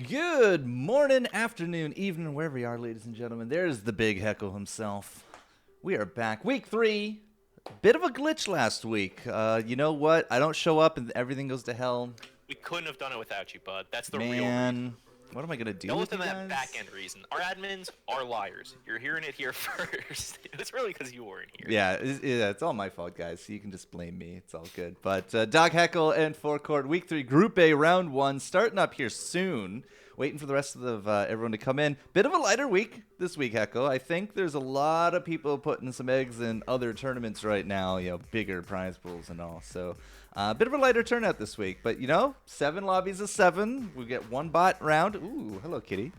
Good morning, afternoon, evening, wherever you are, ladies and gentlemen. There's the big Heckle himself. We are back. Week 3. Bit of a glitch last week. You know what? I don't show up and everything goes to hell. We couldn't have done it without you, bud. That's the real reason. Man, what am I going to do Don't with listen you to that guys? back-end reason. Our admins are liars. You're hearing it here first. It's really because you weren't here. Yeah, it's all my fault, guys. So you can just blame me. It's all good. But Doc Heckle and Forecourt, Week 3, Group A, Round 1, starting up here soon. Waiting for the rest of everyone to come in. Bit of a lighter week this week, Heckle. I think there's a lot of people putting some eggs in other tournaments right now, bigger prize pools and all. So a bit of a lighter turnout this week. But, 7 lobbies of 7. We get 1 bot round. Ooh, hello, kitty.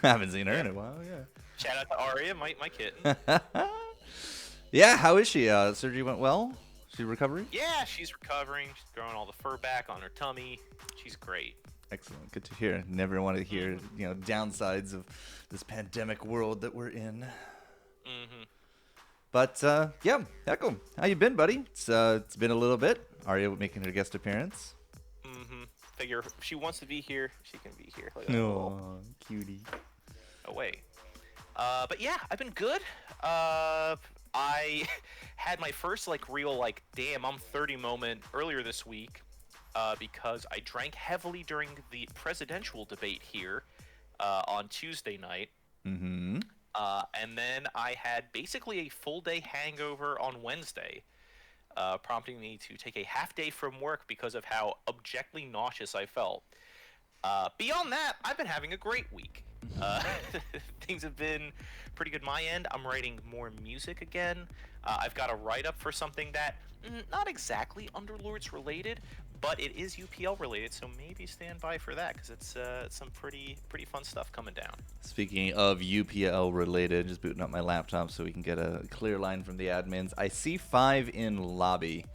I haven't seen her in a while, yeah. Shout out to Aria, my kitten. Yeah, how is she? Surgery went well? She recovering? Yeah, she's recovering. She's growing all the fur back on her tummy. She's great. Excellent. Good to hear. Never want to hear, downsides of this pandemic world that we're in. Mm-hmm. But, yeah, Heckle, how you been, buddy? It's been a little bit. Aria making her guest appearance. Mm-hmm. Figure if she wants to be here, she can be here. Like, Oh, cutie. Away. But yeah, I've been good. I had my first real damn I'm 30 moment earlier this week because I drank heavily during the presidential debate here on Tuesday night. Mm-hmm. And then I had basically a full day hangover on Wednesday, prompting me to take a half day from work because of how abjectly nauseous I felt. Beyond that, I've been having a great week. Things have been pretty good my end. I'm writing more music again. I've got a write-up for something that not exactly Underlords related, but it is UPL related, so maybe stand by for that because it's some pretty fun stuff coming down. Speaking of UPL related, just booting up my laptop so we can get a clear line from the admins. I see 5 in lobby.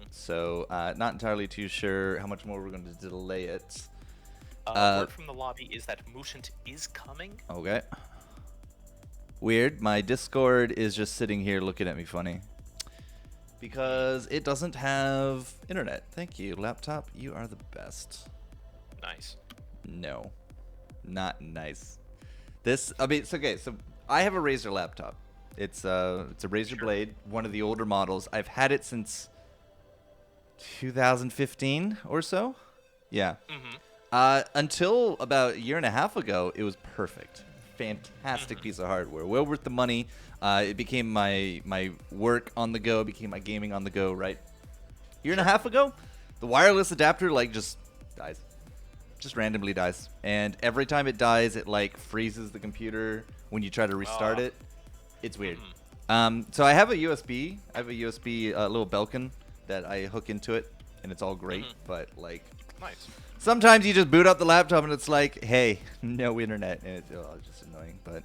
So not entirely too sure how much more we're going to delay it. Word from the lobby is that Mutant is coming. Okay. Weird. My Discord is just sitting here looking at me funny. Because it doesn't have internet. Thank you, laptop. You are the best. Nice. No. Not nice. It's okay, so I have a Razer laptop. It's a Razer Blade, one of the older models. I've had it since 2015 or so. Yeah. Until about a year and a half ago, it was perfect. Fantastic piece of hardware. Well worth the money. It became my work on the go. It became my gaming on the go, right? Year and a half ago, the wireless adapter just dies. Just randomly dies. And every time it dies, it freezes the computer when you try to restart it. It's weird. So I have a USB. I have a USB little Belkin that I hook into it, and it's all great. But Nice. sometimes you just boot up the laptop and it's like, hey, no internet, and it's just annoying. But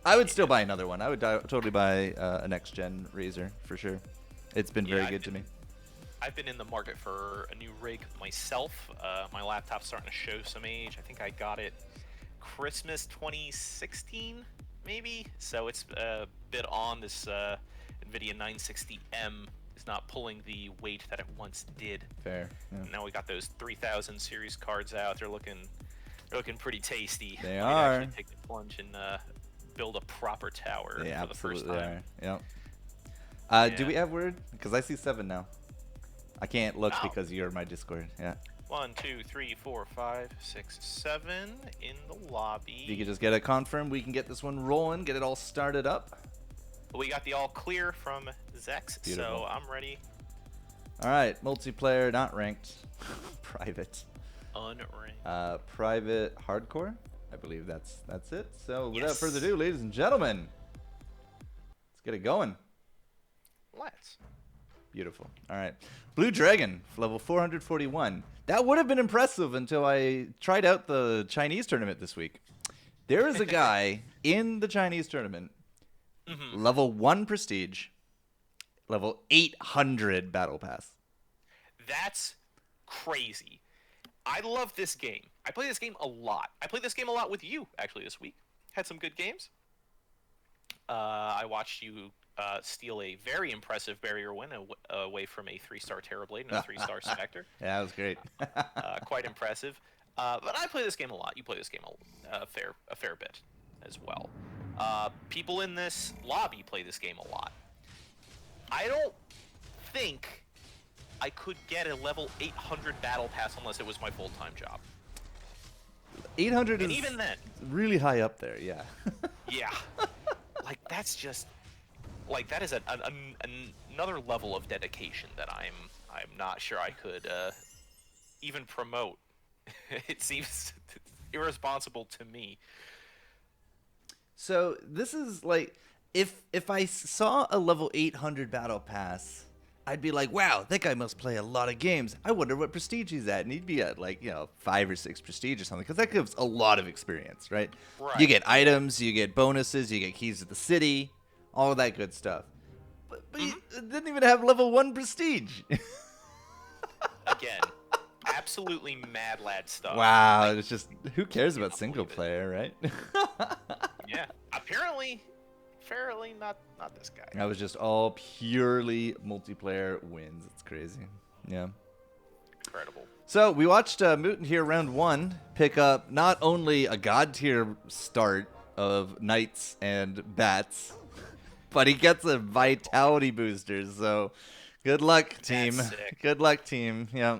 I would still buy another one. I would totally buy a next gen Razer for sure. It's been very good to me. I've been in the market for a new rig myself. My laptop's starting to show some age. I think I got it Christmas 2016, maybe. So it's a bit on. This NVIDIA 960M is not pulling the weight that it once did. Fair. Yeah. Now we got those 3000 series cards out. They're looking pretty tasty. They Might are. actually take the plunge and build a proper tower They for the first absolutely time. are. Yep. Do we have word? Because I see 7 now. I can't look because you're in my Discord. Yeah. 1, 2, 3, 4, 5, 6, 7 in the lobby. If you could just get it confirmed, we can get this one rolling, get it all started up. We got the all clear from Zex, Beautiful. so I'm ready. All right, multiplayer, not ranked, private. Unranked. Private hardcore. I believe that's it. So without Yes. further ado, ladies and gentlemen, let's get it going. Let's. Beautiful. All right. Blue Dragon, level 441. That would have been impressive until I tried out the Chinese tournament this week. There is a guy in the Chinese tournament, level 1 prestige, level 800 battle pass. That's crazy. I love this game. I play this game a lot. I played this game a lot with you, actually, this week. Had some good games. I watched you steal a very impressive barrier win away from a 3-star Terrorblade and a 3-star Spectre. Yeah, that was great. Quite impressive. But I play this game a lot. You play this game a fair bit as well. People in this lobby play this game a lot. I don't think I could get a level 800 battle pass unless it was my full-time job. 800 and is even then, really high up there, yeah. yeah. Like, that's just... Like, that is another level of dedication that I'm not sure I could even promote. It seems irresponsible to me. So this is like, if I saw a level 800 battle pass, I'd be like, wow, that guy must play a lot of games. I wonder what prestige he's at. And he'd be at like, 5 or 6 prestige or something, because that gives a lot of experience, right? Right. You get items, you get bonuses, you get keys to the city, all of that good stuff. But you didn't even have level 1 prestige. Again, absolutely mad lad stuff. Wow, it's just, who cares about single player, right? Yeah, apparently not this guy. That was just all purely multiplayer wins. It's crazy. Yeah. Incredible. So we watched Mutant here round 1 pick up not only a god tier start of knights and bats, but he gets a vitality booster. So good luck, team. That's sick. Good luck, team. Yeah.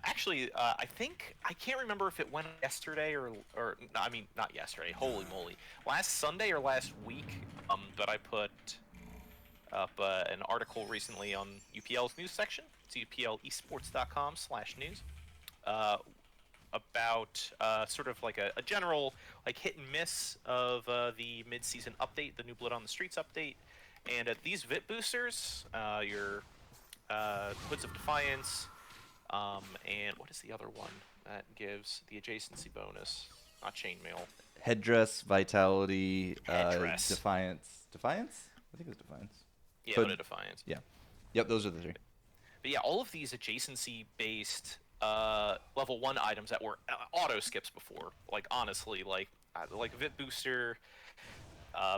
Actually, I think I can't remember if it went yesterday or no, I mean not yesterday. Holy moly, last Sunday or last week. But I put up an article recently on UPL's news section. It's uplesports.com/news. About sort of like a general like hit and miss of the mid-season update, the New Blood on the Streets update, and these VIP boosters, your Hoods of Defiance. And what is the other one that gives the adjacency bonus? Not chainmail. Headdress, vitality, Headdress. defiance. Defiance? I think it was defiance. Yeah, Hood of Defiance. Yeah. Yep, those are the 3. But yeah, all of these adjacency-based level 1 items that were auto skips before, like honestly, like VIP booster,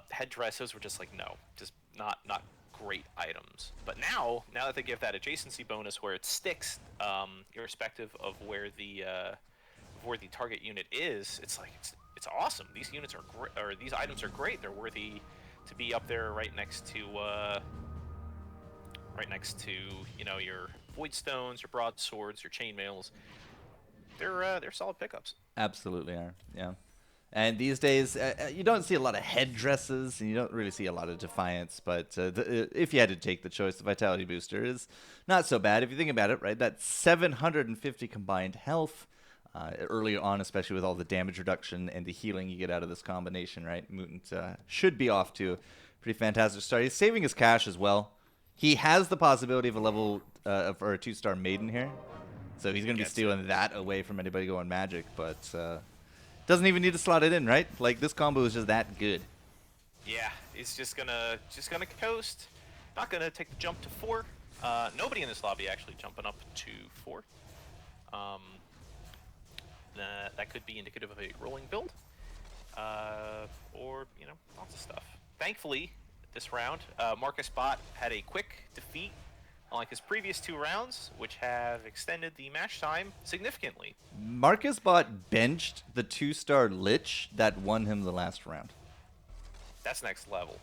headdresses were just like no, just not great items. But now that they give that adjacency bonus where it sticks, irrespective of where the target unit is, it's like it's awesome. These units are great, or these items are great. They're worthy to be up there right next to your void stones, your broadswords, your chainmails. They're solid pickups. Absolutely are. Yeah. And these days, you don't see a lot of headdresses, and you don't really see a lot of defiance. But if you had to take the choice, the Vitality Booster is not so bad. If you think about it, right, that's 750 combined health earlier on, especially with all the damage reduction and the healing you get out of this combination, right? Mutant should be off to a pretty fantastic start. He's saving his cash as well. He has the possibility of a level or a 2-star Maiden here, so he's going to be stealing that away from anybody going Magic, but... doesn't even need to slot it in, right? Like, this combo is just that good. Yeah, he's just gonna coast. Not gonna take the jump to 4. Nobody in this lobby actually jumping up to 4. That could be indicative of a rolling build, or lots of stuff. Thankfully, this round, Marcus Bot had a quick defeat, unlike his previous 2 rounds, which have extended the match time significantly. Marcus Bot benched the 2-star Lich that won him the last round. That's next level.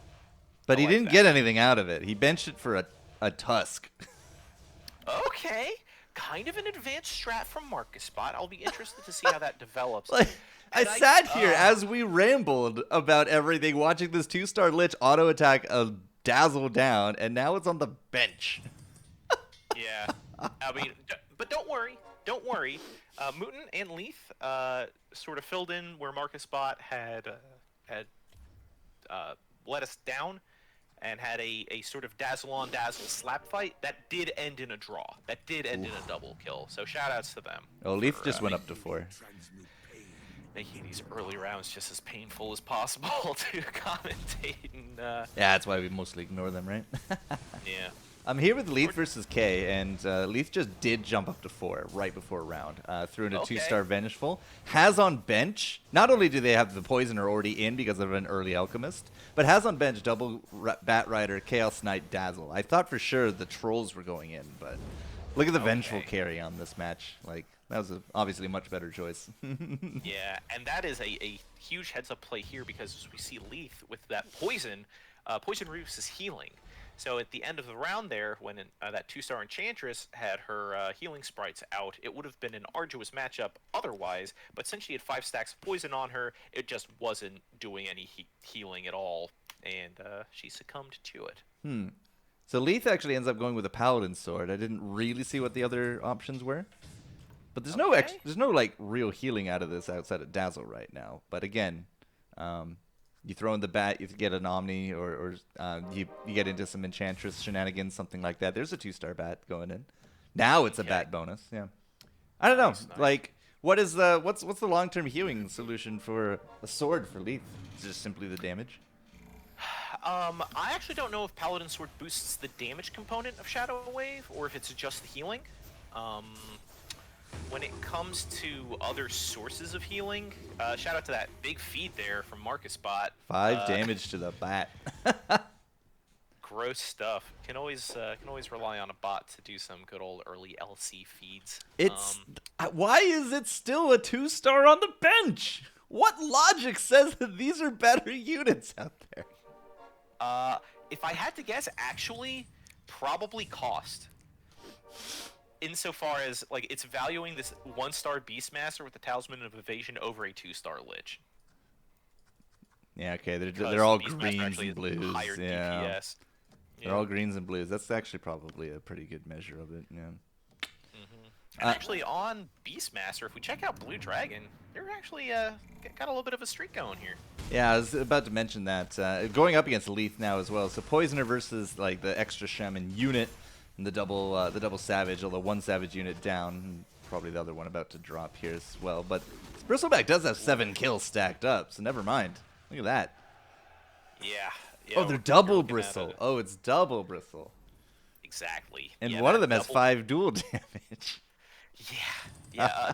But he didn't get anything out of it. He benched it for a Tusk. Okay. Kind of an advanced strat from Marcus Bot. I'll be interested to see how that develops. Like, I sat here as we rambled about everything, watching this 2-star Lich auto attack a Dazzle down, and now it's on the bench. Yeah, I mean, but don't worry. Mutant and Leith sort of filled in where Marcus Bot had let us down and had a sort of dazzle on dazzle slap fight that did end in a draw. That did end in a double kill. So shout outs to them. Oh, Leith just went up to 4. making these early rounds just as painful as possible to commentate. And, Yeah, that's why we mostly ignore them, right? yeah. I'm here with Leith versus K, and Leith just did jump up to 4 right before round. Threw in a 2-star Vengeful. Has on bench, not only do they have the Poisoner already in because of an early Alchemist, but has on bench double Bat Rider, Chaos Knight, Dazzle. I thought for sure the Trolls were going in, but look at the Vengeful carry on this match. Like, that was obviously a much better choice. Yeah, and that is a huge heads-up play here because we see Leith with that Poison. Poison reduces healing. So at the end of the round there, when that 2-star Enchantress had her healing sprites out, it would have been an arduous matchup otherwise, but since she had 5 stacks of poison on her, it just wasn't doing any healing at all, and she succumbed to it. So Leith actually ends up going with a Paladin Sword. I didn't really see what the other options were. But there's no like real healing out of this outside of Dazzle right now. But again, you throw in the bat, you get an Omni, or you get into some Enchantress shenanigans, something like that. There's a 2-star bat going in. Now it's a bat bonus. Yeah, I don't know. Nice. Like, what's the long-term healing solution for a sword for Leith? Is it just simply the damage? I actually don't know if Paladin Sword boosts the damage component of Shadow Wave or if it's just the healing. When it comes to other sources of healing, shout out to that big feed there from Marcus Bot. 5 damage to the bat. Gross stuff. Can always rely on a bot to do some good old early LC feeds. It's why is it still a 2-star on the bench? What logic says that these are better units out there? If I had to guess, actually, probably cost. Insofar as, like, it's valuing this 1-star Beastmaster with the Talisman of Evasion over a 2-star Lich. Yeah, okay, they're all greens and blues. Higher yeah. DPS. They're all greens and blues. That's actually probably a pretty good measure of it, yeah. And actually, on Beastmaster, if we check out Blue Dragon, they're actually got a little bit of a streak going here. Yeah, I was about to mention that. Going up against Leith now as well. So Poisoner versus like the extra Shaman unit and the double Savage, although 1 Savage unit down. And probably the other one about to drop here as well. But Bristleback does have 7 kills stacked up, so never mind. Look at that. Yeah. Oh, they're double Bristle. Oh, it's double Bristle. Exactly. And one of them has 5 dual damage. Yeah.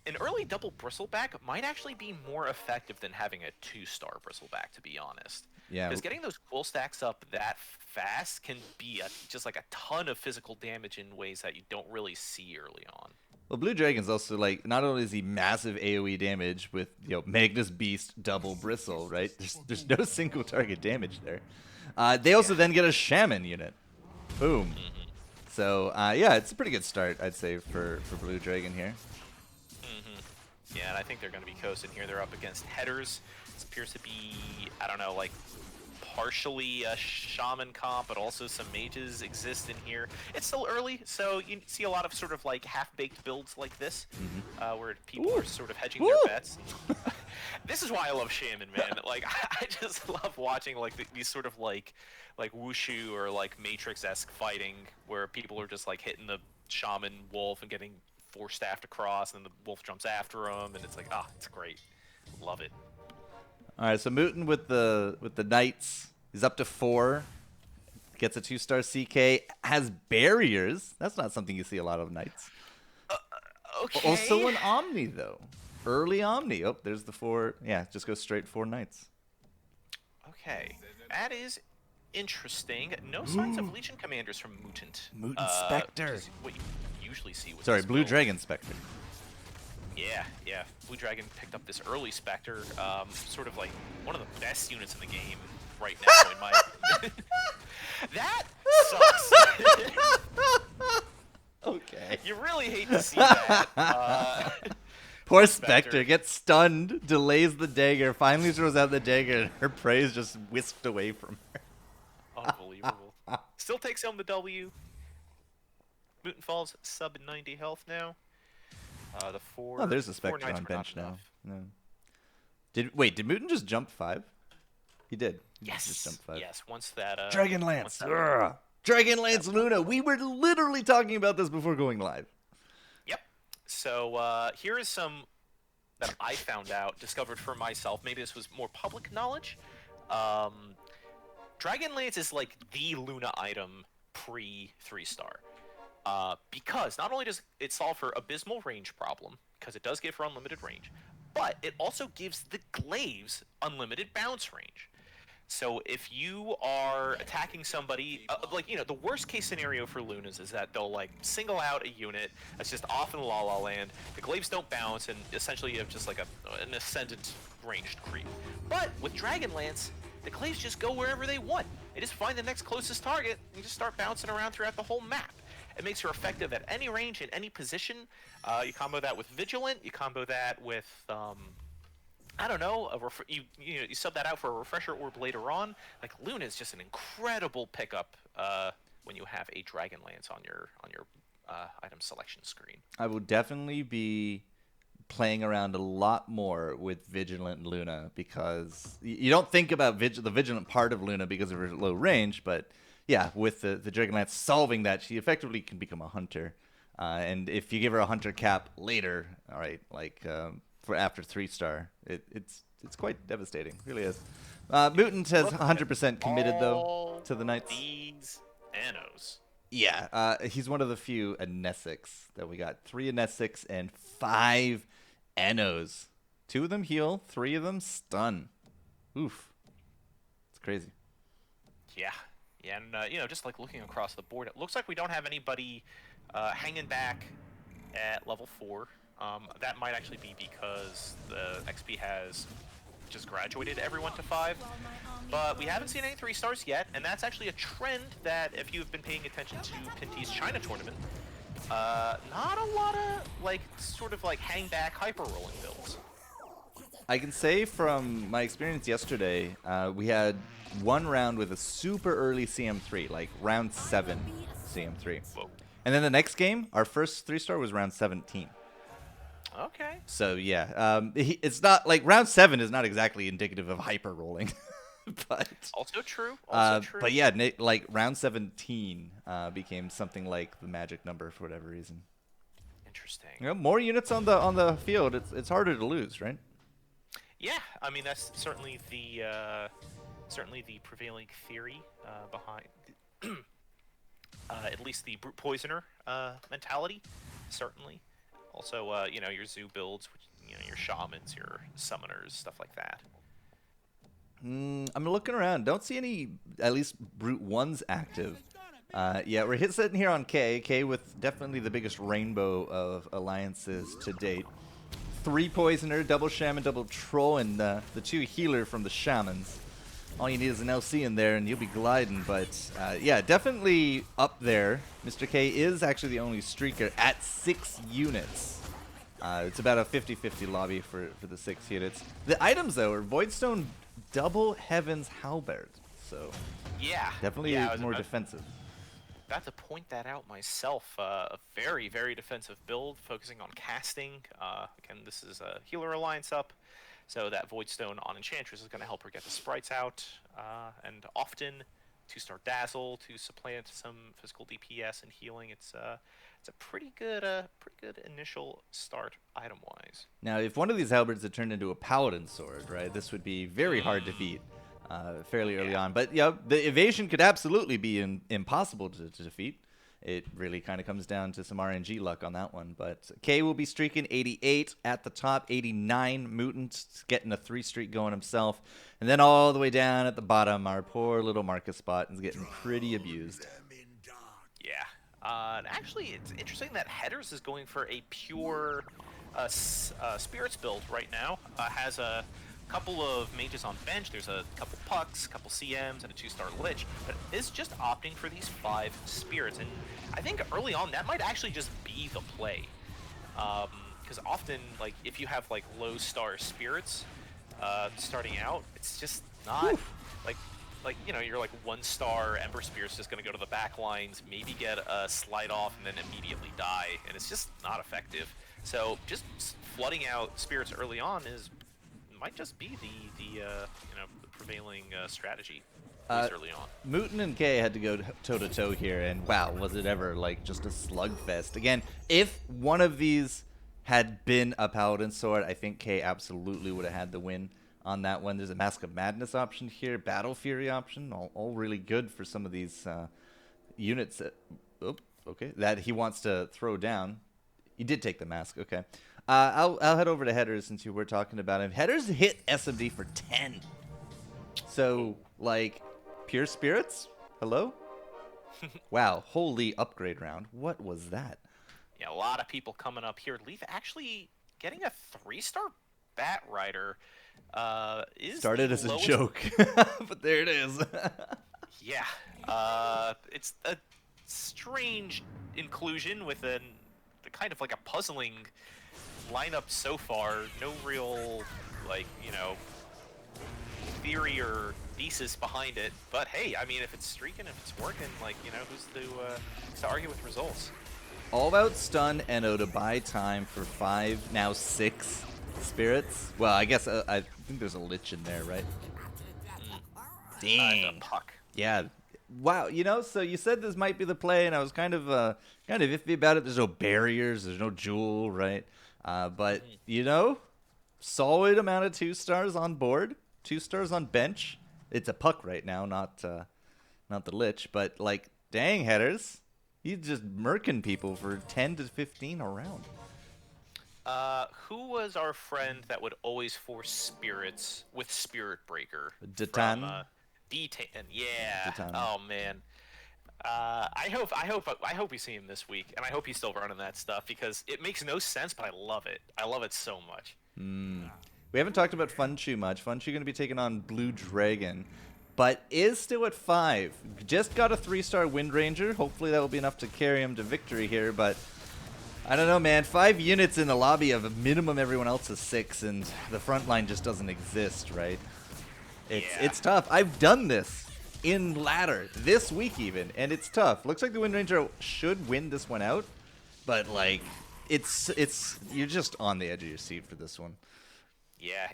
An early double Bristleback might actually be more effective than having a 2-star Bristleback, to be honest. Yeah. Because getting those cool stacks up that fast can be just like a ton of physical damage in ways that you don't really see early on. Well, Blue Dragon's also like, not only is he massive AoE damage with, Magnus Beast double Bristle, right? There's no single target damage there. They also then get a Shaman unit. Boom. So, yeah, it's a pretty good start, I'd say, for Blue Dragon here. Yeah, and I think they're going to be coasting here. They're up against Headers. This appears to be, I don't know, like, partially a Shaman comp, but also some mages exist in here. It's still early, so you see a lot of sort of, like, half-baked builds like this, where people are sort of hedging their bets. This is why I love Shaman, man. Like, I just love watching, like, these sort of, like Wushu or, like, Matrix-esque fighting, where people are just, like, hitting the Shaman wolf and getting force-staffed across, and then the wolf jumps after him, and it's like, it's great. Love it. All right, so Mutant with the Knights is up to 4. Gets a 2-star CK. Has barriers. That's not something you see a lot of Knights. Okay. Also an Omni, though. Early Omni. Oh, there's the 4. Yeah, just go straight 4 Knights. Okay. That is interesting. No signs of Legion Commanders from Mutant. Mutant Spectre. What you usually see with Sorry, this Blue build. Dragon Spectre. Yeah. Blue Dragon picked up this early Spectre, sort of like one of the best units in the game right now, in my That sucks. Okay. You really hate to see that. Poor Spectre gets stunned, delays the dagger, finally throws out the dagger, and her prey is just whisked away from her. Unbelievable. Still takes home the W. Mutant Falls sub 90 health now. The 4. Oh, there's a 4 Spectre Knights on were not bench now. enough. No. Did Mutant just jump 5? He did. He Yes. just jumped 5. Yes. Once that. Dragonlance. Dragonlance Luna. We were literally talking about this before going live. Yep. So here is some that I found out, discovered for myself. Maybe this was more public knowledge. Um, Dragonlance is like the Luna item pre 3-star. Because not only does it solve for abysmal range problem, because it does give her unlimited range, but it also gives the glaives unlimited bounce range. So if you are attacking somebody, like, you know, the worst case scenario for Lunas is that they'll like single out a unit that's just off in La La Land, the glaives don't bounce, and essentially you have just like an ascendant ranged creep. But with Dragonlance, the glaives just go wherever they want. They just find the next closest target and just start bouncing around throughout the whole map. It makes her effective at any range, in any position. You combo that with Vigilant, you combo that with I don't know, you sub that out for a refresher orb later on. Like, Luna is just an incredible pickup when you have a Dragonlance on your item selection screen. I will definitely be playing around a lot more with Vigilant Luna, because you don't think about the Vigilant part of Luna because of her low range, but yeah, with the Dragonlance solving that, she effectively can become a hunter. And if you give her a hunter cap later, all right, like for after 3-star, it's quite devastating. It really is. Mutant has 100% committed though to the Knights. These Anos. Yeah, he's one of the few Anesics that we got. 3 Anesics and 5 Anos. 2 of them heal, 3 of them stun. Oof. It's crazy. Yeah. Yeah, and, you know, just like looking across the board, it looks like we don't have anybody hanging back at level 4. That might actually be because the XP has just graduated everyone to 5. But we haven't seen any 3-stars yet, and that's actually a trend that, if you've been paying attention to Pinty's China tournament, not a lot of, like, sort of like hang back hyper rolling builds. I can say from my experience yesterday, we had one round with a super early CM3, like round 7 CM3. Whoa. And then the next game, our first 3-star was round 17. Okay. So yeah, it's not like round 7 is not exactly indicative of hyper rolling, but Also true. but yeah, like round 17 became something like the magic number for whatever reason. Interesting. You know, more units on the field, it's harder to lose, right? Yeah, I mean that's certainly the prevailing theory behind at least the brute poisoner mentality. Certainly. Also, you know, your zoo builds, which, you know, your shamans, your summoners, stuff like that. I'm looking around. Don't see any, at least brute ones active. Yeah, we're sitting here on K with definitely the biggest rainbow of alliances to date. 3 poisoner, double shaman, double troll, and the 2 healer from the shamans. All you need is an LC in there and you'll be gliding, but yeah, definitely up there. Mr. K is actually the only streaker at 6 units. It's about a 50-50 lobby for the 6 units. The items, though, are Voidstone double Heaven's Halberd, so Yeah. definitely more defensive. About to point that out myself. A very, very defensive build, focusing on casting. Again, this is a healer alliance up. So that Voidstone on Enchantress is going to help her get the sprites out, and often 2-star Dazzle to supplant some physical DPS and healing. It's a pretty good initial start item-wise. Now, if one of these halberds had turned into a paladin sword, right, this would be very hard to beat fairly early on. But yeah, the evasion could absolutely be impossible to defeat. It really kind of comes down to some RNG luck on that one. But K will be streaking 88 at the top, 89. Mutant getting a 3 streak going himself. And then all the way down at the bottom, our poor little Marcus Spot is getting pretty abused. Yeah. Actually, it's interesting that Headers is going for a pure Spirits build right now. Has a couple of mages on bench. There's a couple pucks, a couple CMs, and a 2-star lich, but is just opting for these 5 spirits. And I think early on that might actually just be the play, because often, like, if you have like low star spirits starting out, it's just not like you know, you're like 1-star Ember Spear's just going to go to the back lines, maybe get a slide off, and then immediately die, and it's just not effective. So just flooding out spirits early on might just be the prevailing strategy early on. Mutant and K had to go toe-to-toe here, and wow, was it ever like just a slugfest. Again, if one of these had been a Paladin Sword, I think K absolutely would have had the win on that one. There's a Mask of Madness option here, Battle Fury option, all really good for some of these units that he wants to throw down. He did take the mask, okay. I'll head over to Headers since you were talking about him. Headers hit SMD for 10. So, like, Pure Spirits? Hello? Wow, holy upgrade round. What was that? Yeah, a lot of people coming up here. Leaf actually getting a 3-star Bat Rider is started as lowest... a joke, but there it is. Yeah, it's a strange inclusion with a kind of like a puzzling lineup so far. No real, like, you know, theory or thesis behind it. But hey, I mean, if it's streaking, if it's working, like, you know, who's to argue with results? All out stun Eno to buy time for 5, now 6 spirits. Well, I guess I think there's a Lich in there, right? Dang. The puck. Yeah. Wow. You know, so you said this might be the play, and I was kind of iffy about it. There's no barriers. There's no jewel, right? But, you know, solid amount of 2 stars on board, 2 stars on bench. It's a puck right now, not the Lich. But, like, dang, Headers. He's just murking people for 10 to 15 a round. Who was our friend that would always force spirits with Spirit Breaker? Datan? D10, yeah. Datan. Oh man. I hope we see him this week, and I hope he's still running that stuff because it makes no sense, but I love it. I love it so much. We haven't talked about Funchu much. Funchu going to be taking on Blue Dragon, but is still at 5. Just got a 3-star Wind Ranger. Hopefully that will be enough to carry him to victory here, but I don't know, man. 5 units in the lobby of a minimum everyone else is 6, and the front line just doesn't exist, right? It's tough. I've done this in ladder this week even, and it's tough. Looks like the Wind Ranger should win this one out, but like you're just on the edge of your seat for this one. Yeah,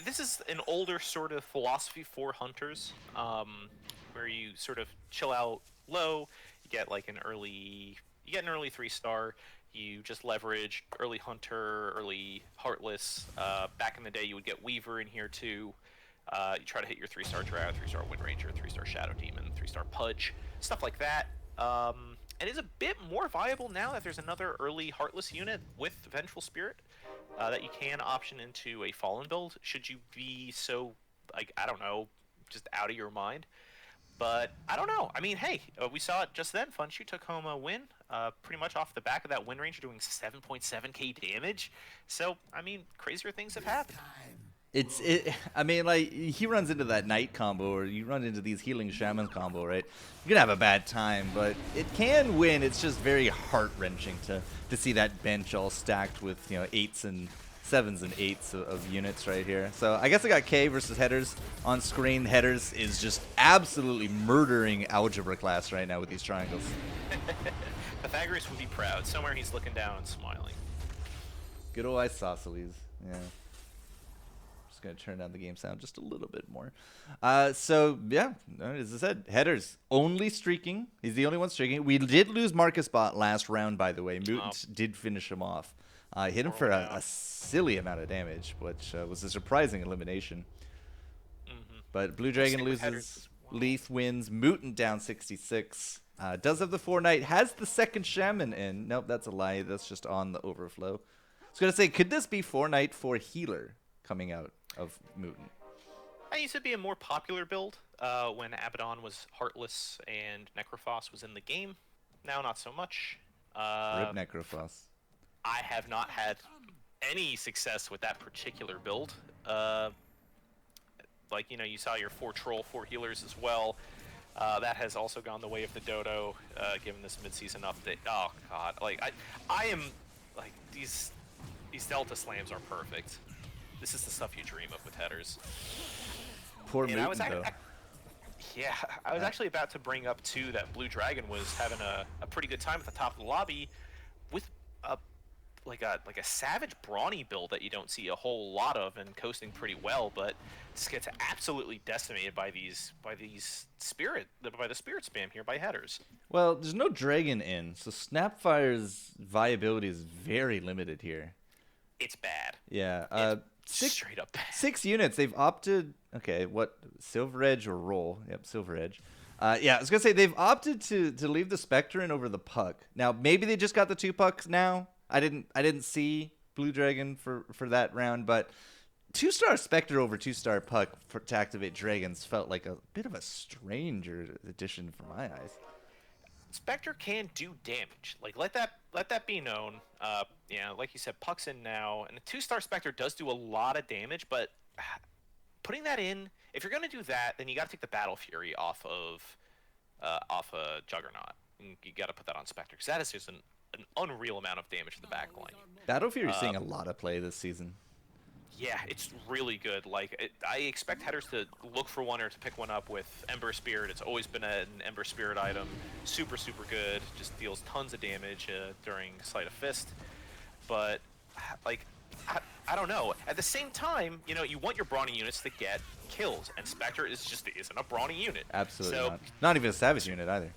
this is an older sort of philosophy for hunters, where you sort of chill out low, you get like an early 3-star, you just leverage early hunter, early heartless. Back in the day, you would get Weaver in here too. You try to hit your 3-star Drow, 3-star Wind Ranger, 3-star Shadow Demon, 3-star Pudge, stuff like that. It is a bit more viable now that there's another early Heartless unit with Vengeful Spirit that you can option into a Fallen build, should you be so, like, I don't know, just out of your mind. But I don't know. I mean, hey, we saw it just then. Funchu took home a win, pretty much off the back of that Wind Ranger doing 7.7k damage. So, I mean, crazier things have happened. I mean, like, he runs into that Knight combo, or you run into these Healing Shaman combo, right? You're gonna have a bad time, but it can win. It's just very heart-wrenching to see that bench all stacked with, you know, 8s and 7s and 8s of units right here. So I guess I got K versus Headers on screen. Headers is just absolutely murdering Algebra class right now with these triangles. Pythagoras would be proud. Somewhere he's looking down and smiling. Good old Isosceles, yeah. Going to turn down the game sound just a little bit more. So yeah, as I said, Headers only streaking. He's the only one streaking. We did lose Marcus Bot last round, by the way. Mutant did finish him off. Hit him for a silly amount of damage, which was a surprising elimination. But Blue Dragon loses. Leaf wins. Mutant down 66. Does have the 4-Knight. Has the second Shaman in. Nope, that's a lie. That's just on the overflow. I was going to say, could this be 4-Knight for healer coming out of Mutant? I used to be a more popular build when Abaddon was Heartless and Necrophos was in the game. Now, not so much. Rip Necrophos. I have not had any success with that particular build. Like, you know, you saw your 4 Troll, 4 healers as well. That has also gone the way of the Dodo, given this mid-season update. Oh, God. Like, I am, like, these Delta Slams are perfect. This is the stuff you dream of with Headers. Poor Mutant, though. I was actually about to bring up, too, that Blue Dragon was having a pretty good time at the top of the lobby with a Savage Brawny build that you don't see a whole lot of and coasting pretty well, but just gets absolutely decimated by the spirit spam here by Headers. Well, there's no Dragon in, so Snapfire's viability is very limited here. It's bad. Yeah. It's straight up bad. 6 units. They've opted. Okay, what Silver Edge or Roll? Yep, Silver Edge. Yeah, I was gonna say they've opted to leave the Spectre in over the Puck. Now maybe they just got the 2 Pucks now. I didn't see Blue Dragon for that round, but 2-star Spectre over 2-star Puck to activate Dragons felt like a bit of a stranger addition for my eyes. Spectre can do damage. Like let that be known. Yeah, like you said, Puck's in now, and the 2-star Spectre does do a lot of damage, but putting that in, if you're gonna do that, then you got to take the Battle Fury off of Juggernaut. You got to put that on Spectre because that is just an unreal amount of damage to the backline. Battle Fury is seeing a lot of play this season. Yeah, it's really good. Like I expect headers to look for one or to pick one up with Ember Spirit. It's always been an Ember Spirit item. Super good. Just deals tons of damage during Sleight of Fist. But like I don't know. At the same time, you know, you want your brawny units to get kills, and Spectre isn't a brawny unit. Absolutely so, not even a Savage unit either.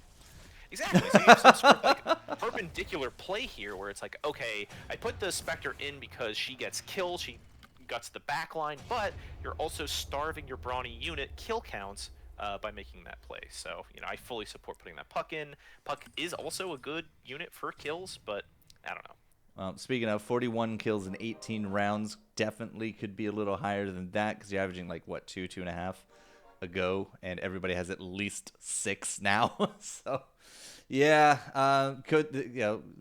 Exactly. So you have some sort of like perpendicular play here, where it's like, okay, I put the Spectre in because she gets kills, she guts the backline, but you're also starving your brawny unit kill counts by making that play. So, you know, I fully support putting that Puck in. Puck is also a good unit for kills, but I don't know. Speaking of 41 kills in 18 rounds, definitely could be a little higher than that because you're averaging like what 2.5 a go, and everybody has at least 6 now. So, yeah,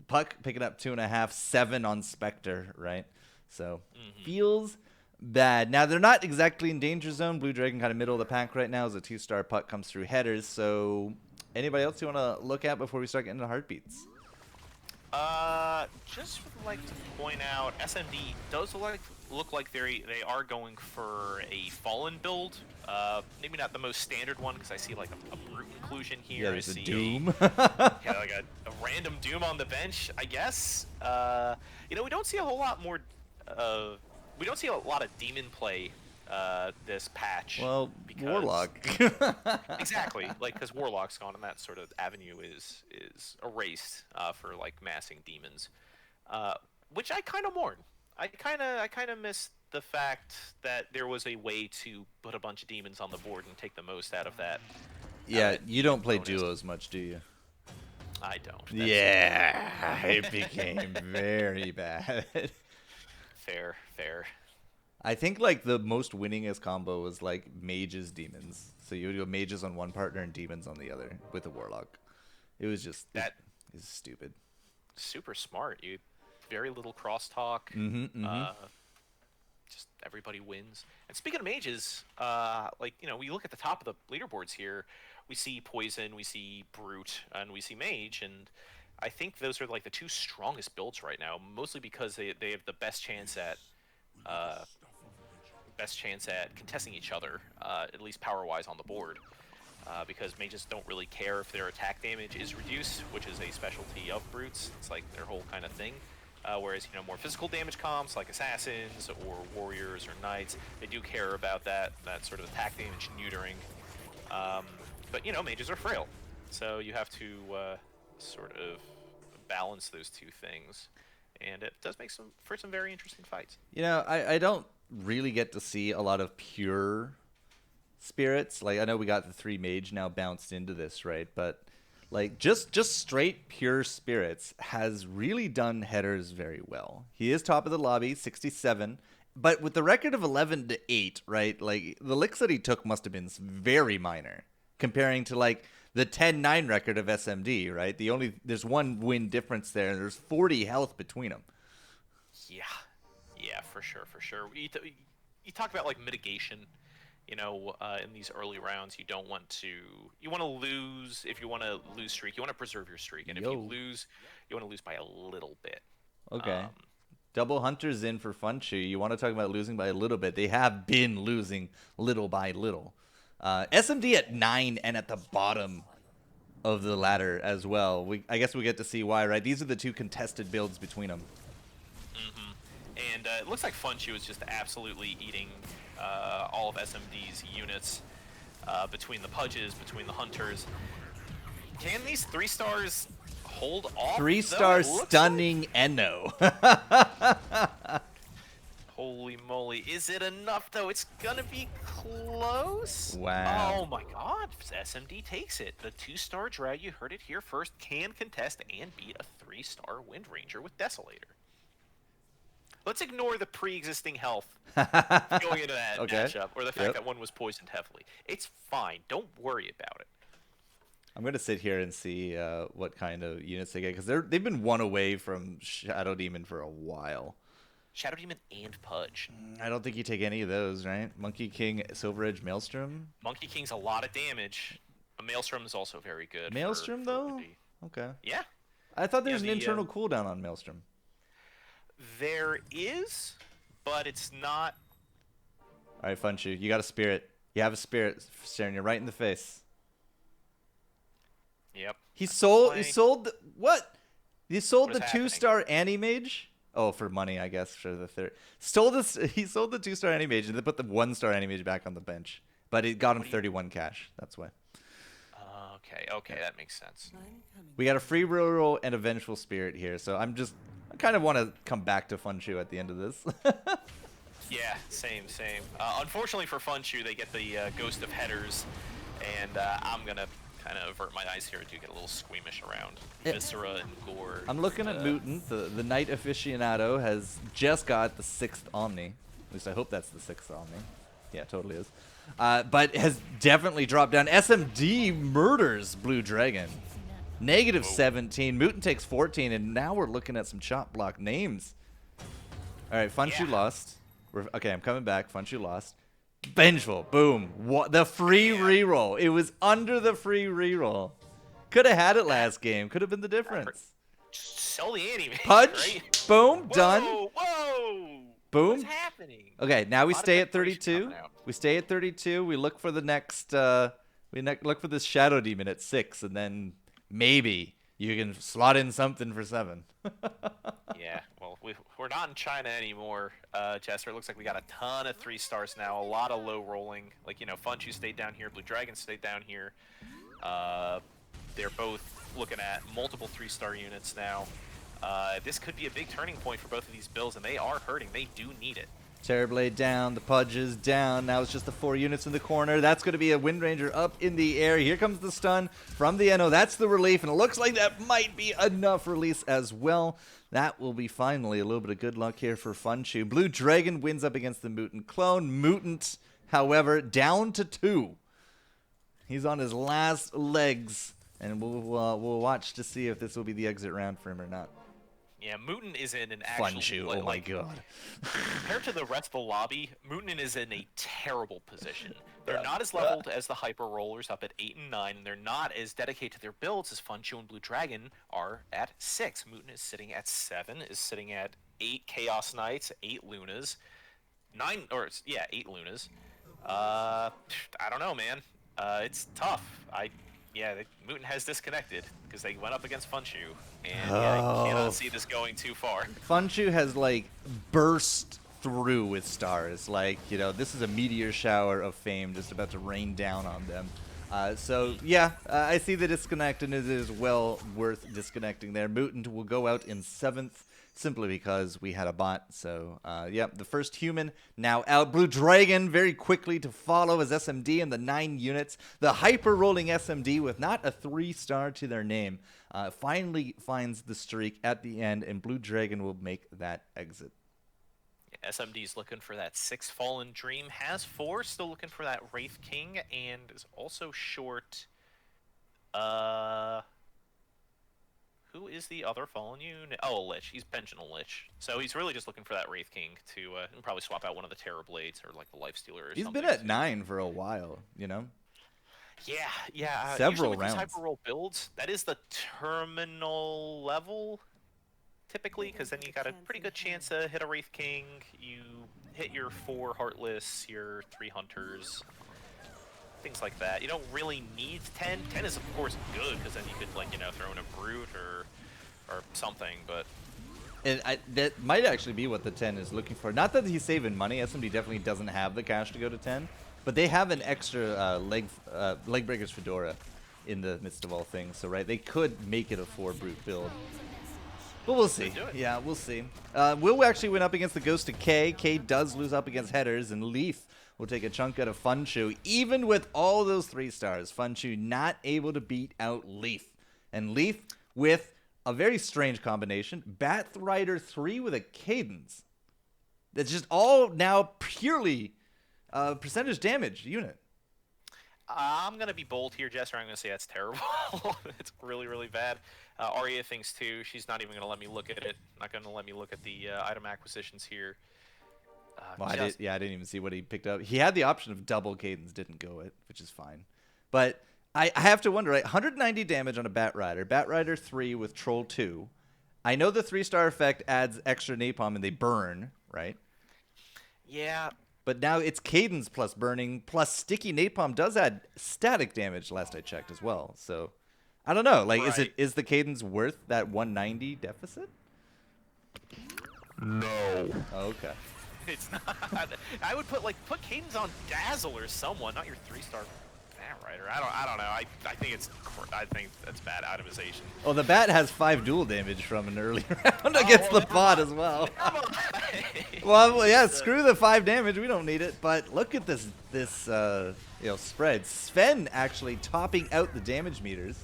Puck picking up 2.5, 7 on Spectre, right? So feels bad. Now they're not exactly in danger zone. Blue Dragon kind of middle of the pack right now as a 2-star Puck comes through headers. So anybody else you want to look at before we start getting into heartbeats? Just would like to point out, SMD does look like they are going for a Fallen build. Maybe not the most standard one because I see like a Brute inclusion here. Yeah, there's I see a Doom. Yeah, like a random Doom on the bench, I guess. You know, we don't see a whole lot more. We don't see a lot of Demon play this patch. Well, because, Warlock. Exactly, like because Warlock's gone, and that sort of avenue is erased for like massing demons, which I kind of mourn. I kind of miss the fact that there was a way to put a bunch of demons on the board and take the most out of that. Yeah, you don't play duos much, do you? I don't. Yeah, it became very bad. Fair. I think like the most winningest combo was like mages demons. So you would go mages on one partner and demons on the other with a warlock. It was just that is stupid. Super smart. You very little crosstalk. Just everybody wins. And speaking of mages, like you know, we look at the top of the leaderboards here. We see Poison, we see Brute, and we see Mage, and I think those are like the 2 strongest builds right now. Mostly because they have the best chance at contesting each other, at least power-wise on the board. Because mages don't really care if their attack damage is reduced, which is a specialty of Brutes. It's like their whole kind of thing. Whereas, you know, more physical damage comps like Assassins or Warriors or Knights, they do care about that sort of attack damage neutering. But, you know, mages are frail. So you have to sort of balance those 2 things. And it does make for some very interesting fights. You know, I don't really get to see a lot of pure spirits. Like, I know we got the 3 mage now bounced into this, right? But like just straight pure spirits has really done headers very well. He is top of the lobby, 67. But with the record of 11-8, right? Like the licks that he took must have been very minor comparing to like the 10-9 record of SMD, right? There's 1 win difference there, and there's 40 health between them. Yeah, for sure. You talk about like mitigation, you know, in these early rounds, you want to lose. If you want to lose streak, you want to preserve your streak, and if you lose, you want to lose by a little bit. Okay. Double Hunters in for Funchu. You want to talk about losing by a little bit? They have been losing little by little. SMD at 9 and at the bottom of the ladder as well. I guess we get to see why, right? These are the 2 contested builds between them. And it looks like Funchu is just absolutely eating all of SMD's units between the Pudges, between the Hunters. Can these 3 stars hold off? 3-star stunning Enno. boy. Is it enough, though? It's gonna be close. Wow. Oh my god. SMD takes it. The 2-star drag, you heard it here first, can contest and beat a 3-star Wind Ranger with Desolator. Let's ignore the pre-existing health going into that matchup, or the fact that one was poisoned heavily. It's fine. Don't worry about it. I'm gonna sit here and see what kind of units they get, because they've been one away from Shadow Demon for a while. Shadow Demon and Pudge. I don't think you take any of those, right? Monkey King, Silver Edge, Maelstrom. Monkey King's a lot of damage. A Maelstrom is also very good. Maelstrom though? Okay. Yeah. I thought there was an internal cooldown on Maelstrom. There is, but it's not. All right, Funshu, you got a spirit. You have a spirit staring you right in the face. Yep. He sold what? He sold the happening? 2-star Anti-Mage? Oh, for money, I guess, for the third. He sold the 2-star Anti-Mage and then put the 1-star Anti-Mage back on the bench. But it got him 31 cash. That's why. Okay, that makes sense. We got a free reroll and a Vengeful Spirit here, so I kind of want to come back to Funshu at the end of this. Yeah, same. Unfortunately for Funshu, they get the Ghost of Headers, and I'm gonna kind of avert my eyes here. I do get a little squeamish around Viscera and Gore. I'm looking at Mutant. The Knight Aficionado has just got the 6th Omni. At least I hope that's the 6th Omni. Yeah, it totally is. But has definitely dropped down. SMD murders Blue Dragon. Negative 17. Mutant takes 14, and now we're looking at some chop block names. All right, Funshu lost. Okay, I'm coming back. Funshu lost. Vengeful. Boom. What the free reroll. It was under the free reroll. Could have had it last game. Could have been the difference. Just sell the anime. Punch. Right? Boom. Done. Whoa. Boom. What's happening? Okay, now we stay at 32. We stay at 32. We look for the next. Look for this Shadow Demon at 6, and then maybe you can slot in something for 7. Yeah, well, we're not in China anymore, Chester. It looks like we got a ton of 3-stars now, a lot of low rolling. Like, Funshu stayed down here, Blue Dragon stayed down here. They're both looking at multiple 3-star units now. This could be a big turning point for both of these builds, and they are hurting. They do need it. Terrorblade down, the Pudge is down. Now it's just the 4 units in the corner. That's going to be a Wind Ranger up in the air. Here comes the stun from the Eno. That's the relief, and it looks like that might be enough release as well. That will be finally a little bit of good luck here for Funshu. Blue Dragon wins up against the Mutant clone. Mutant, however, down to 2. He's on his last legs, and we'll watch to see if this will be the exit round for him or not. Yeah, Mutant is in an actual... Funshu, oh my god. Compared to the rest of the lobby, Mutant is in a terrible position. They're not as leveled as the Hyper Rollers up at 8 and 9, and they're not as dedicated to their builds as Funshu and Blue Dragon are at 6. Mutant is sitting at 7, is sitting at 8 Chaos Knights, 8 Lunas, 8 Lunas. I don't know, man. It's tough. Mutant has disconnected because they went up against Funshu, and I cannot see this going too far. Funshu has burst through with stars. This is a meteor shower of fame just about to rain down on them. I see the disconnect, and it is well worth disconnecting there. Mutant will go out in 7th. Simply because we had a bot. So, the first human now out. Blue Dragon very quickly to follow as SMD in the 9 units. The hyper-rolling SMD with not a 3-star to their name finally finds the streak at the end, and Blue Dragon will make that exit. Yeah, SMD's looking for that 6 Fallen Dream, has 4, still looking for that Wraith King, and is also short... Who is the other Fallen unit? Oh, a Lich. He's benching a Lich. So he's really just looking for that Wraith King to probably swap out one of the Terror Blades or the Lifestealer or something. He's been at 9 for a while, Yeah. Several with rounds. These hyper-roll builds, that is the terminal level, typically, because then you got a pretty good chance to hit a Wraith King. You hit your 4 Heartless, your 3 Hunters, things like that. You don't really need 10. 10 is, of course, good, because then you could, throw in a Brute or something, but... that might actually be what the 10 is looking for. Not that he's saving money. SMD definitely doesn't have the cash to go to 10, but they have an extra leg breakers Fedora in the midst of all things. So, they could make it a 4 Brute build. But we'll see. Do it. Yeah, we'll see. Will actually went up against the Ghost of K. K does lose up against Headers, and Leaf will take a chunk out of Funchu. Even with all those 3 stars, Funchu not able to beat out Leaf. And Leaf with a very strange combination. Batrider 3 with a Cadence. That's just all now purely percentage damage unit. I'm going to be bold here, Jester. I'm going to say that's terrible. It's really, really bad. Arya thinks too. She's not even going to let me look at it. Not going to let me look at the item acquisitions here. Well, I didn't even see what he picked up. He had the option of double Cadence, didn't go it, which is fine. But I have to wonder, right? 190 damage on a Batrider. Batrider 3 with Troll 2. I know the 3-star effect adds extra napalm and they burn, right? Yeah. But now it's Cadence plus burning plus sticky napalm does add static damage last I checked as well. So I don't know. Like, right. is the Cadence worth that 190 deficit? No. Oh, okay. It's not. I would put Cadence on Dazzle or someone, not your 3-star Batrider. I don't know. I think that's bad itemization. Well, the Bat has 5 dual damage from an early round against the bot as well. Well, yeah, screw the 5 damage. We don't need it. But look at this spread. Sven actually topping out the damage meters.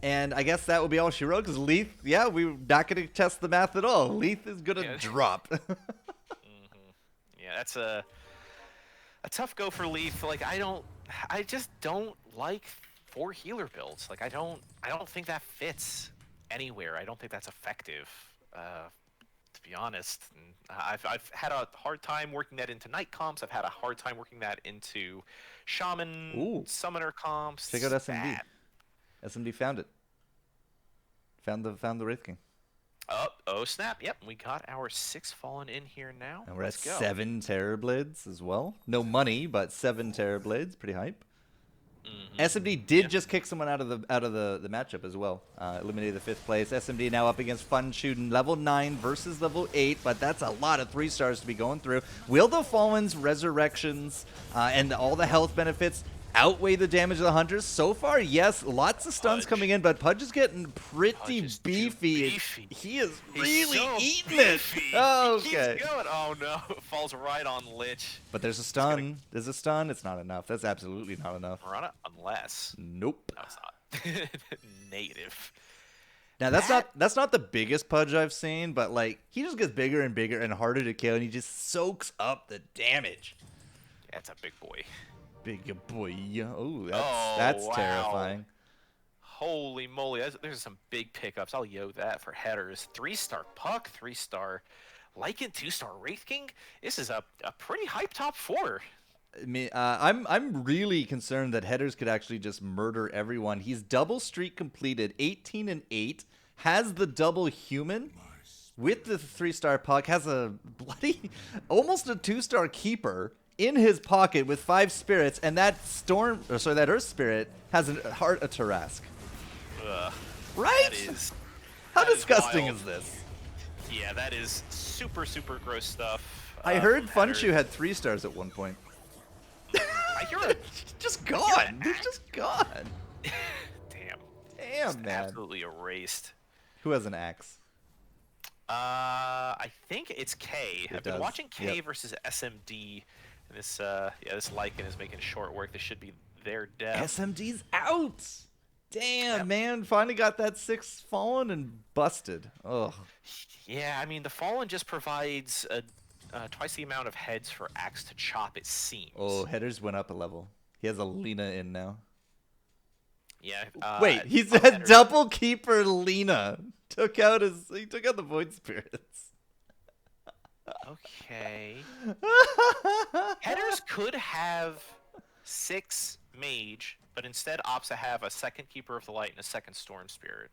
And I guess that will be all she wrote, because Leaf, yeah, we're not going to test the math at all. Leaf is going to drop. Yeah, that's a tough go for Leaf. Like, I just don't like 4 healer builds. Like, I don't think that fits anywhere. I don't think that's effective, to be honest. And I've had a hard time working that into Knight comps. I've had a hard time working that into Shaman Summoner comps. Check out SMD. SMD found it. Found the Wraith King. Oh snap! Yep, we got our 6 Fallen in here now. And we're Let's at go. 7 Terrorblades as well. No money, but 7 Terrorblades. Pretty hype. SMD did just kick someone out of the matchup as well. Eliminated the 5th place. SMD now up against Fun Shooting level 9 versus level 8, but that's a lot of 3 stars to be going through. Will the Fallen's resurrections and all the health benefits outweigh the damage of the Hunters? So far, yes. Lots of stuns coming in, but Pudge is getting pretty beefy. He is really eating it. Oh, okay. Keeps going. Oh no, it falls right on Lich. But there's a stun. There's a stun. It's not enough. That's absolutely not enough. Run unless. Nope. No, it's not. Native. Now that's not the biggest Pudge I've seen, but like he just gets bigger and bigger and harder to kill, and he just soaks up the damage. Yeah, it's a big boy. Big boy. Oh, that's wow. terrifying. Holy moly, there's some big pickups. I'll yo that for Headers. 3-star Puck, 3-star Lycan, 2-star Wraith King. This is a pretty hype top 4. I mean, I'm really concerned that Headers could actually just murder everyone. He's double streak completed, 18 and 8, has the double human with the 3-star Puck, has a bloody almost a 2-star keeper in his pocket with 5 spirits, and that that Earth Spirit has a heart of Tarask. Right? How disgusting is this? Yeah, that is super, super gross stuff. I heard Funchu had 3 stars at one point. I hear it. Just gone. He's just gone. Damn, man. Absolutely erased. Who has an axe? I think it's K. I've been watching K versus SMD. And this Lycan is making short work. This should be their death. SMD's out. Damn, man. Finally got that 6 Fallen and busted. Ugh. Yeah, I mean, the Fallen just provides twice the amount of heads for axe to chop, it seems. Oh, Headers went up a level. He has a Lena in now. Yeah. Wait, he's a double keeper Lena. He took out the Void Spirits. Okay. Headers could have 6 mage, but instead opts to have a 2nd Keeper of the Light and a 2nd Storm Spirit.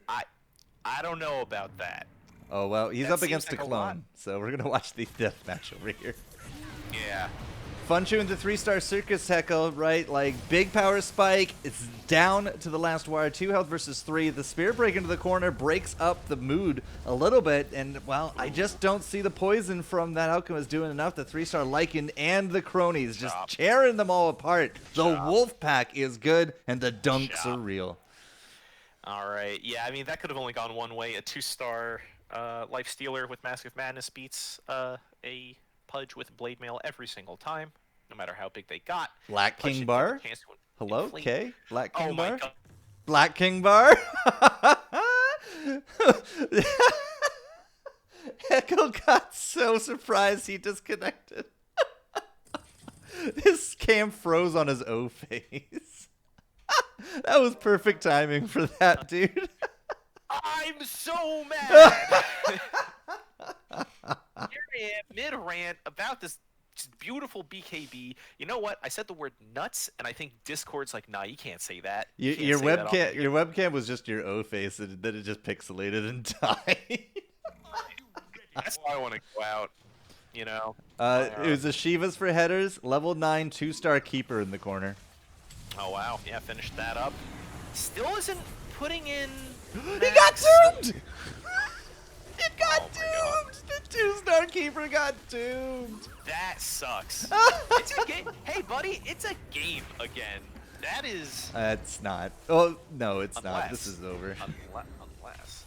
I don't know about that. Oh, well, he's up against like a clone, so we're going to watch the death match over here. Yeah. Funchu into 3-star Circus Heckle, right? Like, big power spike. It's down to the last wire. 2 health versus 3. The Spirit Break into the corner breaks up the mood a little bit. And, well, I just don't see the poison from that Alchemist doing enough. The 3-star Lycan and the cronies just tearing them all apart. The wolf pack is good, and the dunks are real. All right. Yeah, I mean, that could have only gone one way. A 2-star Life Stealer with Mask of Madness beats a Pudge with Blade Mail every single time, no matter how big they got. Black Pudge King didn't get Bar? the chance to Hello, inflate. K? Black Oh King my Bar? god. Black King Bar? Echo got so surprised he disconnected. His cam froze on his O face. That was perfect timing for that, dude. I'm so mad! Here I am, mid-rant about this beautiful BKB. You know what? I said the word nuts, and I think Discord's like, nah, you can't say that. You can't Your say that on webcam, here." your webcam was just your O face, and then it just pixelated and died. That's why I want to go out, you know? It was a Shivas for headers, level 9, 2-star keeper in the corner. Oh, wow. Yeah, finished that up. Still isn't putting in... He got doomed! It got Oh my God. doomed! The 2-star keeper got doomed! That sucks. It's a game. Hey, buddy, it's a game again. That is... It's not. Oh, no, it's not. Unless- This is over. Unless...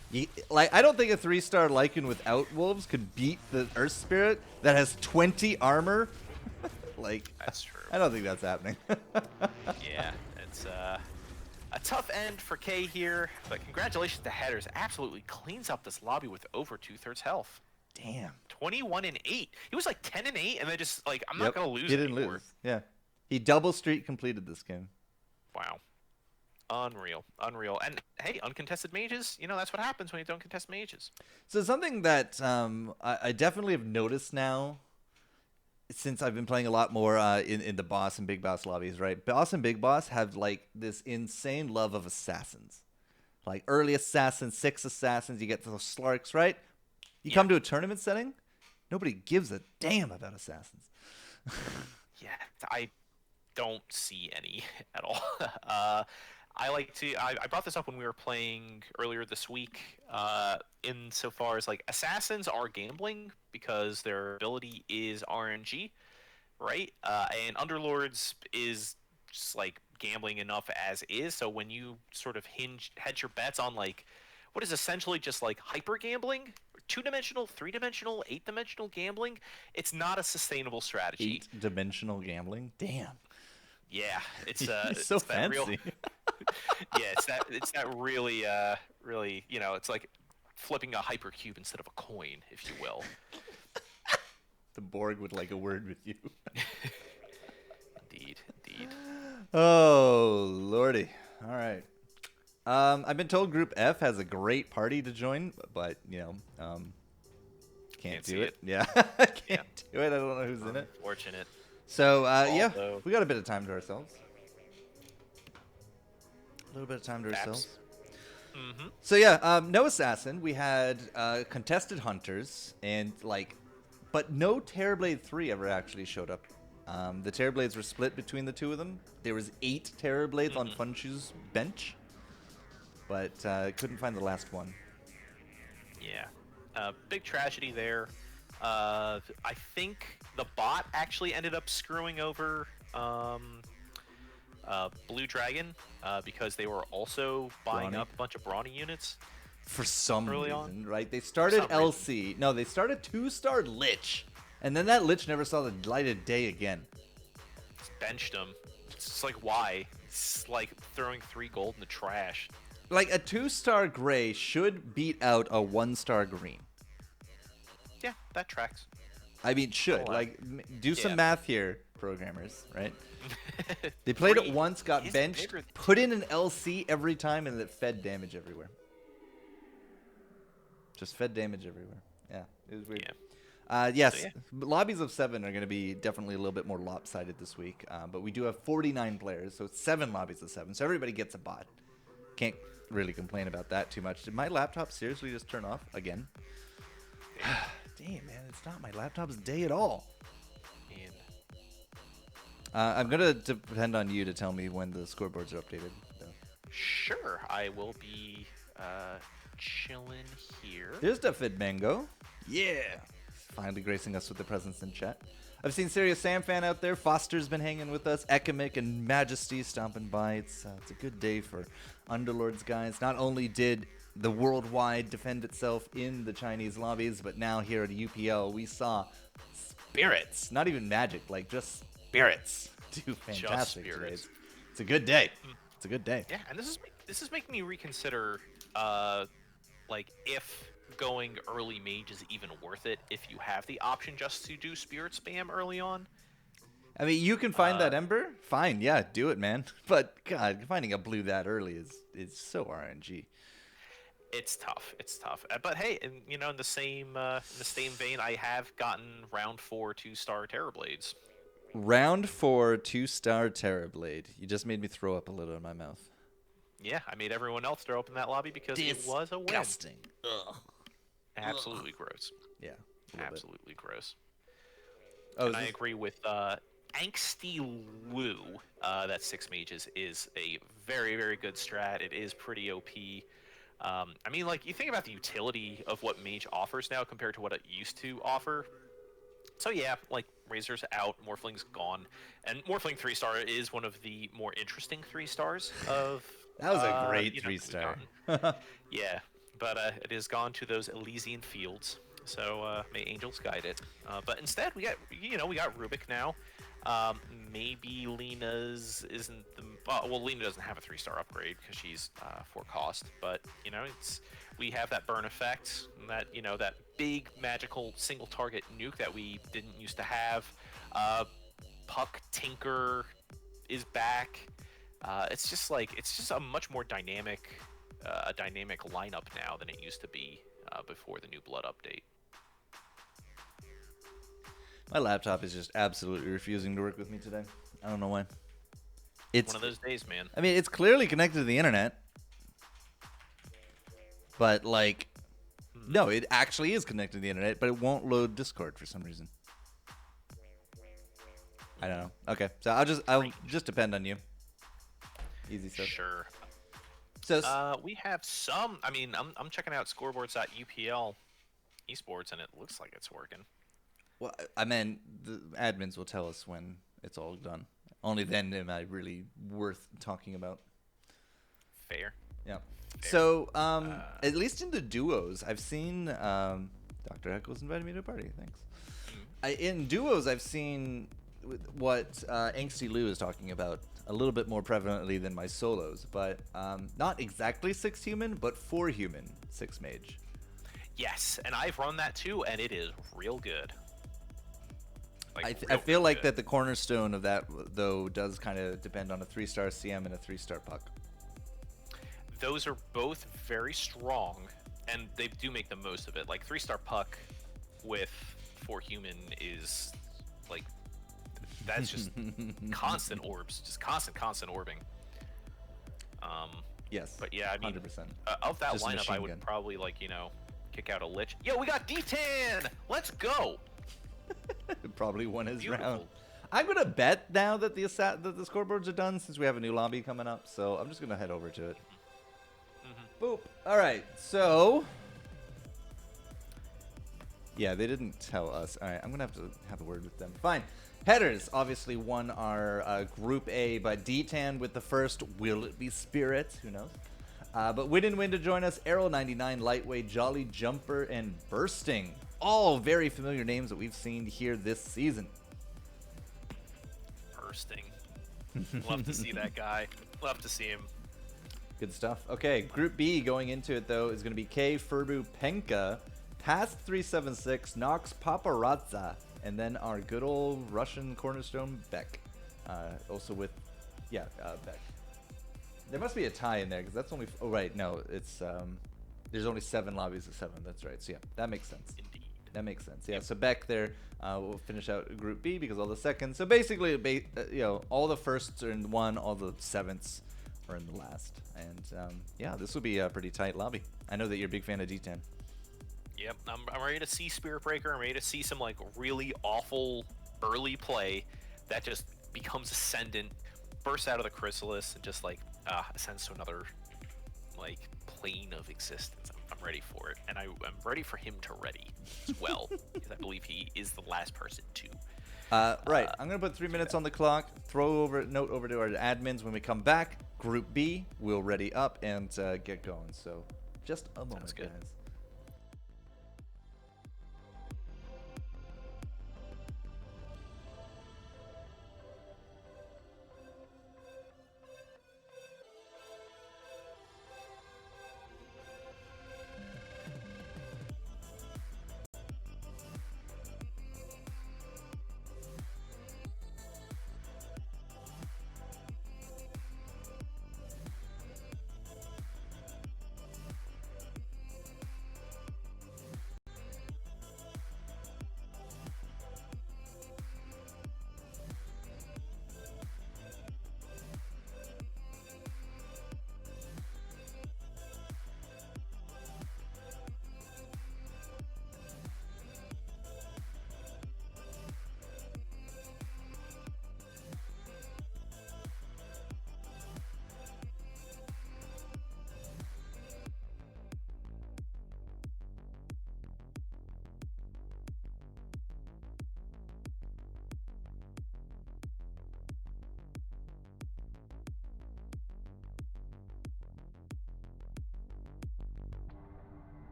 Like, I don't think a 3-star Lycan without wolves could beat the Earth Spirit that has 20 armor. Like, That's true. I don't think that's happening. Yeah, it's a tough end for K here, but congratulations to Headers. Absolutely cleans up this lobby with over 2/3 health. Damn. 21-8. He was like 10-8, and then just like, I'm not gonna lose He didn't anymore. lose. Yeah. He double streak completed this game. Wow. Unreal. Unreal. And hey, uncontested mages, you know, that's what happens when you don't contest mages. So something that I definitely have noticed now, since I've been playing a lot more in the boss and big boss lobbies, right? Boss and big boss have like this insane love of assassins. Like early assassins, 6 assassins, you get those Slarks, right? You come to a tournament setting, nobody gives a damn about assassins. Yeah, I don't see any at all. I brought this up when we were playing earlier this week, insofar as like assassins are gambling because their ability is RNG, right? And Underlords is just like gambling enough as is. So when you sort of hedge your bets on like what is essentially just like hyper gambling, 2-dimensional, 3-dimensional, 8-dimensional gambling, it's not a sustainable strategy. 8-dimensional gambling? Damn. Yeah, it's You're so it's that fancy. real, yeah, it's that really really, you know, it's like flipping a hypercube instead of a coin, if you will. The Borg would like a word with you. Indeed. Oh, lordy. All right. I've been told Group F has a great party to join, but, you know, can't do see it. it. Yeah, can't do it. I don't know who's in it. Fortunate. So, yeah, Although- we got a bit of time to ourselves. A little bit of time to Perhaps. ourselves. Mm-hmm. So, yeah, no assassin. We had contested hunters, and, like, but no Terrorblade 3 ever actually showed up. The Terrorblades were split between the two of them. There was 8 Terrorblades on Funshu's bench, but couldn't find the last one. Yeah. Big tragedy there. I think the bot actually ended up screwing over Blue Dragon because they were also buying Brawny. up a bunch of Brawny units. For some Early reason, on? right? They started some reason. LC. No, they started 2-star Lich. And then that Lich never saw the light of day again. Just benched them. It's just like, why? It's like throwing 3 gold in the trash. Like, a 2-star Gray should beat out a 1-star Green. Yeah, that tracks. I mean, should. Oh, Like, do some yeah. math here, programmers, right? They played it Green once, got is benched, bigger than- put in an LC every time, and it fed damage everywhere. Just fed damage everywhere. Yeah, it was weird. Yes, So, lobbies of 7 are going to be definitely a little bit more lopsided this week, but we do have 49 players, so it's 7 lobbies of 7, so everybody gets a bot. Can't really complain about that too much. Did my laptop seriously just turn off again? Damn, man, it's not my laptop's day at all. And I'm going to depend on you to tell me when the scoreboards are updated, though. sure, I will be chilling here. There's David Mango. Yeah. Finally gracing us with the presence in chat. I've seen Serious Sam fan out there. Foster's been hanging with us. Ekamic and Majesty stomping by. It's a good day for Underlords, guys. Not only did the Worldwide defend itself in the Chinese lobbies, but now here at UPL, we saw Spirits. Not even Magic, like just Spirits do fantastic today. It's a good day. It's a good day. Yeah, and this is making me reconsider, like if going early mage is even worth it if you have the option just to do spirit spam early on. I mean, you can find that Ember. Fine, yeah, do it, man. But God, finding a blue that early is so RNG. It's tough. It's tough. But hey, in the same vein, I have gotten round 4 2-star Terrorblades. Round 4 2-star Terrorblade. You just made me throw up a little in my mouth. Yeah, I made everyone else throw up in that lobby because it was a win. Disgusting. Ugh. Absolutely gross. Yeah. Absolutely gross. Oh, and I agree with Angsty Lou. That 6 mages is a very, very good strat. It is pretty OP. I mean, like, you think about the utility of what mage offers now compared to what it used to offer. So yeah, like, Razor's out, Morphling's gone, and Morphling 3-star is one of the more interesting 3-stars of... That was a great 3-star. Yeah, but it is gone to those Elysian fields, so may angels guide it. But instead, we got Rubik now. Maybe Lena's isn't the... well, Lena doesn't have a 3-star upgrade because she's 4 cost, but, we have that burn effect, and that, that big magical single target nuke that we didn't used to have. Puck Tinker is back. It's just a much more dynamic lineup now than it used to be before the new Blood update. My laptop is just absolutely refusing to work with me today. I don't know why. It's one of those days, man. I mean, it's clearly connected to the internet. But, like, no, it actually is connected to the internet, but it won't load Discord for some reason. I don't know. Okay, so I'll just depend on you. Easy stuff. Sure. So we have some. I mean, I'm checking out scoreboards.upl Esports, and it looks like it's working. Well, I mean, the admins will tell us when it's all done. Only then am I really worth talking about. Fair. Yeah. So, at least in the duos, I've seen Dr. Heckles invited me to a party. Thanks. In duos, I've seen what Angsty Lou is talking about a little bit more prevalently than my solos, but not exactly 6 human, but 4 human 6 mage. Yes, and I've run that too, and it is real good. I feel like that the cornerstone of that, though, does kind of depend on a 3-star CM and a 3-star puck. Those are both very strong, and they do make the most of it. Like, 3-star puck with 4 human is, like, that's just constant orbs. Just constant orbing. Yes. But yeah, I mean, 100%. Of that just lineup, I would gun. probably, like, kick out a Lich. Yo, we got D10! Let's go! Probably won his Beautiful. round. I'm gonna bet now that the scoreboards are done, since we have a new lobby coming up. So I'm just gonna head over to it. Boop. All right. So yeah, they didn't tell us. All right, I'm gonna have to have a word with them. Fine. Headers obviously won our Group A, but D-Tan with the first. Will it be Spirit? Who knows? But Win and Win to join us. Arrow 99, Lightweight, Jolly Jumper, and Bursting. All very familiar names that we've seen here this season. Bursting. Love to see that guy. Love to see him. Good stuff. Okay, Group B going into it, though, is going to be K, Furbu, Penka, Past 376, Nox, Paparazza, and then our good old Russian cornerstone, Beck. Also with, Beck. There must be a tie in there, because that's only... Oh, right, no, it's... there's only 7 lobbies of 7, that's right. So, yeah, that makes sense. Indeed. That makes sense. Yeah, so Beck there will finish out Group B because all the seconds. So basically, all the firsts are in 1, all the 7ths are in the last. And yeah, this will be a pretty tight lobby. I know that you're a big fan of D10. Yep, I'm ready to see Spirit Breaker. I'm ready to see some, like, really awful early play that just becomes ascendant, bursts out of the Chrysalis, and just, like, ascends to another, like, plane of existence. I'm ready for it, and I'm ready for him to ready as well, because I believe he is the last person to. Right. I'm gonna put 3 minutes on the clock. Throw over note over to our admins when we come back. Group B will ready up and get going. So, just a moment, good. guys.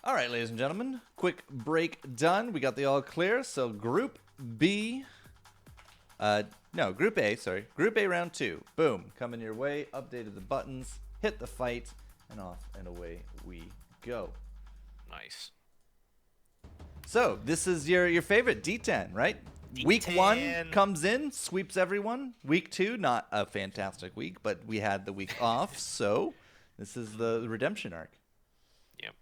All right, ladies and gentlemen, quick break done. We got the all clear. So Group B, no, Group A, sorry. Group A round 2. Boom, coming your way. Updated the buttons, hit the fight, and off and away we go. Nice. So this is your favorite D10, right? D10. Week 1 comes in, sweeps everyone. Week 2, not a fantastic week, but we had the week off, so this is the redemption arc. Yep.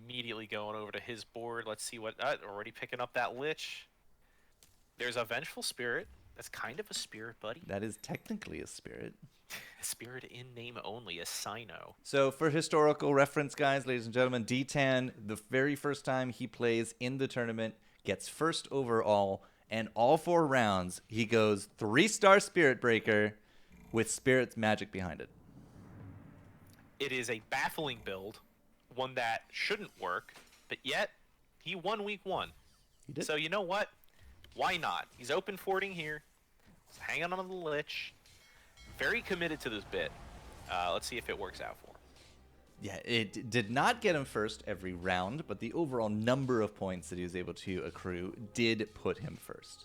Immediately going over to his board. Let's see what. Already picking up that Lich. There's a Vengeful Spirit. That's kind of a spirit, buddy. That is technically a spirit. Spirit in name only, a Sino. So for historical reference, guys, ladies and gentlemen, D10, the very first time he plays in the tournament, gets first overall, and all 4 rounds, he goes 3-star Spirit Breaker with Spirit's magic behind it. It is a baffling build, one that shouldn't work, but yet he won week 1. He did. So you know what? Why not? He's open fording here. He's hanging on the Lich. Very committed to this bit. Let's see if it works out for him. Yeah, it did not get him first every round, but the overall number of points that he was able to accrue did put him first.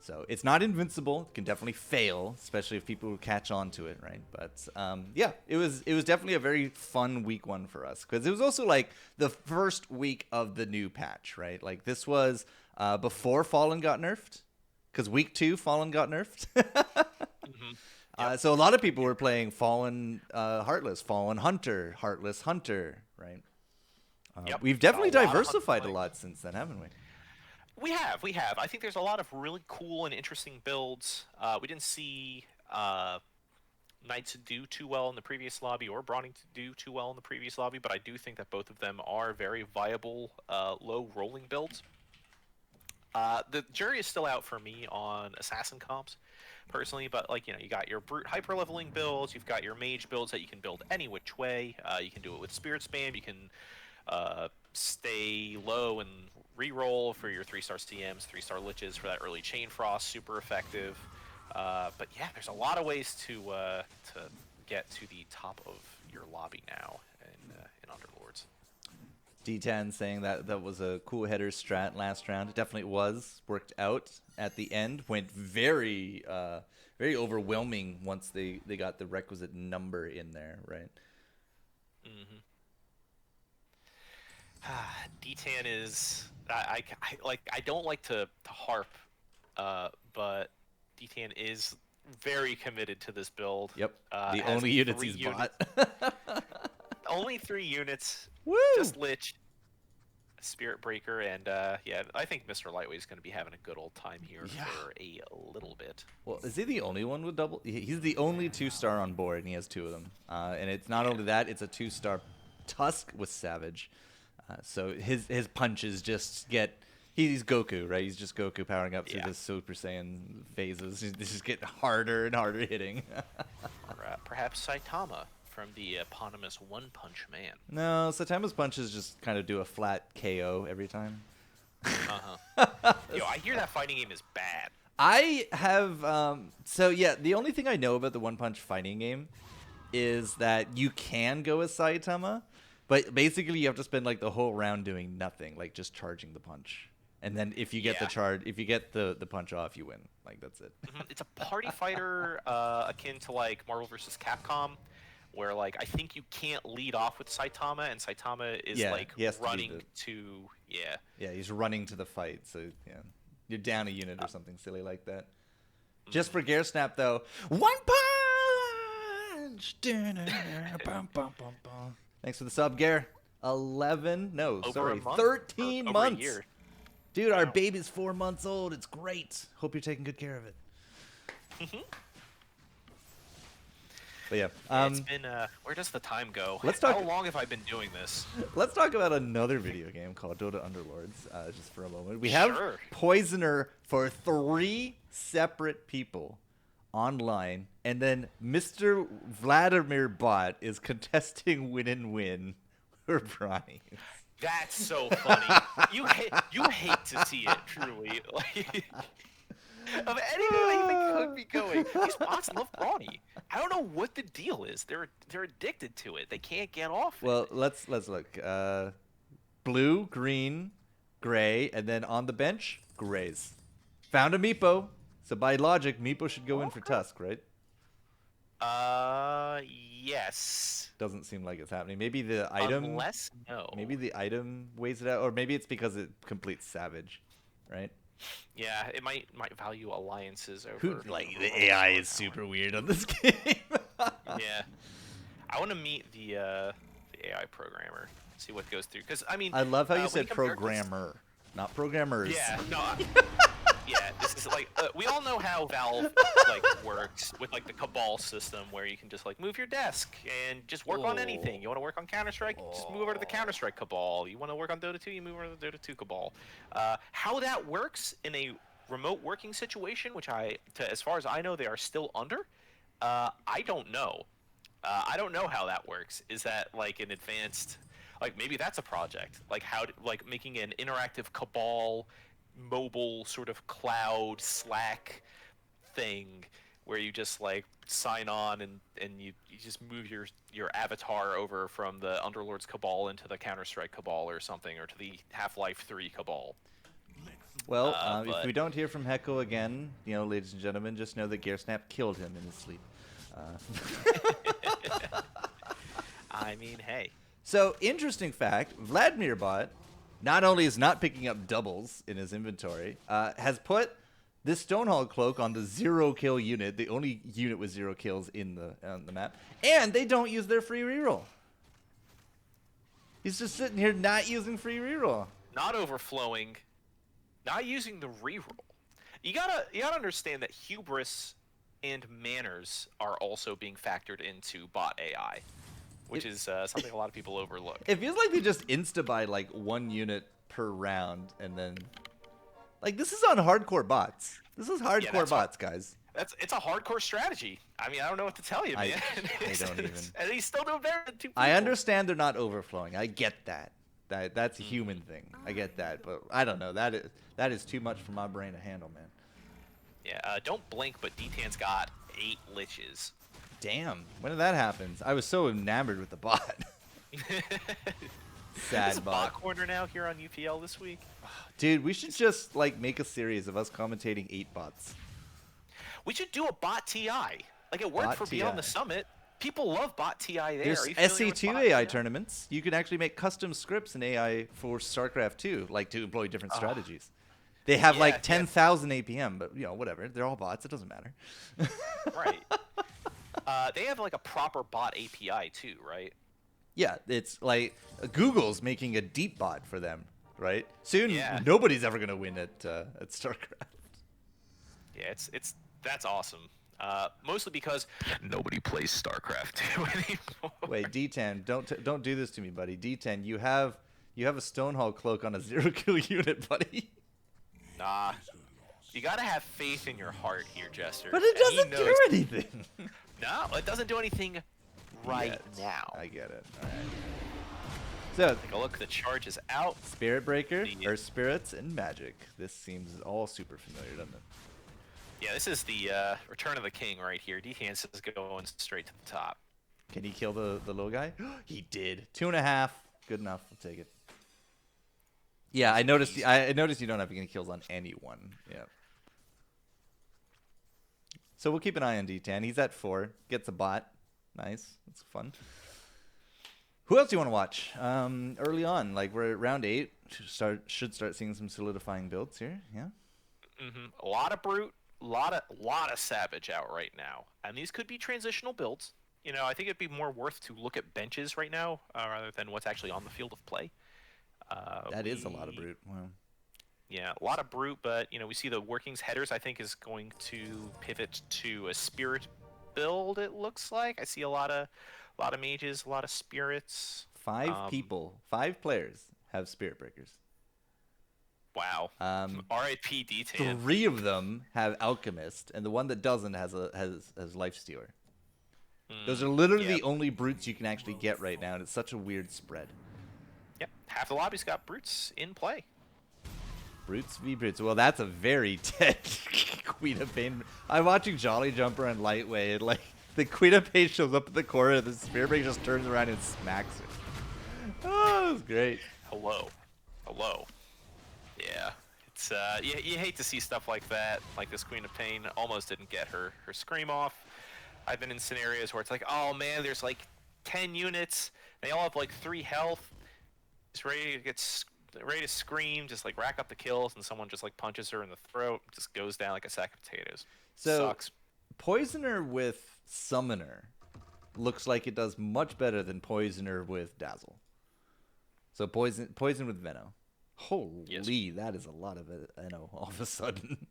So it's not invincible. It can definitely fail, especially if people catch on to it, right? But yeah, it was definitely a very fun week 1 for us, because it was also like the first week of the new patch, right? Like this was before Fallen got nerfed, because week 2 Fallen got nerfed. Mm-hmm. Yep. So a lot of people were playing Fallen Heartless, Fallen Hunter, Heartless Hunter, right? Yep. We've definitely A lot of diversified a hunting. lot since then, haven't we? We have. I think there's a lot of really cool and interesting builds. We didn't see Knights do too well in the previous lobby, or Brawny to do too well in the previous lobby, but I do think that both of them are very viable low rolling builds. The jury is still out for me on assassin comps, personally, but like, you know, you got your brute hyper leveling builds, you've got your mage builds that you can build any which way. You can do it with spirit spam, you can stay low and reroll for your 3-star CMs, 3-star liches for that early chain frost, super effective. But yeah, there's a lot of ways to get to the top of your lobby now in Underlords. D10 saying that was a cool header strat last round. It definitely was. Worked out at the end. Went very very overwhelming once they got the requisite number in there, right? Mm-hmm. D10 is I don't like to harp, but D10 is very committed to this build. Yep. The Has only units 3 he's units. bought. Only 3 units. Woo! Just Lich, Spirit Breaker, and yeah, I think Mr. Lightweight is going to be having a good old time here for a little bit. Well, is he the only one with double? He's the only 2-star on board, and he has 2 of them. And it's not only that; it's a 2-star Tusk with Savage. So his punches just get. He's Goku, right? He's just Goku powering up through the Super Saiyan phases. They just get harder and harder hitting. Or, perhaps Saitama from the eponymous One Punch Man. No, Saitama's punches just kind of do a flat KO every time. Yo, I hear that fighting game is bad. I have so yeah, the only thing I know about the One Punch fighting game is that you can go as Saitama, but basically you have to spend like the whole round doing nothing, like just charging the punch. And then if you get the charge, if you get the punch off, you win. Like that's it. It's a party fighter akin to like Marvel vs. Capcom, where like I think you can't lead off with Saitama, and Saitama is like running to Yeah, he's running to the fight, so yeah, you're down a unit or something silly like that. Just for Gear Snap though, One Punch. Thanks for the sub, Gear. 13 months. Year. Dude, our baby's 4 months old. It's great. Hope you're taking good care of it. But yeah, it's been. Where does the time go? Let's talk. How long have I been doing this? Let's talk about another video game called Dota Underlords. Just for a moment, we have Poisoner for 3 separate people online, and then Mr. Vladimir Bot is contesting win and win for prize. That's so funny. You hate to see it, truly. Like, of anything that even could be going, these bots love Brawny. I don't know what the deal is. They're addicted to it. They can't get off. Well, let's look. Blue, green, gray, and then on the bench, grays. Found a Meepo. So by logic, Meepo should go in for Tusk, right? Yes. Doesn't seem like it's happening. Maybe the item. Unless no. Maybe the item weighs it out, or maybe it's because it completes Savage, right? Yeah, it might value alliances over. The AI is super weird on this game. Yeah, I want to meet the AI programmer, see what goes through. Because I mean, I love how you said programmer, not programmers. Yeah, no. Yeah, this is like we all know how Valve like works with like the Cabal system, where you can just like move your desk and just work on anything. You want to work on Counter-Strike, just move over to the Counter-Strike Cabal. You want to work on Dota 2, you move over to the Dota 2 Cabal. How that works in a remote working situation, which as far as I know, they are still under. I don't know. I don't know how that works. Is that like an advanced, like maybe that's a project, like like making an interactive Cabal mobile sort of cloud Slack thing where you just like sign on and you just move your avatar over from the Underlords Cabal into the Counter-Strike Cabal or something, or to the Half-Life 3 Cabal. Well, if we don't hear from Hecko again, ladies and gentlemen, just know that Gearsnap killed him in his sleep. I mean, hey. So, interesting fact, Vladimir Bot not only is not picking up doubles in his inventory, has put this Stonehall Cloak on the 0-kill unit, the only unit with 0 kills on the map, and they don't use their free reroll. He's just sitting here not using free reroll. Not overflowing, not using the reroll. You gotta understand that hubris and manners are also being factored into bot AI. Which is something a lot of people overlook. It feels like they just insta-buy like 1 unit per round, and then, like, this is on hardcore bots. This is hardcore bots, guys. It's a hardcore strategy. I mean, I don't know what to tell you, man. I don't even. And he's still doing better than 2 people. I understand they're not overflowing. I get that. That's a human thing. I get that, but I don't know. That is too much for my brain to handle, man. Yeah. Don't blink, but D-Tan's got 8 liches. Damn, when did that happen? I was so enamored with the bot. Sad There's bot corner now here on UPL this week. Dude, we should just like make a series of us commentating 8 bots. We should do a bot TI. Like it worked for Beyond the Summit. People love bot TI there. There's SC2 AI tournaments. You can actually make custom scripts in AI for StarCraft 2, like to employ different strategies. They have Yeah, like 10,000 APM, but whatever. They're all bots. It doesn't matter. Right. They have like a proper bot API too, right? Yeah, it's like Google's making a deep bot for them, right? Soon, Yeah. nobody's ever gonna win at StarCraft. Yeah, that's awesome. Mostly because nobody plays StarCraft 2 anymore. Wait, D10, don't do this to me, buddy. D10, you have a Stonehall cloak on a 0-kill unit, buddy. Nah. You gotta have faith in your heart here, Jester. But it And he doesn't do knows- anything. No, it doesn't do anything right Yet. now. I get it. All right. So, Take a look. The charge is out. Spirit Breaker, The- Earth Spirits, and Magic. This seems all super familiar, doesn't it? Yeah, this is the Return of the King right here. D-Hands is going straight to the top. Can he kill the low guy? He did. 2.5. Good enough. I'll take it. Yeah, I noticed. I noticed you don't have any kills on anyone. Yeah. So we'll keep an eye on D10. He's at 4. Gets a bot. Nice. That's fun. Who else do you want to watch? Early on, like we're at round 8. Should start seeing some solidifying builds here. Yeah. A lot of brute, lot of savage out right now, and these could be transitional builds. I think it'd be more worth to look at benches right now rather than what's actually on the field of play. That is a lot of brute. Wow. Yeah, a lot of brute, but we see the workings headers. I think is going to pivot to a spirit build. It looks like I see a lot of mages, a lot of spirits. 5 people, 5 players have Spirit Breakers. Wow. R.I.P. D10. 3 of them have Alchemist, and the one that doesn't has Life Stealer. Those are literally the only brutes you can actually get right now, and it's such a weird spread. Yep, half the lobby's got brutes in play. Brutes v Brutes. Well, that's a very dead Queen of Pain. I'm watching Jolly Jumper and Lightweight. Like the Queen of Pain shows up at the corner, the Spirit Breaker just turns around and smacks her. Oh, it was great. Hello. Yeah, it's you hate to see stuff like that. Like this Queen of Pain almost didn't get her scream off. I've been in scenarios where it's like, oh man, there's like 10 units. They all have like 3 health. It's ready to scream, just like rack up the kills, and someone just like punches her in the throat, just goes down like a sack of potatoes. So, Sucks. Poisoner with Summoner looks like it does much better than Poisoner with Dazzle. So poison with Venom. Holy, Yes. that is a lot of Venom all of a sudden.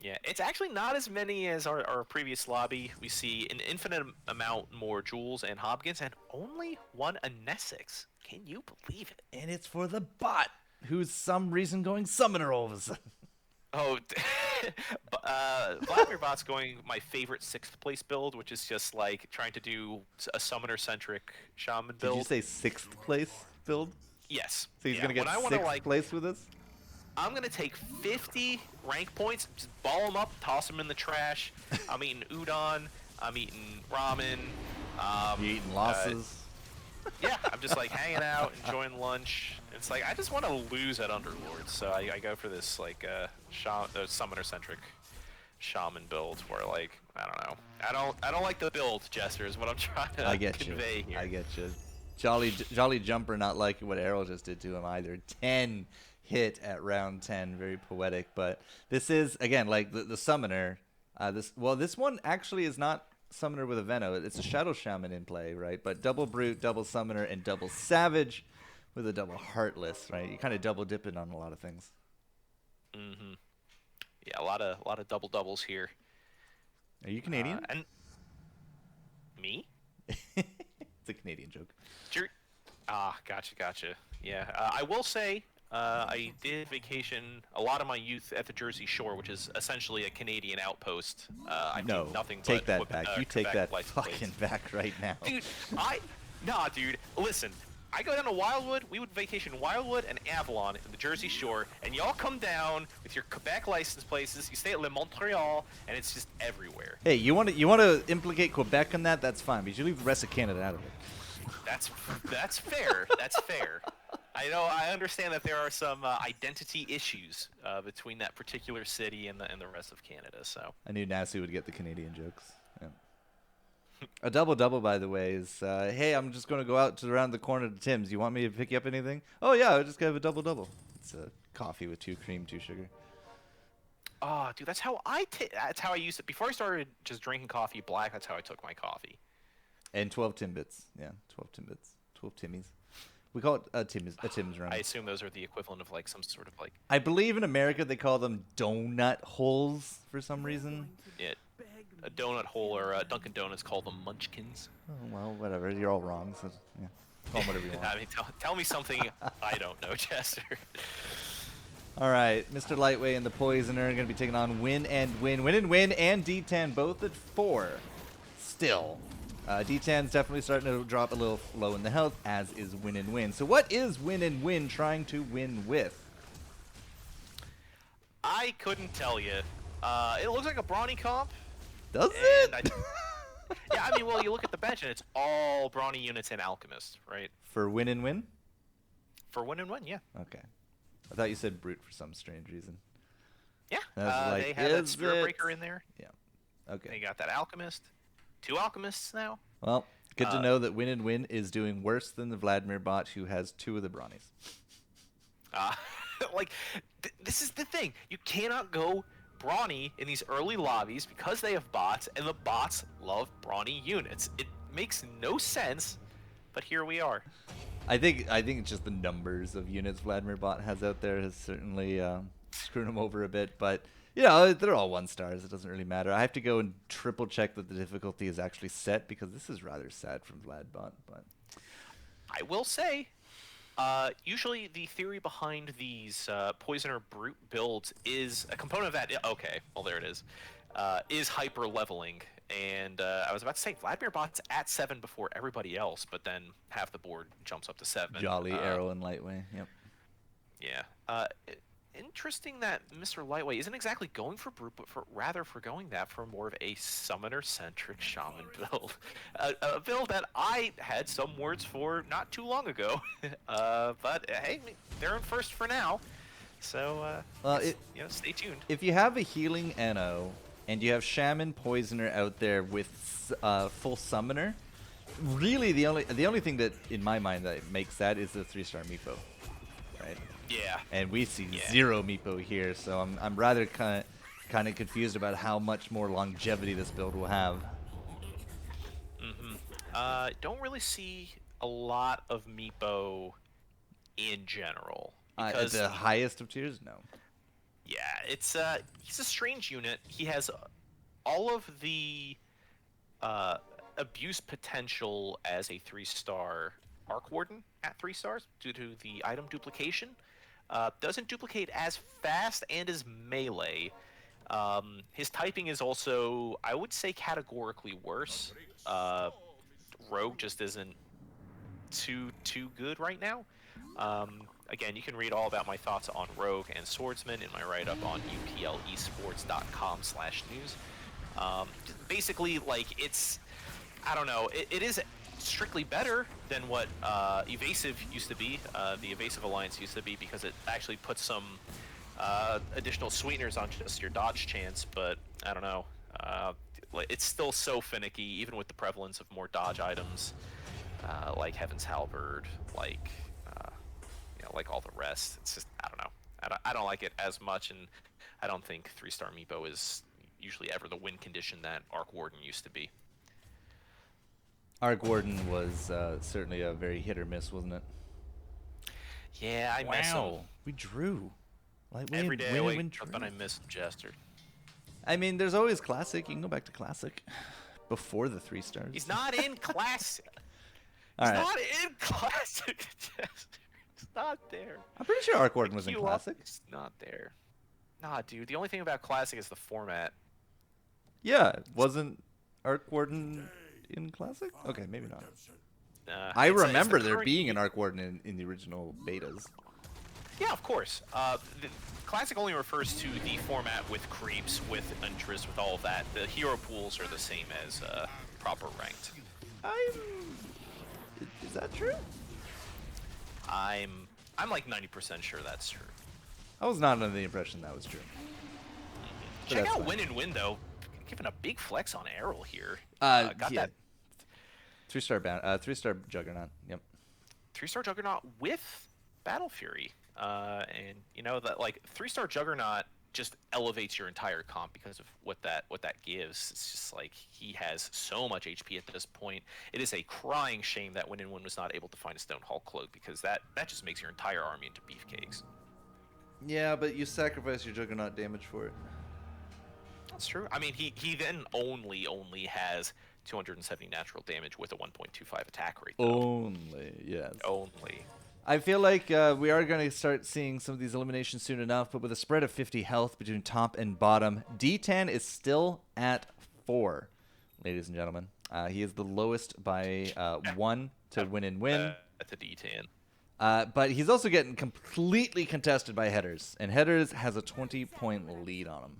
Yeah, it's actually not as many as our previous lobby. We see an infinite amount more Jewels and Hopkins, and only 1 Anesix. Can you believe it? And it's for the bot, who's some reason going Summoner all of a sudden. Oh, Vladimir Bot's going my favorite 6th place build, which is just like trying to do a summoner-centric shaman build. Did you say 6th place build? Yes. So he's Yeah, going to get when I wanna, 6th place with us? I'm going to take 50 rank points, just ball them up, toss them in the trash. I'm eating udon. I'm eating ramen. You eating losses? Yeah, I'm just like hanging out, enjoying lunch. It's like I just want to lose at Underlords, so I go for this like summoner-centric shaman build where like I don't like the build, Jester, is what I'm trying to convey here. I get you. Jolly Jumper not liking what Errol just did to him either. 10 hit at round 10, very poetic. But this is again like the summoner. This one actually is not Summoner with a Venom. It's a Shadow Shaman in play, right? But double Brute, double Summoner, and double Savage with a double Heartless, right? You kind of double dipping on a lot of things. Mm-hmm. Yeah, a lot of double doubles here. Are you Canadian? And me? It's a Canadian joke. Gotcha. Yeah, I will say I did vacation a lot of my youth at the Jersey Shore, which is essentially a Canadian outpost. I No, think nothing take but that back. You take Quebec that license fucking plates. back right now. Dude, dude, listen. I go down to Wildwood. We would vacation Wildwood and Avalon in the Jersey Shore, and y'all come down with your Quebec license places. You stay at Le Montreal, and it's just everywhere. Hey, you want to implicate Quebec on that? That's fine, but you leave the rest of Canada out of it. That's fair. That's fair. I know. I understand that there are some identity issues between that particular city and the rest of Canada. So I knew Nasu would get the Canadian jokes. Yeah. A double-double, by the way, is, hey, I'm just going to go out to around the corner to Tim's. You want me to pick you up anything? Oh, yeah, I just got to have a double-double. It's a coffee with 2 cream, 2 sugar. Oh, dude, that's how that's how I used it before I started just drinking coffee black. That's how I took my coffee. And 12 Timbits. Yeah, 12 Timbits. 12 Timmies. We call it a Tim's run. I assume those are the equivalent of like some sort of like. I believe in America they call them donut holes for some reason. Yeah, a donut hole or Dunkin' Donuts call them Munchkins. Oh, well, whatever. You're all wrong. So, yeah. Call them whatever you want. I mean, tell me something I don't know, Chester. All right, Mr. Lightweight and the Poisoner are going to be taking on Win and Win. Win and Win and D10 both at 4. Still. D10's definitely starting to drop a little low in the health, as is Win and Win. So what is Win and Win trying to win with? I couldn't tell you. It looks like a Brawny comp. Does it? Yeah, I mean, well, you look at the bench and it's all Brawny units and Alchemist, right? For Win and Win? For Win and Win, yeah. Okay. I thought you said Brute for some strange reason. Yeah, Like, they have that Spirit Breaker in there. Yeah. Okay. They got that Alchemist. 2 Alchemists now. Well, good to know that Win and Win is doing worse than the Vladimir bot, who has 2 of the Brawnies. Like, this is the thing. You cannot go Brawny in these early lobbies because they have bots, and the bots love Brawny units. It makes no sense, but here we are. I think it's just the numbers of units Vladimir bot has out there has certainly screwed him over a bit, but you know, they're all 1 stars. It doesn't really matter. I have to go and triple check that the difficulty is actually set because this is rather sad from Vladbot. But I will say, usually the theory behind these Poisoner Brute builds is a component of that. Okay, well there it is hyper leveling. And I was about to say Vladimir bot's at 7 before everybody else, but then half the board jumps up to 7. Jolly, Arrow, and Lightweight. Yep. Yeah. Interesting that Mr. Lightweight isn't exactly going for Brute, but rather for going that for more of a summoner-centric Shaman build. A build that I had some words for not too long ago. But hey, they're in first for now. So, stay tuned. If you have a healing NO and you have Shaman Poisoner out there with full Summoner, really the only thing that, in my mind, that makes that is the 3-star Meepo, right? Yeah. And we see 0 Meepo here, so I'm rather kind of confused about how much more longevity this build will have. Don't really see a lot of Meepo in general. At the highest of tiers, no. Yeah, it's he's a strange unit. He has all of the abuse potential as a 3-star Arc Warden at 3 stars due to the item duplication. Doesn't duplicate as fast and is melee. His typing is also, I would say, categorically worse. Rogue just isn't too good right now. Again, you can read all about my thoughts on Rogue and Swordsman in my write-up on UPLesports.com/news. Basically, like, it's, I don't know, it is strictly better than what Evasive used to be, the Evasive Alliance used to be, because it actually puts some additional sweeteners on just your dodge chance, but I don't know. It's still so finicky, even with the prevalence of more dodge items, like Heaven's Halberd, like all the rest. It's just, I don't know. I don't like it as much, and I don't think 3-star Meepo is usually ever the win condition that Arc Warden used to be. Arc Warden was certainly a very hit or miss, wasn't it? Yeah, I miss him. We drew. Like, every day win, I wake win, up and I miss Jester. I mean, there's always Classic. You can go back to Classic before the 3 stars. He's not in Classic. All He's right. not in Classic, Jester. He's not there. I'm pretty sure Arc Warden was in Classic. It's not there. Nah, dude. The only thing about Classic is the format. Yeah, wasn't Arc Warden in Classic? Okay, maybe not. I remember there being an Arc Warden in the original betas. Yeah, of course. The Classic only refers to the format with creeps, with interest, with all of that. The hero pools are the same as proper ranked. Is that true? I'm like 90% sure that's true. I was not under the impression that was true. Check out Win and Win, though. Giving a big flex on Errol here. Got that 3-star bound, 3-star Juggernaut. Yep. 3-star Juggernaut with Battle Fury. And you know that, like, 3-star Juggernaut just elevates your entire comp because of what that gives. It's just like he has so much HP at this point. It is a crying shame that Win was not able to find a Stone Hall Cloak, because that just makes your entire army into beefcakes. Yeah, but you sacrifice your Juggernaut damage for it. That's true. I mean, he then only has 270 natural damage with a 1.25 attack rate, though. Only, yes. Only. I feel like we are going to start seeing some of these eliminations soon enough, but with a spread of 50 health between top and bottom, D10 is still at 4, ladies and gentlemen. He is the lowest by 1 to win. That's a D10. But he's also getting completely contested by Headers, and Headers has a 20-point lead on him.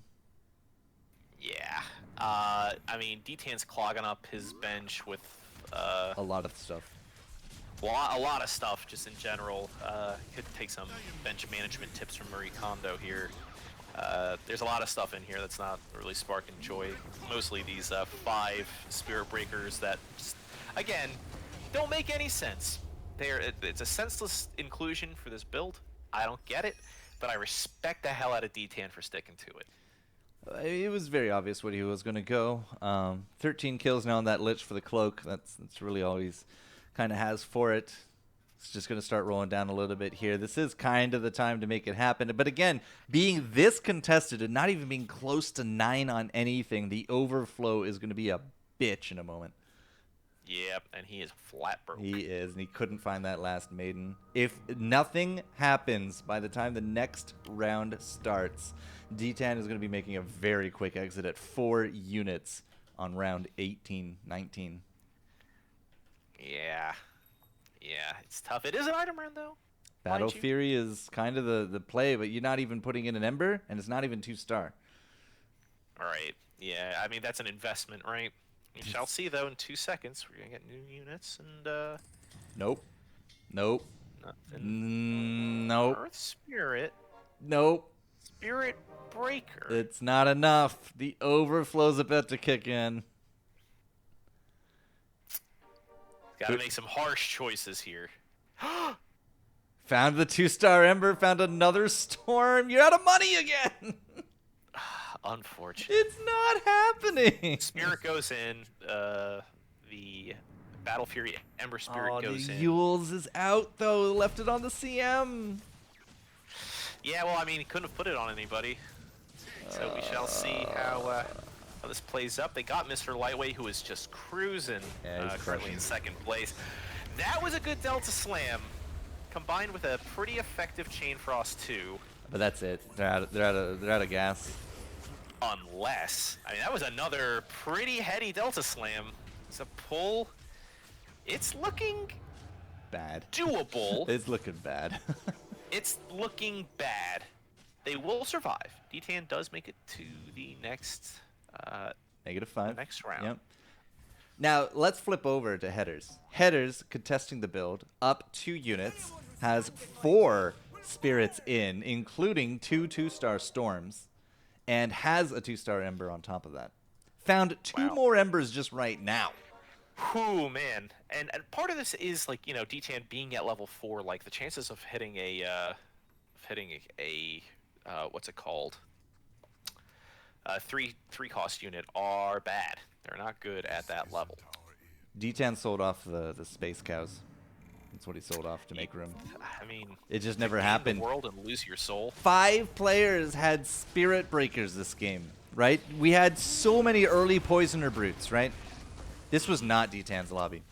Yeah. I mean, D10's clogging up his bench with a lot of stuff. A lot of stuff, just in general. Could take some bench management tips from Marie Kondo here. There's a lot of stuff in here that's not really sparking joy. Mostly these 5 Spirit Breakers that, just, again, don't make any sense. It's a senseless inclusion for this build. I don't get it, but I respect the hell out of D10 for sticking to it. It was very obvious what he was going to go. 13 kills now on that Lich for the Cloak. That's really all he's kind of has for it. It's just going to start rolling down a little bit here. This is kind of the time to make it happen. But again, being this contested and not even being close to 9 on anything, the overflow is going to be a bitch in a moment. Yep, and he is flat broke. He is, and he couldn't find that last maiden. If nothing happens by the time the next round starts, D10 is going to be making a very quick exit at 4 units on round 18, 19. Yeah, it's tough. It is an item round, though. Battle Fury is kind of the play, but you're not even putting in an Ember, and it's not even 2-star. All right. Yeah, I mean, that's an investment, right? We shall see, though, in 2 seconds. We're going to get new units, and, Nope. Nothing. Nope. Earth Spirit. Nope. Spirit Breaker. It's not enough. The overflow's about to kick in. Gotta make some harsh choices here. Found the 2-star Ember, found another Storm. You're out of money again. Unfortunate. It's not happening. Spirit goes in. The Battle Fury Ember Spirit goes in. Yules is out, though. Left it on the CM. Yeah, well, I mean, he couldn't have put it on anybody. So we shall see how this plays up. They got Mr. Lightweight, who is just cruising, currently in 2nd place. That was a good Delta Slam, combined with a pretty effective Chain Frost 2. But that's it. They're out of gas. Unless, I mean, that was another pretty heady Delta Slam. It's a pull. It's looking bad. Doable. It's looking bad. It's looking bad. They will survive. D10 does make it to the next -5. the next round. Yep. Now let's flip over to Headers. Headers contesting the build, up 2 units, has 4 spirits in, including 2 2-star Storms, and has a 2-star Ember on top of that. Found 2 more Embers just right now. Whew, man. And part of this is, like, you know, D10 being at level 4, like, the chances of hitting a what's it called? 3 cost unit are bad. They're not good at that level. D10 sold off the space cows. That's what he sold off to make room. I mean, it just never happened. The world and lose your soul. 5 players had Spirit Breakers this game, right? We had so many early Poisoner Brutes, right? This was not D10's lobby.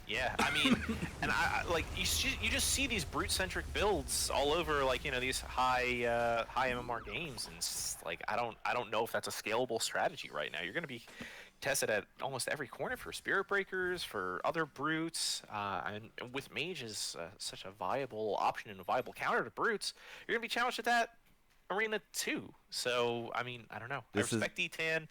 Yeah, I mean, and I like you just see these brute-centric builds all over, like, you know, these high MMR games, and it's like I don't know if that's a scalable strategy right now. You're going to be tested at almost every corner for Spirit Breakers, for other brutes, and with mages such a viable option and a viable counter to brutes, you're going to be challenged at that arena too. So I mean, I don't know. I respect D10.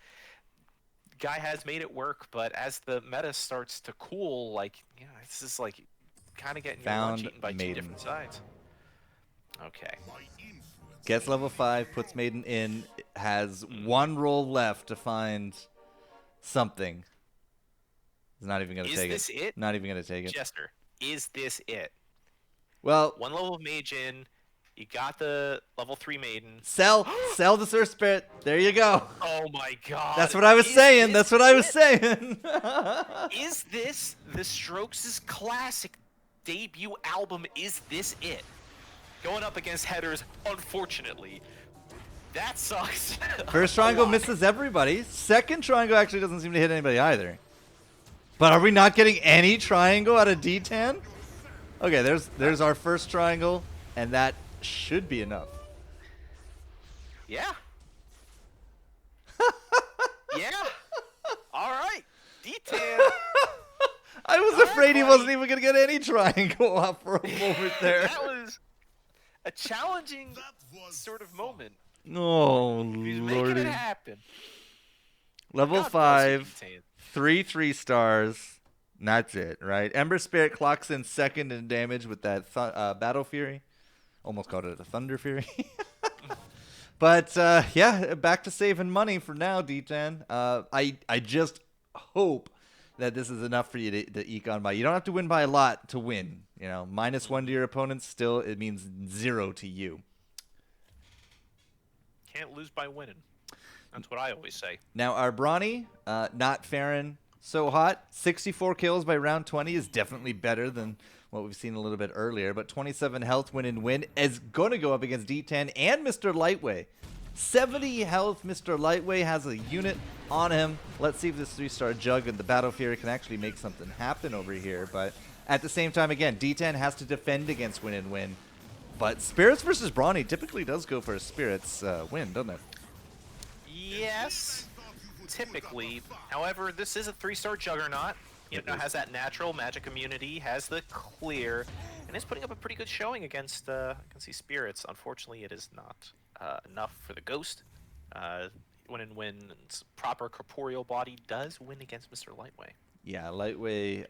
Guy has made it work, but as the meta starts to cool, like, yeah, this is like kind of getting eaten by 2 different sides. Okay. Gets level 5, puts Maiden in, has 1 roll left to find something. He's not even going to take it. Is this it? Not even going to take it. Jester, is this it? Well, 1 level of mage in, You got the level 3 maiden. Sell the Surf Spirit. There you go. Oh my god. That's what I was saying. That's what I was saying. Is this the Strokes' classic debut album? Is this it? Going up against Headers, unfortunately. That sucks. First triangle misses everybody. Second triangle actually doesn't seem to hit anybody either. But are we not getting any triangle out of D10? Okay, there's our first triangle, and that should be enough. Yeah. Yeah. All right. D10. I was afraid he wasn't even going to get any triangle off for a moment there. That was a challenging sort of moment. Oh, He's lordy. making it happen. Level God 5, bless you, 3 stars. And that's it, right? Ember Spirit clocks in second in damage with that Battle Fury. Almost called it a Thunder Fury. But, yeah, back to saving money for now, D10. I just hope that this is enough for you to eke on by. You don't have to win by a lot to win. You know, -1 to your opponents, still it means 0 to you. Can't lose by winning. That's what I always say. Now, our Brawny, not faring so hot. 64 kills by round 20 is definitely better than what we've seen a little bit earlier. But 27 health win is going to go up against D10 and Mr. Lightway. 70 health. Mr. Lightway has a unit on him. Let's see if this 3-star Jug and the Battle Fury can actually make something happen over here. But at the same time, again, D10 has to defend against win. But Spirits versus Brawny typically does go for a Spirits win, doesn't it? Yes, typically. However, this is a 3-star Juggernaut. You know, has that natural magic immunity, has the clear, and is putting up a pretty good showing against these Spirits. Unfortunately, it is not enough for the Ghost. Win, proper corporeal body does win against Mr. Lightway. Yeah, Lightway.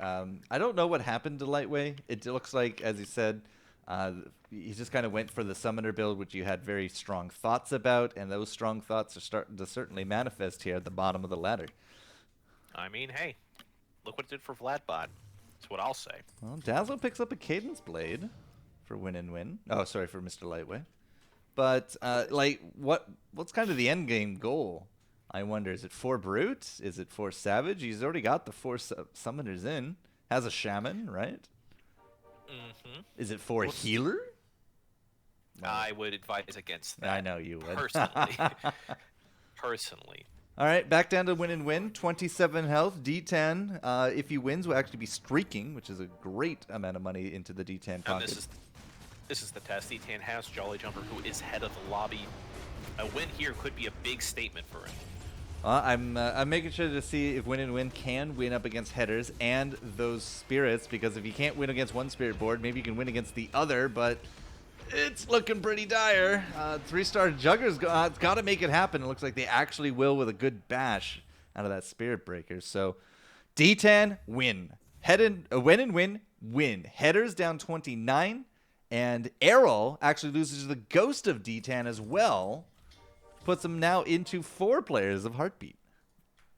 I don't know what happened to Lightway. It looks like, as you said, he just kind of went for the summoner build, which you had very strong thoughts about, and those strong thoughts are starting to certainly manifest here at the bottom of the ladder. I mean, hey, look what it did for Vladbot. That's what I'll say. Well, Dazzle picks up a Cadence Blade for win. Oh, sorry, for Mr. Lightway. But, like, what's kind of the end game goal? I wonder, is it 4 Brute? Is it 4 Savage? He's already got the 4 Summoners in. Has a Shaman, right? Mm-hmm. Is it 4 Healer? I would advise against that. I know you would. Personally. All right, back down to win. 27 health. D10, if he wins, will actually be streaking, which is a great amount of money into the D10 pocket. And this is the test. D10 has Jolly Jumper, who is head of the lobby. A win here could be a big statement for him. I'm making sure to see if win can win up against Headers and those Spirits, because if you can't win against one Spirit board, maybe you can win against the other, but it's looking pretty dire. 3-star Jugger's got to make it happen. It looks like they actually will with a good bash out of that Spirit Breaker. So D10, win. Win. Headers down 29, and Errol actually loses to the Ghost of D10 as well. Puts them now into 4 players of Heartbeat.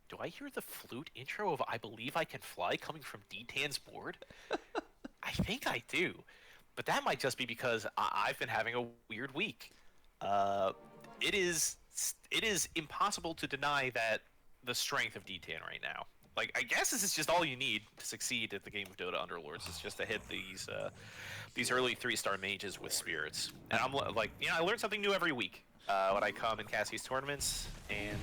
Do I hear the flute intro of I Believe I Can Fly coming from D10's board? I think I do. But that might just be because I've been having a weird week. It is impossible to deny that the strength of D10 right now. Like, I guess this is just all you need to succeed at the game of Dota Underlords. It's just to hit these early 3-star mages with Spirits. And I'm like, I learn something new every week when I come and cast these tournaments, and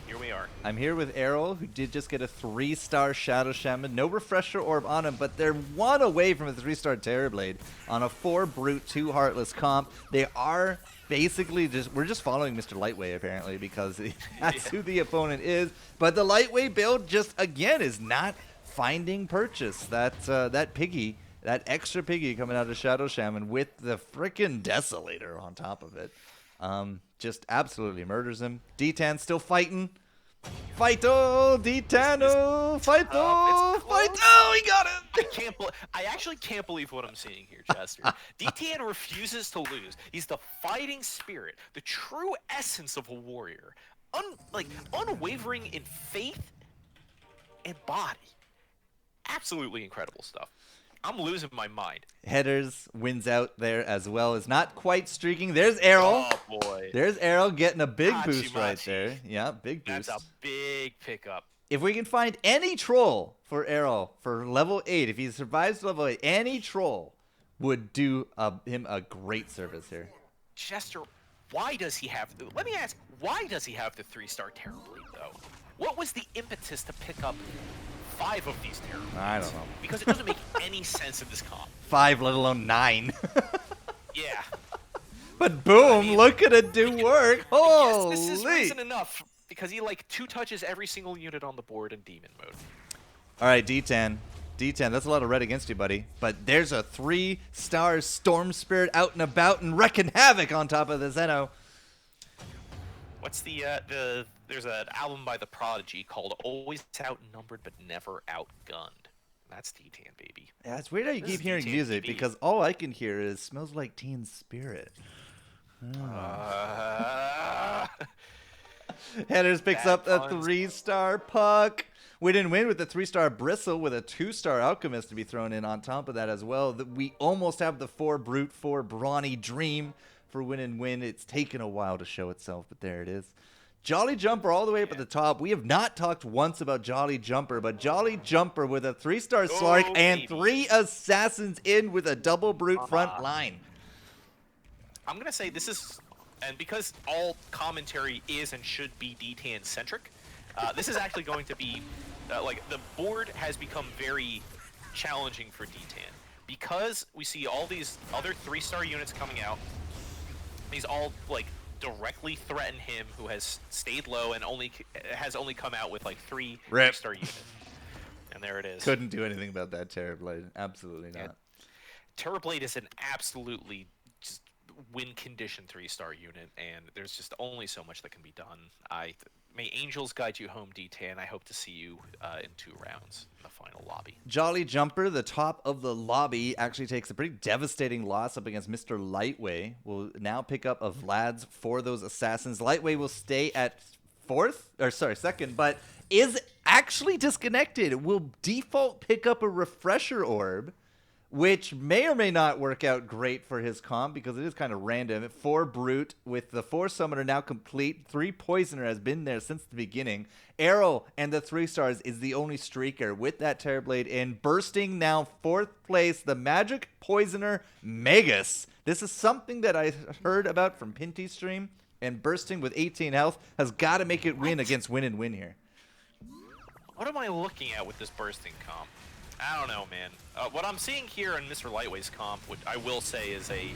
here we are. I'm here with Errol, who did just get a 3-star Shadow Shaman. No Refresher Orb on him, but they're 1 away from a 3-star Terrorblade on a 4 Brute, 2 Heartless comp. They are basically we're just following Mr. Lightway, apparently, because that's who the opponent is. But the Lightway build just, again, is not finding purchase. That piggy, that extra piggy coming out of Shadow Shaman with the frickin' Desolator on top of it. Just absolutely murders him. D10 still fighting. Fight-o, D10, fight-o, fight-o, he got it! I actually can't believe what I'm seeing here, Chester. D10 refuses to lose. He's the fighting spirit, the true essence of a warrior. Unwavering in faith and body. Absolutely incredible stuff. I'm losing my mind. Headers wins out there as well. Is not quite streaking. There's Arrow. Oh boy. There's Arrow getting a big boost right Machi. there. Yeah, big boost. That's a big pickup. If we can find any troll for Arrow for level 8, if he survives level 8, any troll would do him a great service here. Jester, why does he have... Let me ask, why does he have the 3-star Terrorblade, though? What was the impetus to pick up 5 of these Terrorblades? I don't know. Because it doesn't make any sense in this comp. 5, let alone 9. Yeah. But boom, look at it do work. Holy! Yes, this is reason enough, because he, like, 2-touches every single unit on the board in Demon mode. All right, D10. D10, that's a lot of red against you, buddy. But there's a 3-star Storm Spirit out and about and wrecking havoc on top of the Zeno. What's there's an album by The Prodigy called Always Outnumbered But Never Outgunned. That's D10, baby. Yeah, it's weird how you This keep is hearing D10 music, baby. because all I can hear is Smells Like Teen Spirit. Headers picks Bad up a puns. 3-star Puck. We didn't win with the 3-star Bristle with a 2-star Alchemist to be thrown in on top of that as well. We almost have the 4 Brute, 4 Brawny Dream for win and win. It's taken a while to show itself, but there it is. Jolly Jumper all the way up at the top. We have not talked once about Jolly Jumper, but Jolly Jumper with a 3-star Slark and baby. 3 Assassins in with a double Brute front line. I'm going to say this is, and because all commentary is and should be D10 centric, this is actually going to be, like, the board has become very challenging for D10. Because we see all these other 3-star units coming out, these all, like, directly threaten him, who has stayed low and has only come out with, like, 3 Rip. 3-star units. And there it is. Couldn't do anything about that Terrorblade. Absolutely not. Terrorblade is an absolutely just win condition 3-star unit, and there's just only so much that can be done. May angels guide you home, D10. I hope to see you in 2 rounds in the final lobby. Jolly Jumper, the top of the lobby, actually takes a pretty devastating loss up against Mr. Lightway. Will now pick up a Vlad's for those assassins. Lightway will stay at second, but is actually disconnected. Will default pick up a refresher orb, which may or may not work out great for his comp because it is kind of random. 4 Brute with the 4 Summoner now complete. 3 Poisoner has been there since the beginning. Arrow and the 3 stars is the only streaker with that Terrorblade in. Bursting now 4th place, the Magic Poisoner Magus. This is something that I heard about from Pinty's stream, and Bursting with 18 health has got to make it win against Win and Win here. What am I looking at with this bursting comp? I don't know, man. What I'm seeing here in Mr. Lightway's comp, which I will say is a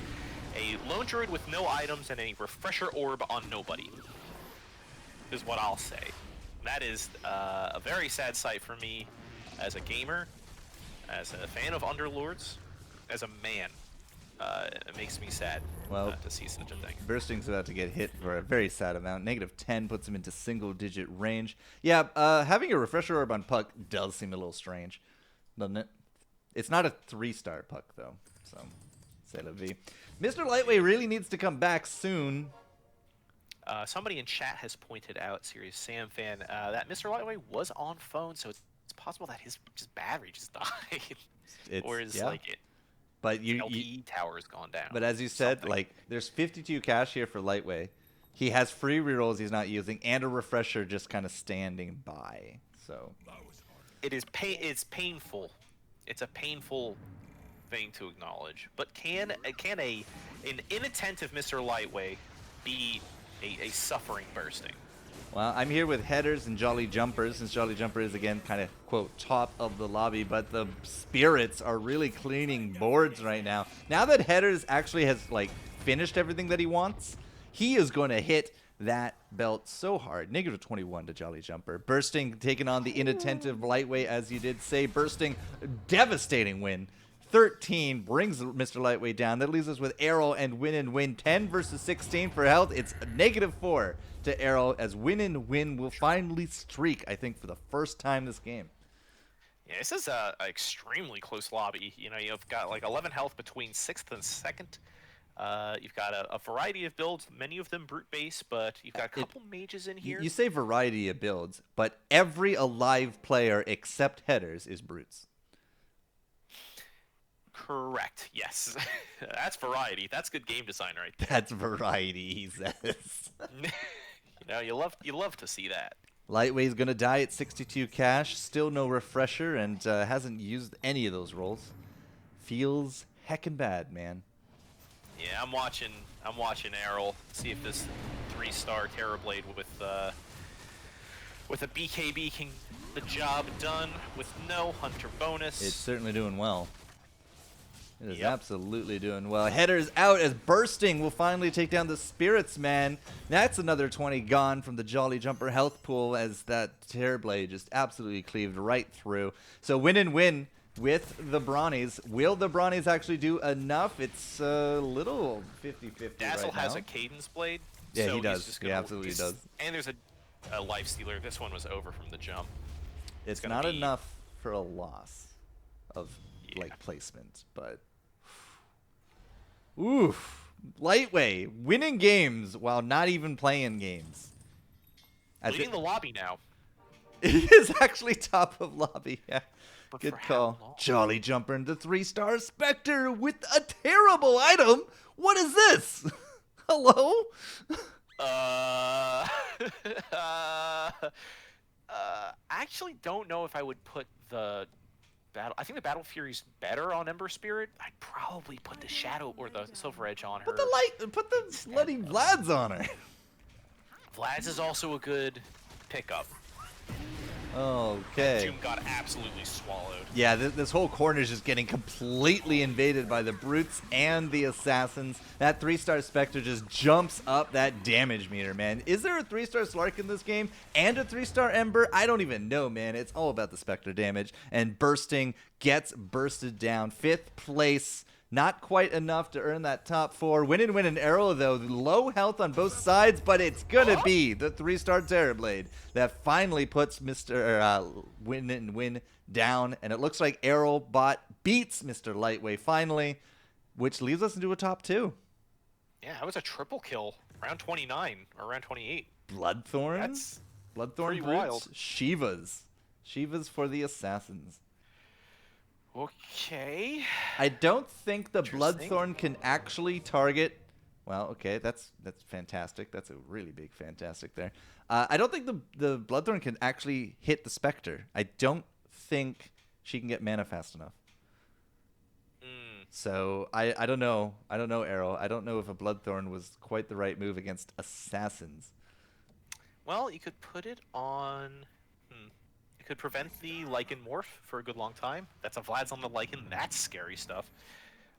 lone druid with no items and a refresher orb on nobody, is what I'll say. That is a very sad sight for me as a gamer, as a fan of Underlords, as a man. It makes me sad to see such a thing. Bursting's about to get hit for a very sad amount. -10 puts him into single-digit range. Yeah, having a refresher orb on Puck does seem a little strange, doesn't it? It's not a 3-star Puck, though, so c'est la vie. Mr. Lightway really needs to come back soon. Somebody in chat has pointed out, Serious Sam fan, that Mr. Lightway was on phone, so it's possible that his battery just died. Or his But LTE tower's gone down. But as you said, like, there's 52 cash here for Lightway. He has free rerolls he's not using and a refresher just kind of standing by. So it's painful. It's a painful thing to acknowledge. But can an inattentive Mr. Lightway be a suffering Bursting? Well, I'm here with Headers and Jolly Jumpers, since Jolly Jumper is, again, kind of, quote, top of the lobby, but the Spirits are really cleaning boards right now. Now that Headers actually has, like, finished everything that he wants, he is going to hit that belt so hard. -21 to Jolly Jumper. Bursting taking on the inattentive Lightway, as you did say. Bursting, devastating win. 13 brings Mr. Lightway down. That leaves us with Arrow and Win and Win. 10 versus 16 for health. It's -4 to Arrow, as Win and Win will finally streak, I think, for the first time this game. Yeah, this is a extremely close lobby. You know, you've got like 11 health between 6th and 2nd. You've got a variety of builds, many of them brute base, but you've got a couple mages in here. You say variety of builds, but every alive player except Headers is brutes. Correct. Yes. That's variety. That's good game design right there. That's variety, he says. You love to see that. Lightweigh's gonna die at 62 cash. Still no refresher, and hasn't used any of those rolls. Feels heckin' bad, man. Yeah, I'm watching Errol see if this 3-star Terrorblade with a BKB can the job done with no hunter bonus. It's certainly doing well. It is Yep. absolutely doing well. Headers out as Bursting will finally take down the Spirits, man. That's another 20 gone from the Jolly Jumper health pool as that Terrorblade just absolutely cleaved right through. So win and win with the Brawnies. Will the Brawnies actually do enough? It's a little 50-50 Dazzle right has now. a Cadence Blade. Yeah, so he does. He's just He gonna, absolutely does. And there's a life stealer. This one was over from the jump. It's gonna not be- enough for a loss of Yeah. like placement, but oof, Lightweight winning games while not even playing games. Leading the lobby now. He is actually top of lobby. Yeah, But good for how call. long? Jolly Jumper into 3-star Spectre with a terrible item. What is this? Hello? I actually don't know if I would put the battle. I think the Battle Fury's better on Ember Spirit. I'd probably put the Shadow or the Silver Edge on her. Put the bloody Vlads on her. Vlad's is also a good pickup. Okay. Doom got absolutely swallowed. Yeah, this whole corner is just getting completely invaded by the Brutes and the Assassins. That 3-star Spectre just jumps up that damage meter, man. Is there a 3-star Slark in this game and a 3-star Ember? I don't even know, man. It's all about the Spectre damage. And Bursting gets bursted down. 5th place. Not quite enough to earn that top 4. Win and Arrow, though. Low health on both sides, but it's going to be the 3-star Terrorblade that finally puts Mr. Win down. And it looks like Arrow bot beats Mr. Lightweight finally, which leaves us into a top 2. Yeah, that was a triple kill. Round 29 or round 28. Bloodthorn? That's Bloodthorn pretty Brutes? wild. Shivas for the Assassins. Okay. I don't think the Interesting. Bloodthorn can actually target. Well, okay, that's fantastic. That's a really big fantastic there. I don't think the Bloodthorn can actually hit the Spectre. I don't think she can get mana fast enough. So I don't know. I don't know, Arrow. I don't know if a Bloodthorn was quite the right move against Assassins. Well, you could put it on. It could prevent the Lycan morph for a good long time. That's a Vlad's on the Lycan. That's scary stuff.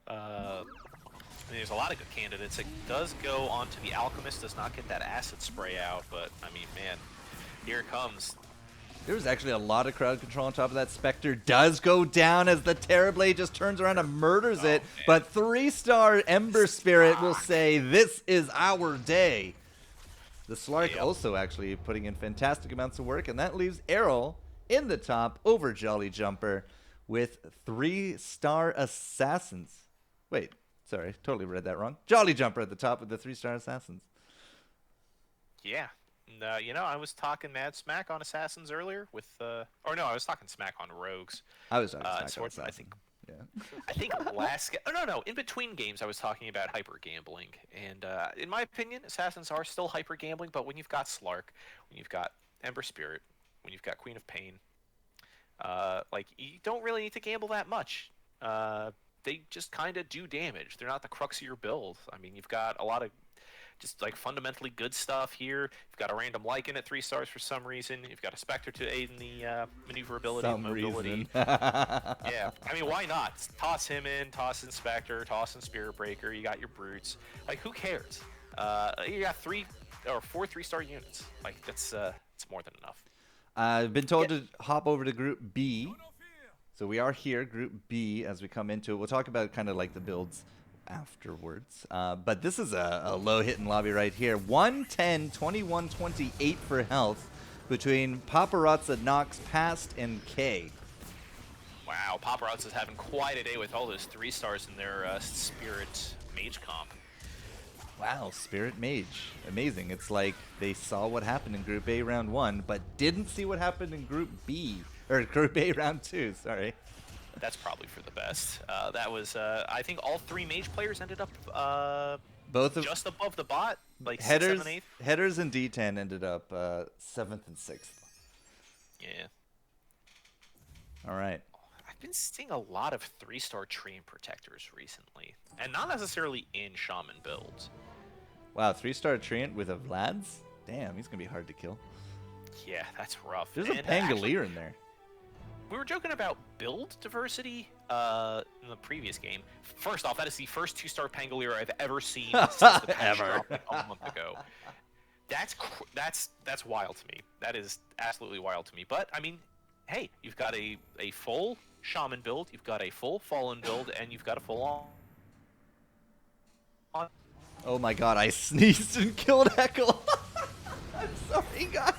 There's a lot of good candidates. It does go onto the Alchemist. Does not get that acid spray out, but I mean, man, here it comes. There was actually a lot of crowd control on top of that. Spectre does go down as the Terrorblade just turns around and murders it. man. But 3-star Ember Spirit will say, this is our day. The Slark Yep. also actually putting in fantastic amounts of work, and that leaves Errol in the top over Jolly Jumper with 3-star Assassins. Wait, sorry, totally read that wrong. Jolly Jumper at the top with the 3-star Assassins. Yeah. And, I was talking mad smack on Assassins earlier with, or no, I was talking smack on Rogues. I was talking smack so on I Assassins. think- Yeah. I think no. In between games, I was talking about hyper gambling, and in my opinion, Assassins are still hyper gambling. But when you've got Slark, when you've got Ember Spirit, when you've got Queen of Pain, you don't really need to gamble that much. They just kind of do damage. They're not the crux of your build. I mean, you've got a lot of just fundamentally good stuff here. You've got a random Lycan at 3 stars for some reason. You've got a Spectre to aid in the maneuverability and mobility. Yeah, I mean, why not? Toss him in, toss in Spectre, toss in Spirit Breaker. You got your Brutes. Who cares? You got 3 or 4 3-star units. That's it's more than enough. I've been told to hop over to Group B. So we are here, Group B, as we come into it. We'll talk about kind of the builds afterwards. But this is a low-hitting lobby right here. 110, 21, 28 for health between Paparazza, Nox, Past, and K. Wow, Paparazzi is having quite a day with all those 3 stars in their Spirit Mage comp. Wow, Spirit Mage. Amazing. It's like they saw what happened in Group A round 1, but didn't see what happened in Group B. Or Group A round 2, sorry. That's probably for the best. That was, I think all 3 mage players ended up Both of just above the bot, like 6th, headers 7th, 8th. headers and D10 ended up 7th and 6th. Yeah. All right. I've been seeing a lot of 3-star Treant Protectors recently, and not necessarily in Shaman builds. Wow, 3-star Treant with a Vlad's? Damn, he's going to be hard to kill. Yeah, that's rough. There's a Pangolier in there. We were joking about build diversity in the previous game. First off, that is the first 2-star Pangolier I've ever seen since the patch dropped a month ago. That's wild to me. That is absolutely wild to me. But I mean, hey, you've got a full Shaman build, you've got a full Fallen build, and you've got a full on. Oh my god, I sneezed and killed Heckle. I'm sorry, guys.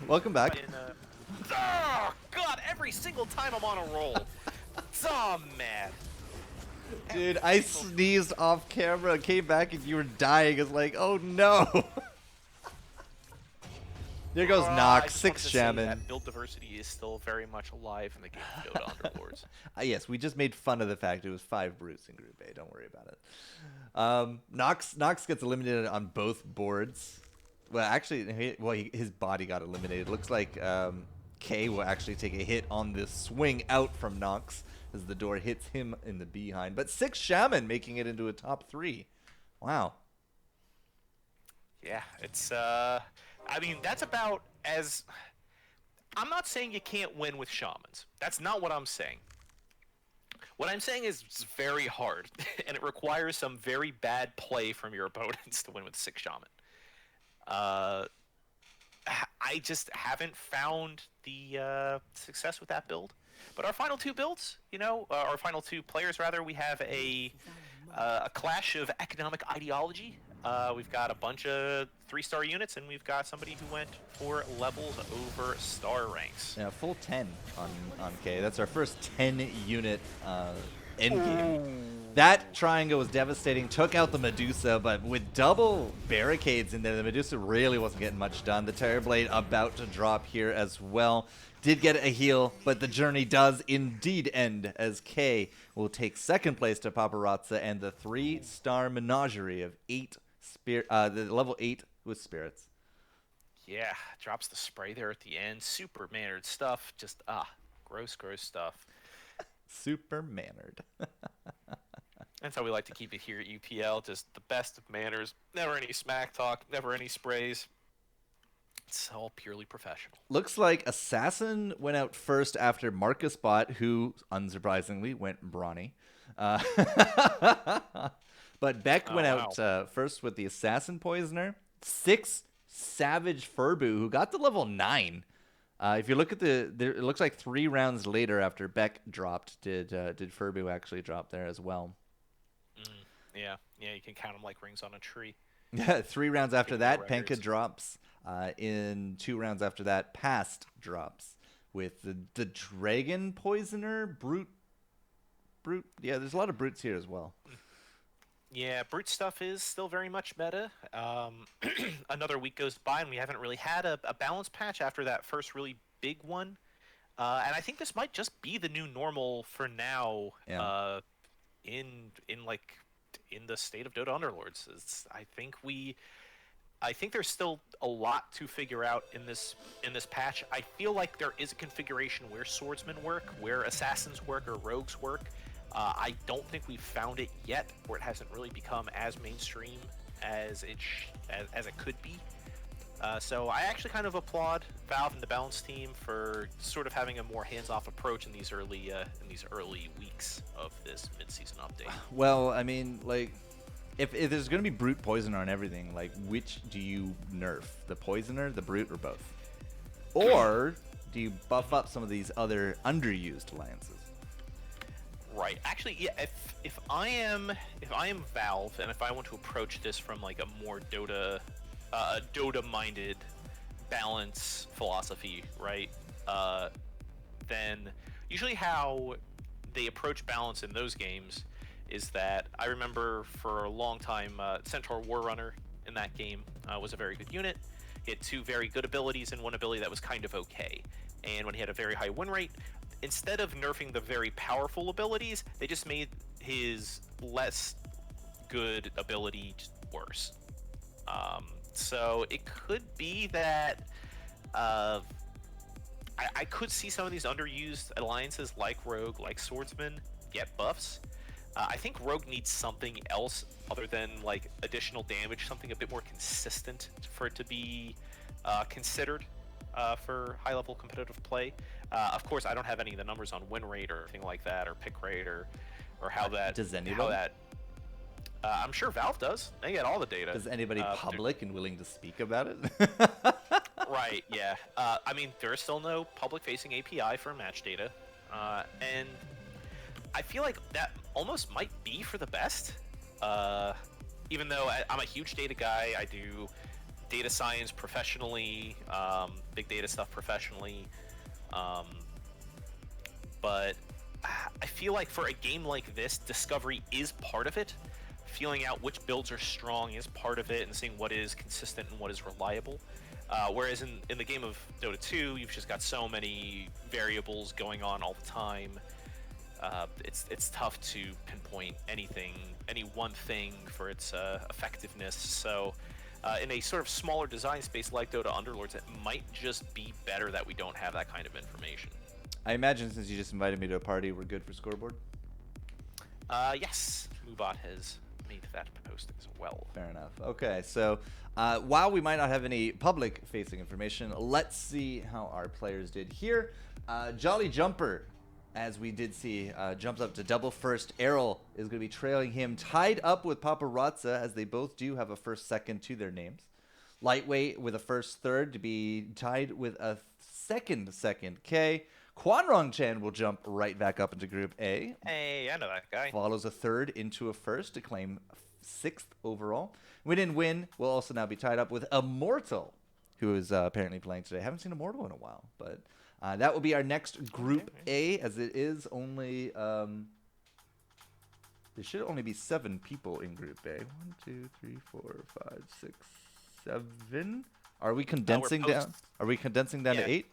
Welcome back. Oh, God, every single time I'm on a roll. Oh, man. Dude, I sneezed off camera, came back, and you were dying. It's like, oh no. There goes Nox, 6 Shaman. That build diversity is still very much alive in the game of Dota Underlords. Yes, we just made fun of the fact it was 5 brutes in Group A. Don't worry about it. Nox gets eliminated on both boards. Well, actually, his body got eliminated. Looks like K will actually take a hit on this swing out from Nox as the door hits him in the behind. But 6 Shaman making it into a top 3. Wow. Yeah, it's I mean, that's about as... I'm not saying you can't win with Shamans. That's not what I'm saying. What I'm saying is it's very hard, and it requires some very bad play from your opponents to win with 6 Shaman. I just haven't found the success with that build. But our final 2 builds, you know, our final 2 players, rather, we have a clash of economic ideology. We've got a bunch of 3-star units, and we've got somebody who went for levels over star ranks. Yeah, full 10 on K. That's our first 10-unit endgame. That triangle was devastating, took out the Medusa, but with double barricades in there, the Medusa really wasn't getting much done. The Terrorblade about to drop here as well. Did get a heal, but the journey does indeed end as K will take 2nd place to Paparazza and the 3-star menagerie of 8 the level 8 with spirits. Yeah, drops the spray there at the end. Super mannered stuff. Just, gross stuff. Super mannered. That's how we like to keep it here at UPL. Just the best of manners. Never any smack talk. Never any sprays. It's all purely professional. Looks like Assassin went out first after Marcus Bot, who, unsurprisingly, went brawny. But Beck went out first with the Assassin Poisoner. 6 Savage Furbu, who got to level 9. If you look at it looks like 3 rounds later after Beck dropped, did Furbu actually drop there as well. Yeah, you can count them like rings on a tree. Yeah, 3 rounds after that, Penka drops. In 2 rounds after that, Past drops with the Dragon Poisoner, Brute. Yeah, there's a lot of Brutes here as well. Yeah, Brute stuff is still very much meta. Another week goes by, and we haven't really had a balanced patch after that first really big one. And I think this might just be the new normal for now. Yeah. In the state of Dota Underlords. I think there's still a lot to figure out in this patch. I feel like there is a configuration where swordsmen work, where assassins work, or rogues work. I don't think we've found it yet, or it hasn't really become as mainstream as it could be. So I actually kind of applaud Valve and the Balance team for sort of having a more hands-off approach in these early weeks of this mid-season update. Well, I mean, like, if there's going to be Brute Poisoner on everything, like, which do you nerf? The Poisoner, the Brute, or both? Or do you buff up some of these other underused alliances? Right. Actually, yeah. If I am Valve, and if I want to approach this from like a more Dota-minded balance philosophy, right? Then usually how they approach balance in those games is that I remember for a long time Centaur War Runner in that game was a very good unit. He had two very good abilities and one ability that was kind of okay. And when he had a very high win rate, instead of nerfing the very powerful abilities, they just made his less good ability worse. So it could be that I could see some of these underused alliances like Rogue, like Swordsman, get buffs. I think Rogue needs something else other than like additional damage, something a bit more consistent for it to be considered for high-level competitive play. Of course, I don't have any of the numbers on win rate or anything like that, or pick rate, or how that. Does anyone? How that. I'm sure Valve does. They get all the data. Does anybody public and willing to speak about it? Right, yeah. I mean, there is still no public-facing API for match data, and I feel like that almost might be for the best. Even though I'm a huge data guy, I do data science professionally, big data stuff professionally, but I feel like for a game like this, discovery is part of it. Feeling out which builds are strong is part of it, and seeing what is consistent and what is reliable. Whereas in the game of Dota 2, you've just got so many variables going on all the time. It's tough to pinpoint any one thing for its effectiveness. So in a sort of smaller design space like Dota Underlords, it might just be better that we don't have that kind of information. I imagine since you just invited me to a party, we're good for scoreboard? Yes, Moobot has made that post as well. Fair enough. Okay, so while we might not have any public-facing information, let's see how our players did here. Jolly Jumper, as we did see, jumps up to double first. Errol is going to be trailing him, tied up with Paparazza, as they both do have a first second to their names. Lightweight with a first third to be tied with a second K. Quanrong Chan will jump right back up into Group A. Hey, I know that guy. Follows a third into a first to claim sixth overall. Win and Win will also now be tied up with Immortal, who is apparently playing today. Haven't seen Immortal in a while, but that will be our next Group A, as it is only... there should only be 7 people in Group A. 1, 2, 3, 4, 5, 6, 7. Are we condensing down? Are we condensing down to 8?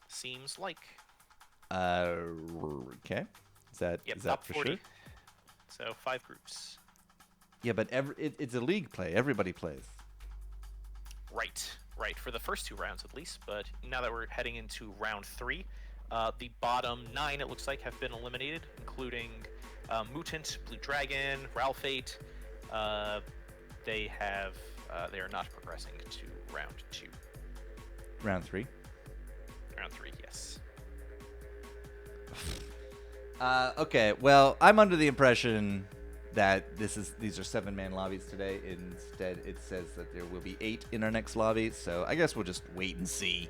Seems like. Okay. Is that for 40. Sure? So 5 groups. Yeah, but it's a league play. Everybody plays. Right. For the first 2 rounds at least. But now that we're heading into round 3, the bottom 9 it looks like have been eliminated, including Mutant, Blue Dragon, Ralphate. They are not progressing to round 2. Round 3. Round 3, yes. Okay, well, I'm under the impression that these are 7-man lobbies today. Instead, it says that there will be 8 in our next lobby, so I guess we'll just wait and see.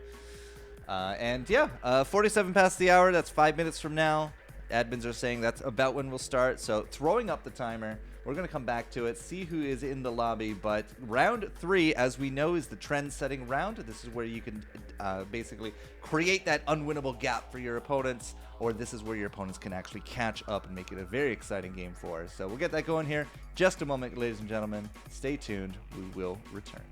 And yeah, 47 past the hour, that's 5 minutes from now. Admins are saying that's about when we'll start, so throwing up the timer. We're going to come back to it, see who is in the lobby, but round 3, as we know, is the trend-setting round. This is where you can basically create that unwinnable gap for your opponents, or this is where your opponents can actually catch up and make it a very exciting game for us. So we'll get that going here. Just a moment, ladies and gentlemen. Stay tuned. We will return.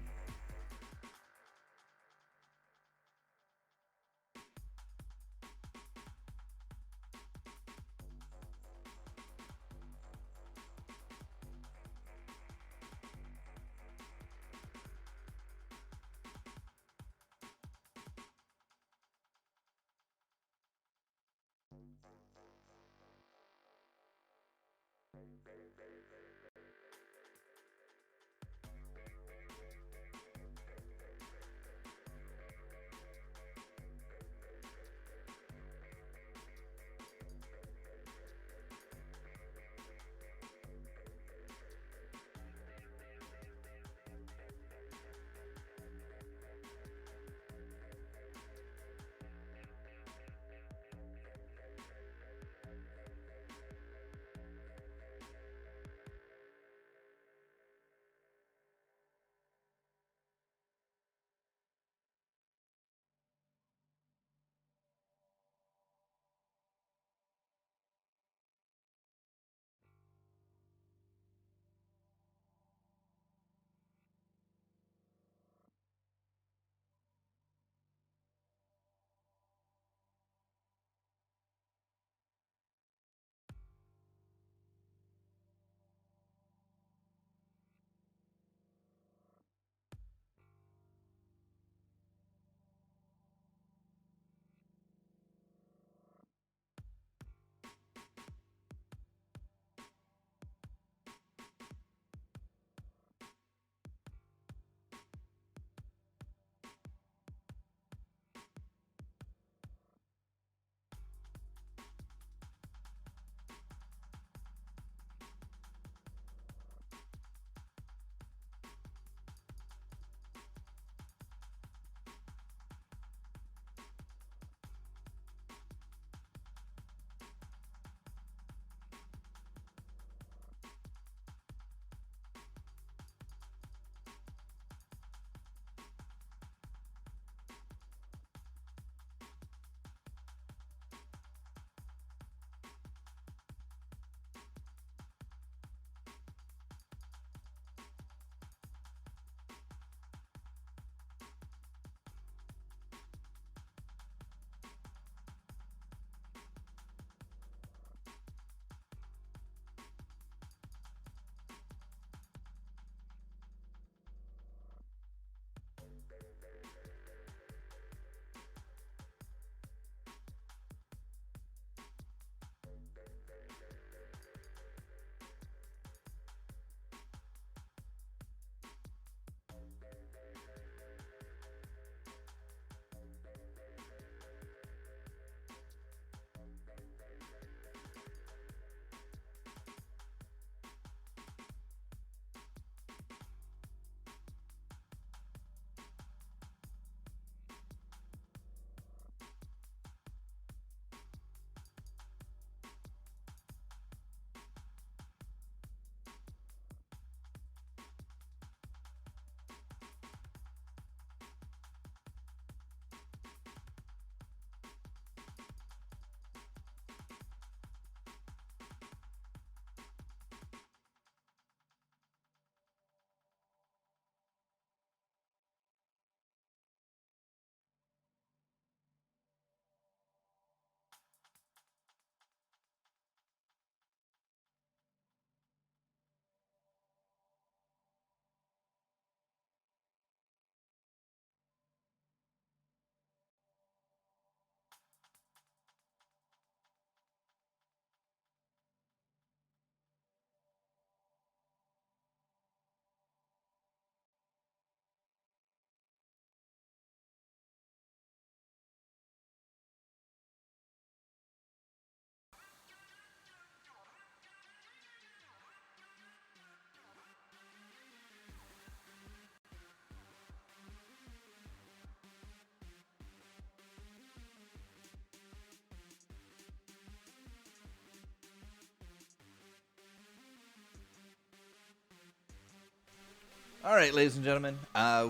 All right, ladies and gentlemen,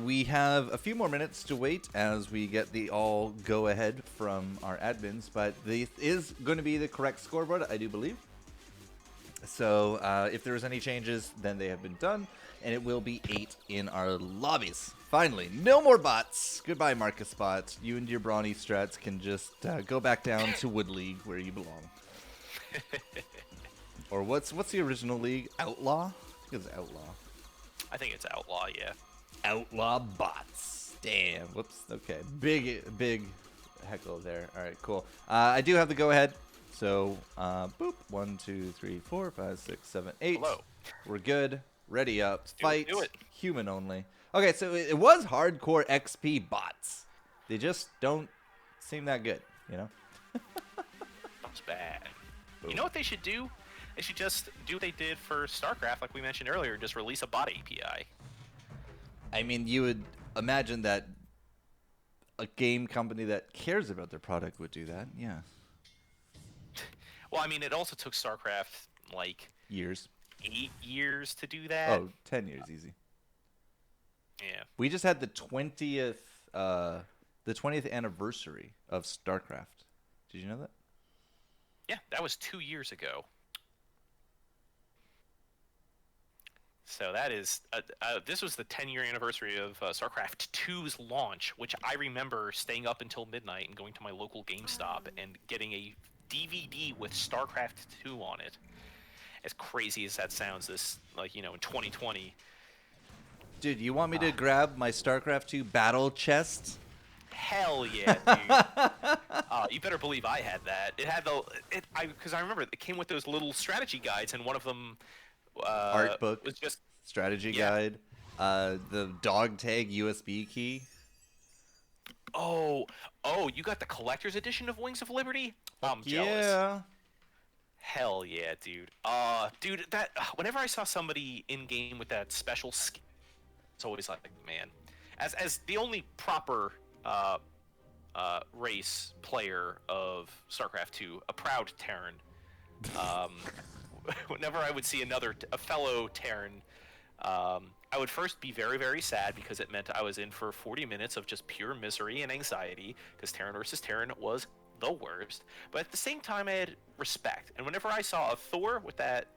we have a few more minutes to wait as we get the all go ahead from our admins, but this is going to be the correct scoreboard, I do believe. So if there's any changes, then they have been done, and it will be 8 in our lobbies. Finally, no more bots. Goodbye, Marcus Bot. You and your brawny strats can just go back down to Wood League where you belong. Or what's the original league? Outlaw? I think it's Outlaw. I think it's Outlaw, yeah. Outlaw bots. Damn. Whoops. Okay. Big heckle there. All right, cool. I do have the go ahead. So, boop. 1, 2, 3, 4, 5, 6, 7, 8. Hello. We're good. Ready up. Fight. Do it. Human only. Okay, so it was hardcore XP bots. They just don't seem that good, you know? That's bad. Boom. You know what they should do? They should just do what they did for StarCraft, like we mentioned earlier, just release a bot API. I mean, you would imagine that a game company that cares about their product would do that, yeah. Well, I mean, it also took StarCraft, like... Years. 8 years to do that. Oh, 10 years, easy. Yeah. We just had the 20th anniversary of StarCraft. Did you know that? Yeah, that was 2 years ago. So that is, this was the 10-year anniversary of StarCraft 2's launch, which I remember staying up until midnight and going to my local GameStop and getting a DVD with StarCraft 2 on it. As crazy as that sounds, this, like, you know, in 2020. Dude, you want me to grab my StarCraft 2 battle chest? Hell yeah, dude. You better believe I had that. It had because I remember it came with those little strategy guides, and one of them art book was just strategy guide, the dog tag USB key. Oh, you got the collector's edition of Wings of Liberty? I'm jealous. Yeah. Hell yeah, dude. Dude, that whenever I saw somebody in game with that special skin, it's always like, man, as the only proper race player of StarCraft 2, a proud Terran. Whenever I would see a fellow Terran, I would first be very, very sad because it meant I was in for 40 minutes of just pure misery and anxiety because Terran versus Terran was the worst. But at the same time, I had respect. And whenever I saw a Thor with that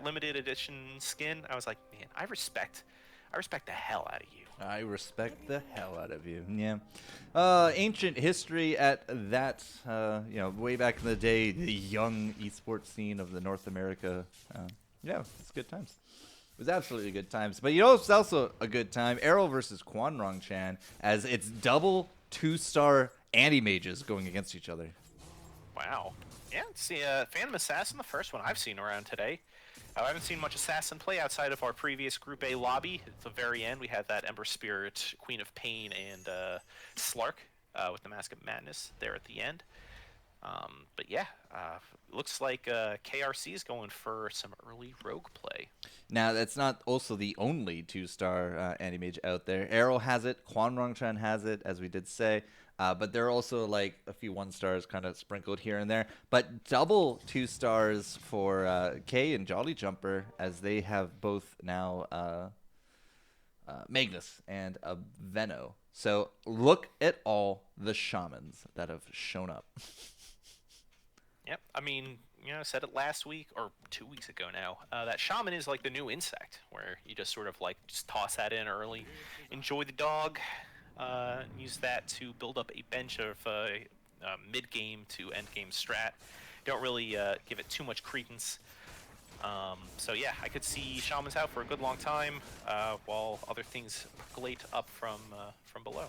limited edition skin, I was like, man, I respect the hell out of you. I respect the hell out of you. Yeah. Ancient history at that, way back in the day, the young esports scene of the North America. Yeah, it's good times. It was absolutely good times. But you know it's also a good time? Arrow versus Quanrong Chan, as it's double 2-star anti-mages going against each other. Wow. Yeah, it's the Phantom Assassin, the first one I've seen around today. I haven't seen much Assassin play outside of our previous Group A lobby. At the very end, we had that Ember Spirit, Queen of Pain, and Slark with the Mask of Madness there at the end. But yeah, looks like KRC is going for some early rogue play. Now, that's not also the only 2-star anti-mage out there. Arrow has it, Quanrong Chan has it, as we did say. But there are also like a few 1-stars kind of sprinkled here and there. But double 2-stars for Kay and Jolly Jumper, as they have both now Magnus and a Venno. So look at all the shamans that have shown up. Yep, I mean, I said it last week or 2 weeks ago now. That shaman is like the new insect, where you just sort of like just toss that in early, enjoy the dog. Use that to build up a bench of mid-game to end-game strat. Don't really give it too much credence. So yeah, I could see Shamans out for a good long time while other things percolate up from below.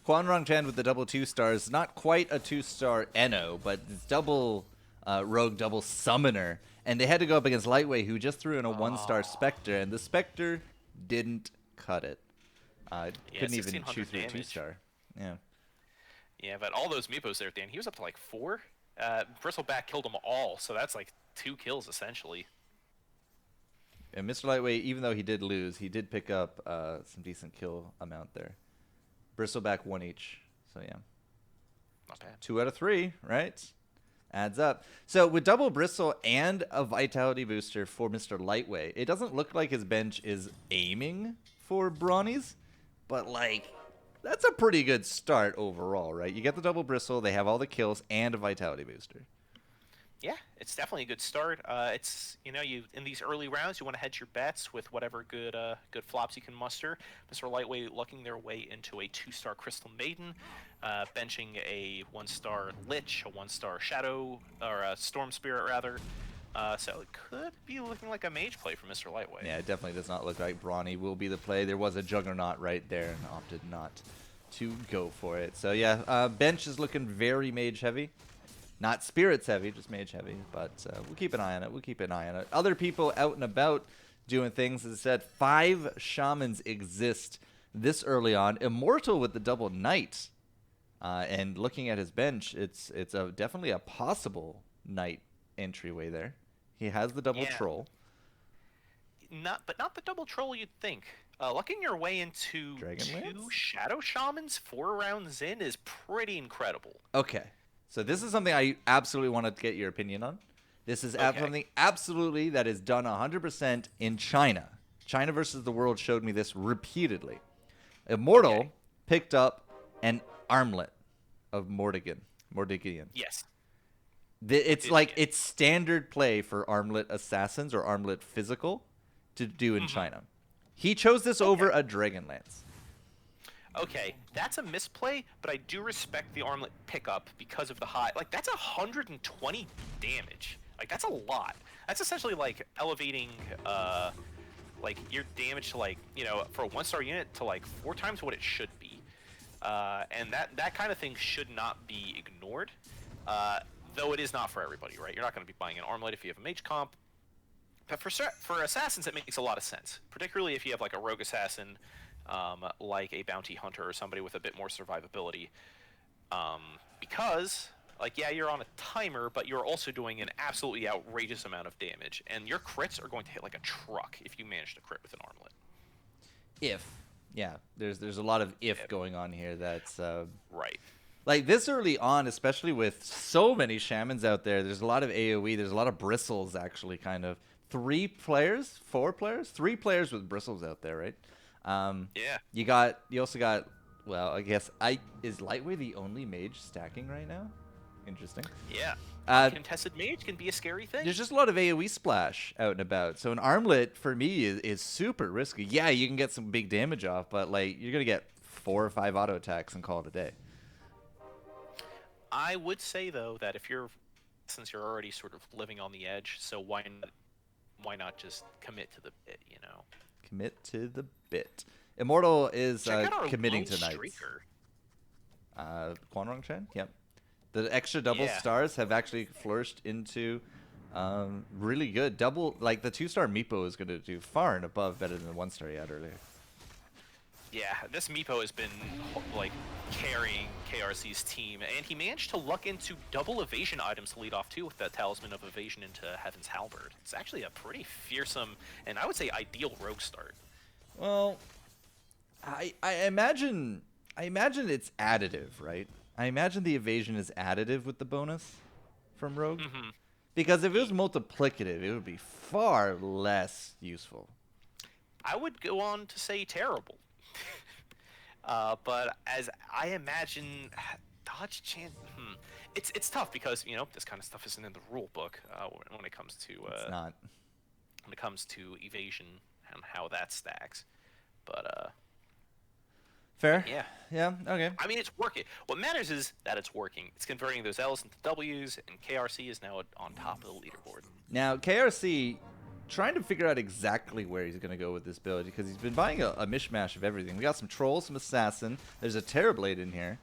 Quanrong Chan with the double 2-stars, not quite a 2-star Eno, but it's double rogue, double summoner. And they had to go up against Lightweight, who just threw in a 1-star Spectre, and the Spectre didn't cut it. Couldn't even chew through a 2-star. Yeah. Yeah, but all those Meepos there, Dan, he was up to like 4. Bristleback killed them all, so that's like 2 kills essentially. And Mr. Lightweight, even though he did lose, he did pick up some decent kill amount there. Bristleback 1 each, so yeah. Not bad. 2 out of 3, right? Adds up. So with double bristle and a vitality booster for Mr. Lightweight, it doesn't look like his bench is aiming for Brawnies, but like that's a pretty good start overall, right? You get the double bristle, they have all the kills and a vitality booster. Yeah, it's definitely a good start. It's you in these early rounds you want to hedge your bets with whatever good flops you can muster. Mr. Lightweight looking their way into a 2-star Crystal Maiden, benching a 1-star Lich, a 1-star Shadow or a Storm Spirit rather. So it could be looking like a mage play for Mr. Lightweight. Yeah, it definitely does not look like Brawny will be the play. There was a Juggernaut right there and opted not to go for it. So yeah, bench is looking very mage heavy. Not spirits heavy, just mage heavy, but we'll keep an eye on it. Other people out and about doing things. As I said, 5 shamans exist this early on. Immortal with the double knight. And looking at his bench, it's definitely a possible knight entryway there. He has the double troll. But not the double troll you'd think. Looking your way into 2 shadow shamans 4 rounds in is pretty incredible. Okay. So this is something I absolutely want to get your opinion on. This is something absolutely that is done 100% in China. China versus the world showed me this repeatedly. Immortal picked up an armlet of Mordigian. Yes. It's standard play for armlet assassins or armlet physical to do in China. He chose this over a Dragonlance. Okay, that's a misplay, but I do respect the armlet pickup because of the high. Like, that's 120 damage. Like, that's a lot. That's essentially like elevating, like your damage to for a 1-star unit to like 4 times what it should be. And that kind of thing should not be ignored. Though it is not for everybody, right? You're not going to be buying an armlet if you have a mage comp. But for assassins, it makes a lot of sense, particularly if you have like a rogue assassin. Like a bounty hunter or somebody with a bit more survivability, because you're on a timer, but you're also doing an absolutely outrageous amount of damage, and your crits are going to hit like a truck if you manage to crit with an armlet. There's a lot of if going on here. That's right. Like this early on, especially with so many shamans out there, there's a lot of AoE. There's a lot of bristles actually. Kind of 3 players, 4 players, 3 players with bristles out there, right? You also got, well, I guess is Lightweight the only mage stacking right now? Interesting. Yeah. Contested mage can be a scary thing. There's just a lot of AoE splash out and about. So an armlet for me is super risky. Yeah, you can get some big damage off, but like you're gonna get 4 or 5 auto attacks and call it a day. I would say though that since you're already sort of living on the edge, so why not just commit to the bit, Commit to the bit. Immortal is committing to knights. Quanrong Chen? Yep. The extra double stars have actually flourished into really good. Double, like the 2-star Meepo is going to do far and above better than the 1-star he had earlier. Yeah, this Meepo has been like carrying KRC's team, and he managed to luck into double evasion items to lead off too with that Talisman of Evasion into Heaven's Halberd. It's actually a pretty fearsome and I would say ideal rogue start. Well, I imagine it's additive, right? I imagine the evasion is additive with the bonus from rogue. Because if it was multiplicative, it would be far less useful. I would go on to say terrible. But as I imagine, dodge chance, it's tough because this kind of stuff isn't in the rule book when it comes to it's not. When it comes to evasion and how that stacks. But fair. Yeah. Okay. I mean, it's working. What matters is that it's working. It's converting those L's into W's, and KRC is now on top of the leaderboard. Now KRC trying to figure out exactly where he's going to go with this build because he's been buying a mishmash of everything. We got some trolls, some assassin. There's a Terrorblade in here.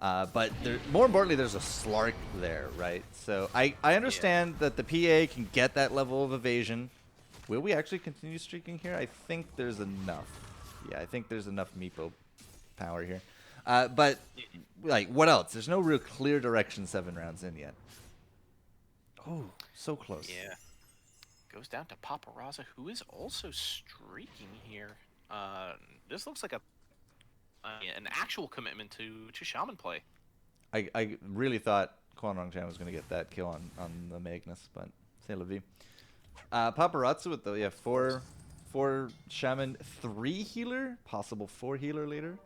But more importantly, there's a Slark there, right? So I understand that the PA can get that level of evasion. Will we actually continue streaking here? I think there's enough. Yeah, I think there's enough Meepo power here. But, like, what else? There's no real clear direction 7 rounds in yet. Oh, so close. Yeah. Goes down to Paparazza, who is also streaking here. This looks like an actual commitment to Shaman play. I really thought Quan Rong Chan was going to get that kill on the Magnus, but c'est la vie. Paparazzo with the 4 Shaman, 3 healer, possible 4 healer later.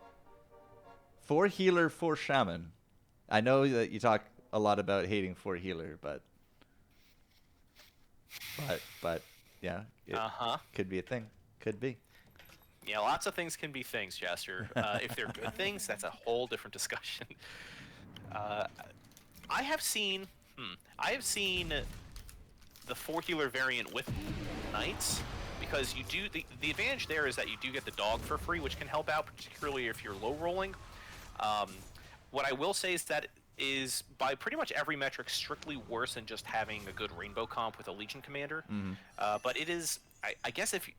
4 healer, 4 Shaman. I know that you talk a lot about hating 4 healer, but yeah, it could be a thing. Could be. Yeah, lots of things can be things, Jester. If they're good things, that's a whole different discussion. I have seen the 4 healer variant with knights, because you do the advantage there is that you do get the dog for free, which can help out, particularly if you're low rolling. What I will say is that it is by pretty much every metric strictly worse than just having a good rainbow comp with a Legion commander. But it is, I guess if you,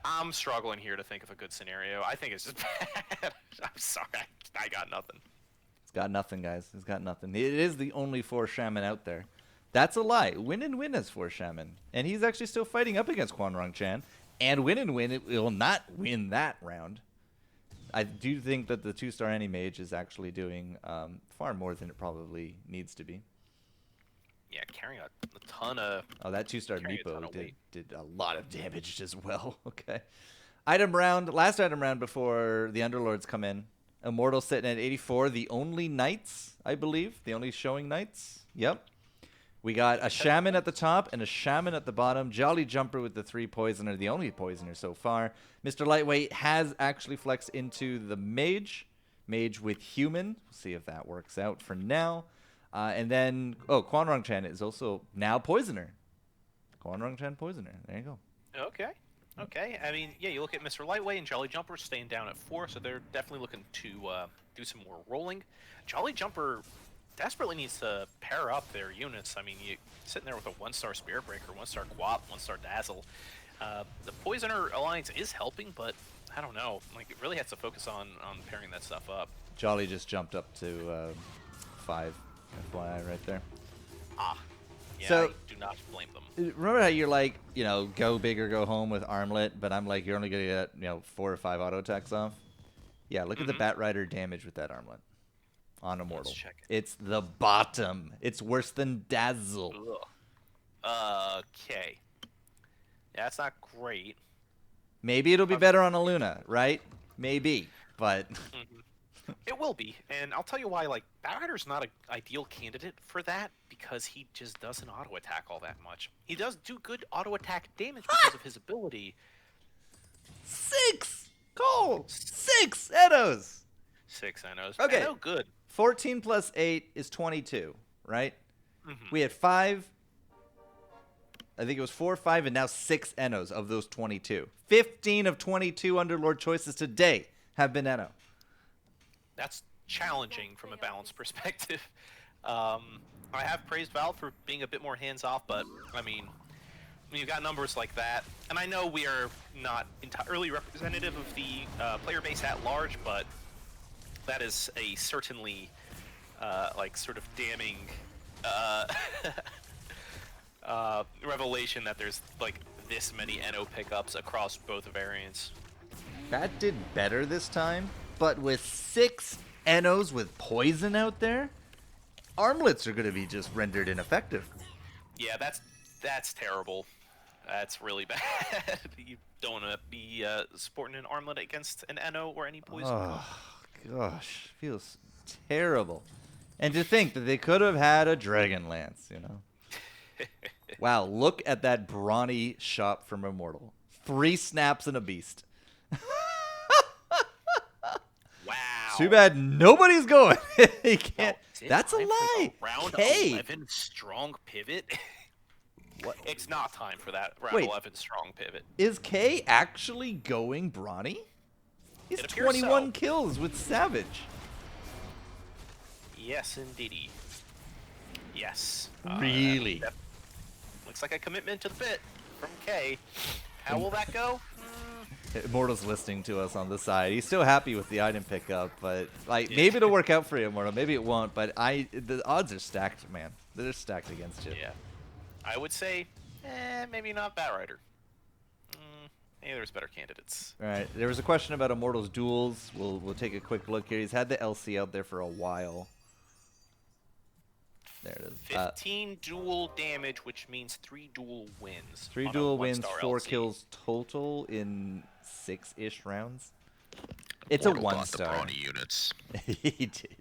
I'm struggling here to think of a good scenario. I think it's just bad. I'm sorry, I got nothing. It's got nothing, guys. It's got nothing. It is the only 4 Shaman out there. That's a lie. Win and Win has 4 Shaman, and he's actually still fighting up against Quan Rong Chan. And Win and Win, it will not win that round. I do think that the 2-star Anti-Mage is actually doing far more than it probably needs to be. Yeah, carrying a ton of... Oh, that 2-star Meepo did a lot of damage as well. Okay. Item round. Last item round before the Underlords come in. Immortal sitting at 84. The only Knights, I believe. The only showing Knights. Yep. We got a Shaman at the top and a Shaman at the bottom. Jolly Jumper with the 3 Poisoner. The only Poisoner so far. Mr. Lightweight has actually flexed into the Mage. Mage with Human. We'll see if that works out for now. And then, Quan Rong Chan is also now Poisoner. Quan Rong Chan Poisoner. There you go. Okay. I mean, yeah, you look at Mr. Lightweight and Jolly Jumper staying down at 4, so they're definitely looking to do some more rolling. Jolly Jumper desperately needs to pair up their units. I mean, you sitting there with a 1-star Spirit Breaker, 1-star Guap, 1-star Dazzle. The Poisoner Alliance is helping, but I don't know. Like, it really has to focus on pairing that stuff up. Jolly just jumped up to 5. FYI right there. Yeah, so, I do not blame them. Remember how you're like, go big or go home with Armlet, but I'm like, you're only going to get, 4 or 5 auto attacks off? Yeah, look at the Bat Rider damage with that Armlet on Immortal. Let's check it. It's the bottom. It's worse than Dazzle. Okay. Yeah, that's not great. Maybe it'll be better on a Luna, right? Maybe, but... It will be, and I'll tell you why. Like, Batrider's not an ideal candidate for that because he just doesn't auto attack all that much. He does do good auto attack damage because of his ability. 6 Cole, 6 Edos. 6 Enos. Okay, Eno, good. 14 plus 8 is 22, right? We had 5. I think it was 4, 5, and now 6 Enos of those 22. 15 of 22 Underlord choices today have been Eno. That's challenging from a balance perspective. I have praised Valve for being a bit more hands-off, but, I mean, when you've got numbers like that, and I know we are not entirely representative of the player base at large, but that is a certainly, sort of damning revelation that there's, this many Eno pickups across both variants. That did better this time. But with 6 Enos with poison out there, armlets are going to be just rendered ineffective. Yeah, that's terrible. That's really bad. You don't want to be supporting an armlet against an Eno or any poison. Oh, gosh. Feels terrible. And to think that they could have had a Dragonlance, Wow, look at that brawny shot from Immortal. 3 snaps and a beast. Too bad nobody's going. He can't. That's a lie. Round K. 11 strong pivot. What? It's not time for that round 11 strong pivot. Is K actually going brawny? He's 21 kills with Savage. Yes, indeedy. Yes. Really? Looks like a commitment to the bit from K. How will that go? Immortal's listening to us on the side. He's still happy with the item pickup, but maybe it'll work out for you, Immortal. Maybe it won't, but the odds are stacked, man. They're stacked against you. Yeah. I would say, maybe not Batrider. there's better candidates. All right. There was a question about Immortals duels. We'll take a quick look here. He's had the LC out there for a while. There it is. 15 dual damage, which means 3 dual wins. 3 on a dual wins, 1-star 4 LC. kills total in 6-ish rounds. It's a Immortal 1-star. bought the brawny units. He did.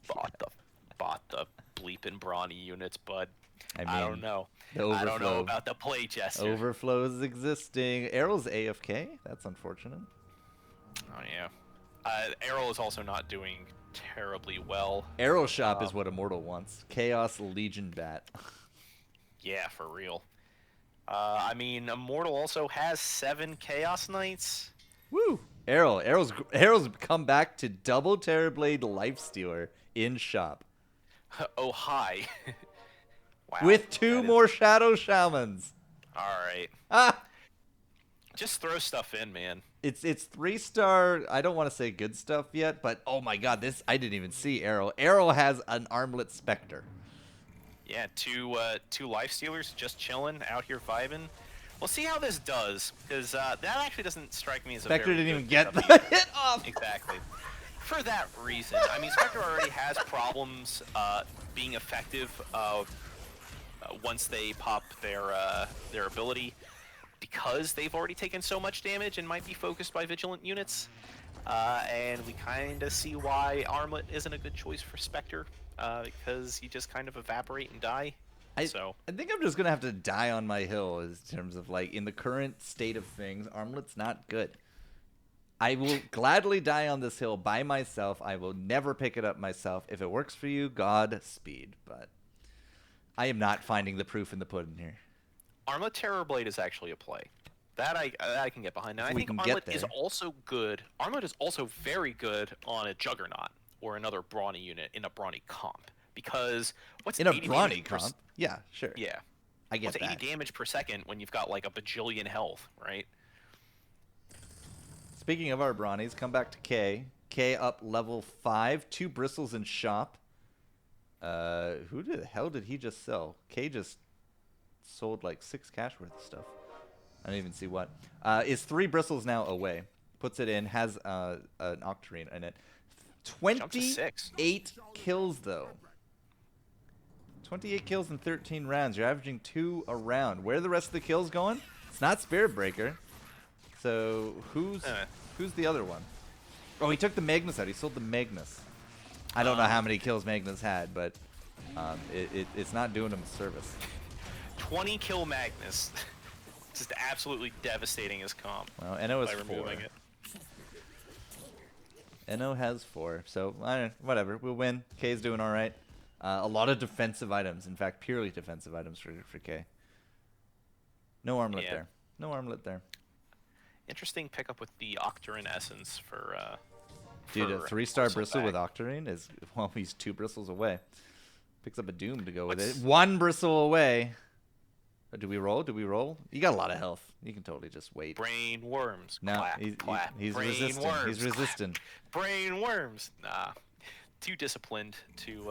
Bought the bleeping brawny units, bud. I I mean, don't know. the I don't know overflow. about the play gesture. Overflow is existing. Arrow's AFK. That's unfortunate. Oh yeah. Arrow is also not doing terribly well. Arrow Shop is what Immortal wants. Chaos Legion Bat. Yeah, for real. I mean, Immortal also has 7 Chaos Knights. Woo! Arrow's come back to double Terrorblade Lifestealer in shop. Oh, hi. Wow. With 2 more Shadow Shamans. Alright. Ah! Just throw stuff in, man. It's 3-star. I don't want to say good stuff yet, but oh my god, this I didn't even see Arrow. Arrow has an Armlet Spectre. Yeah, two life stealers just chilling out here vibing. We'll see how this does, because that actually doesn't strike me as a Spectre very didn't even good get pickup the either. hit off. Exactly. For that reason, I mean, Spectre already has problems being effective once they pop their ability, because they've already taken so much damage and might be focused by vigilant units. And we kind of see why Armlet isn't a good choice for Spectre, because you just kind of evaporate and die. I think I'm just gonna have to die on my hill in terms of like in the current state of things. Armlet's not good. I will gladly die on this hill by myself. I will never pick it up myself. If it works for you, Godspeed. But I am not finding the proof in the pudding here. Armlet Terrorblade is actually a play. That I can get behind. And I We think can get Armlet is there. also good. Armlet is also very good on a Juggernaut or another brawny unit in a brawny comp. Because what's In a 80 brawny damage per comp? Yeah, sure. Yeah. I get What's that. 80 damage per second when you've got like a bajillion health, right? Speaking of our brawnies, come back to K. K up level 5, 2 bristles in shop. Who the hell did he just sell? K just sold like 6 cash worth of stuff. I don't even see what. Is 3 bristles now away. Puts it in, has an Octarine in it. Jumped to 6. 28 kills though. 28 kills in 13 rounds. You're averaging 2 a round. Where are the rest of the kills going? It's not Spirit Breaker. So who's the other one? Oh, he took the Magnus out. He sold the Magnus. I don't know how many kills Magnus had, but it's not doing him a service. 20 kill Magnus. Just absolutely devastating his comp. Well, Eno has by 4. removing it. Eno has 4, so whatever. We'll win. K's doing all right. A lot of defensive items. In fact, purely defensive items for K. No armlet there. No armlet there. Interesting pickup with the Octarine Essence for Dude, a 3-star bristle with back. Octarine is, well, he's 2 bristles away. Picks up a Doom to go with it. 1 bristle away. Do we roll? Do we roll? You got a lot of health. You can totally just wait. Brain worms. No, Clap, clap. he's Brain resistant. worms. He's resistant. Clap. Brain worms. Nah. Too disciplined to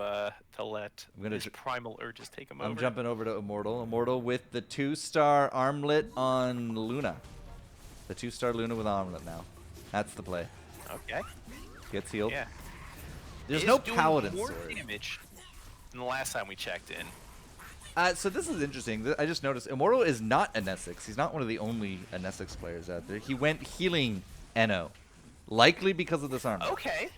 let his primal urges take him over. I'm jumping over to Immortal. Immortal with the 2-star armlet on Luna. The 2-star Luna with armlet now. That's the play. Okay. Gets healed. Yeah. There's Is no doing paladin more sword. damage than the last time we checked in. So this is interesting. I just noticed Immortal is not an Essex. He's not one of the only Essex players out there. He went healing Eno, likely because of this armor. Okay.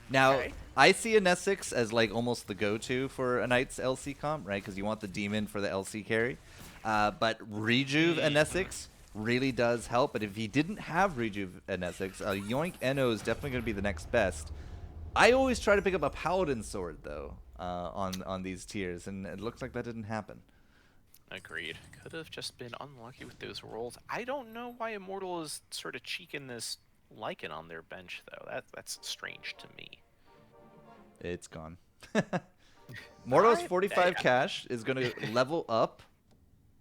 Now, Okay. I see an Essex as like almost the go-to for a Knight's LC comp, right? Because you want the demon for the LC carry. But Rejuve and Essex really does help. But if he didn't have Rejuve and Essex, Yoink Eno is definitely going to be the next best. I always try to pick up a Paladin sword, though, on these tiers, and it looks like that didn't happen. Agreed. Could have just been unlucky with those rolls. I don't know why Immortal is sort of cheeking this Lycan on their bench, though. That's strange to me. It's gone. Morto's Alright, 45 yeah. cash is going to level up.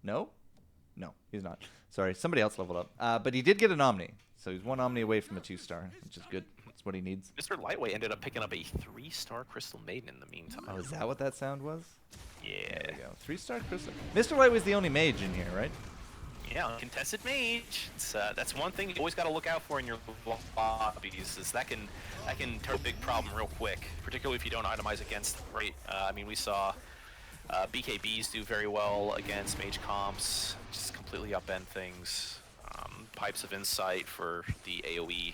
No? No, he's not. Sorry, somebody else leveled up. But he did get an Omni, so he's 1 Omni away from a 2-star, which is good. That's what he needs. Mr. Lightweight ended up picking up a 3-star Crystal Maiden in the meantime. Oh, is that what that sound was? Yeah. There we go. 3-star Crystal. Mr. White was the only mage in here, right? Yeah, contested mage. That's one thing you always got to look out for in your lobbies. Is that can turn a big problem real quick, particularly if you don't itemize against. Right? I mean, we saw BKBs do very well against mage comps, just completely upend things. Pipes of Insight for the AoE.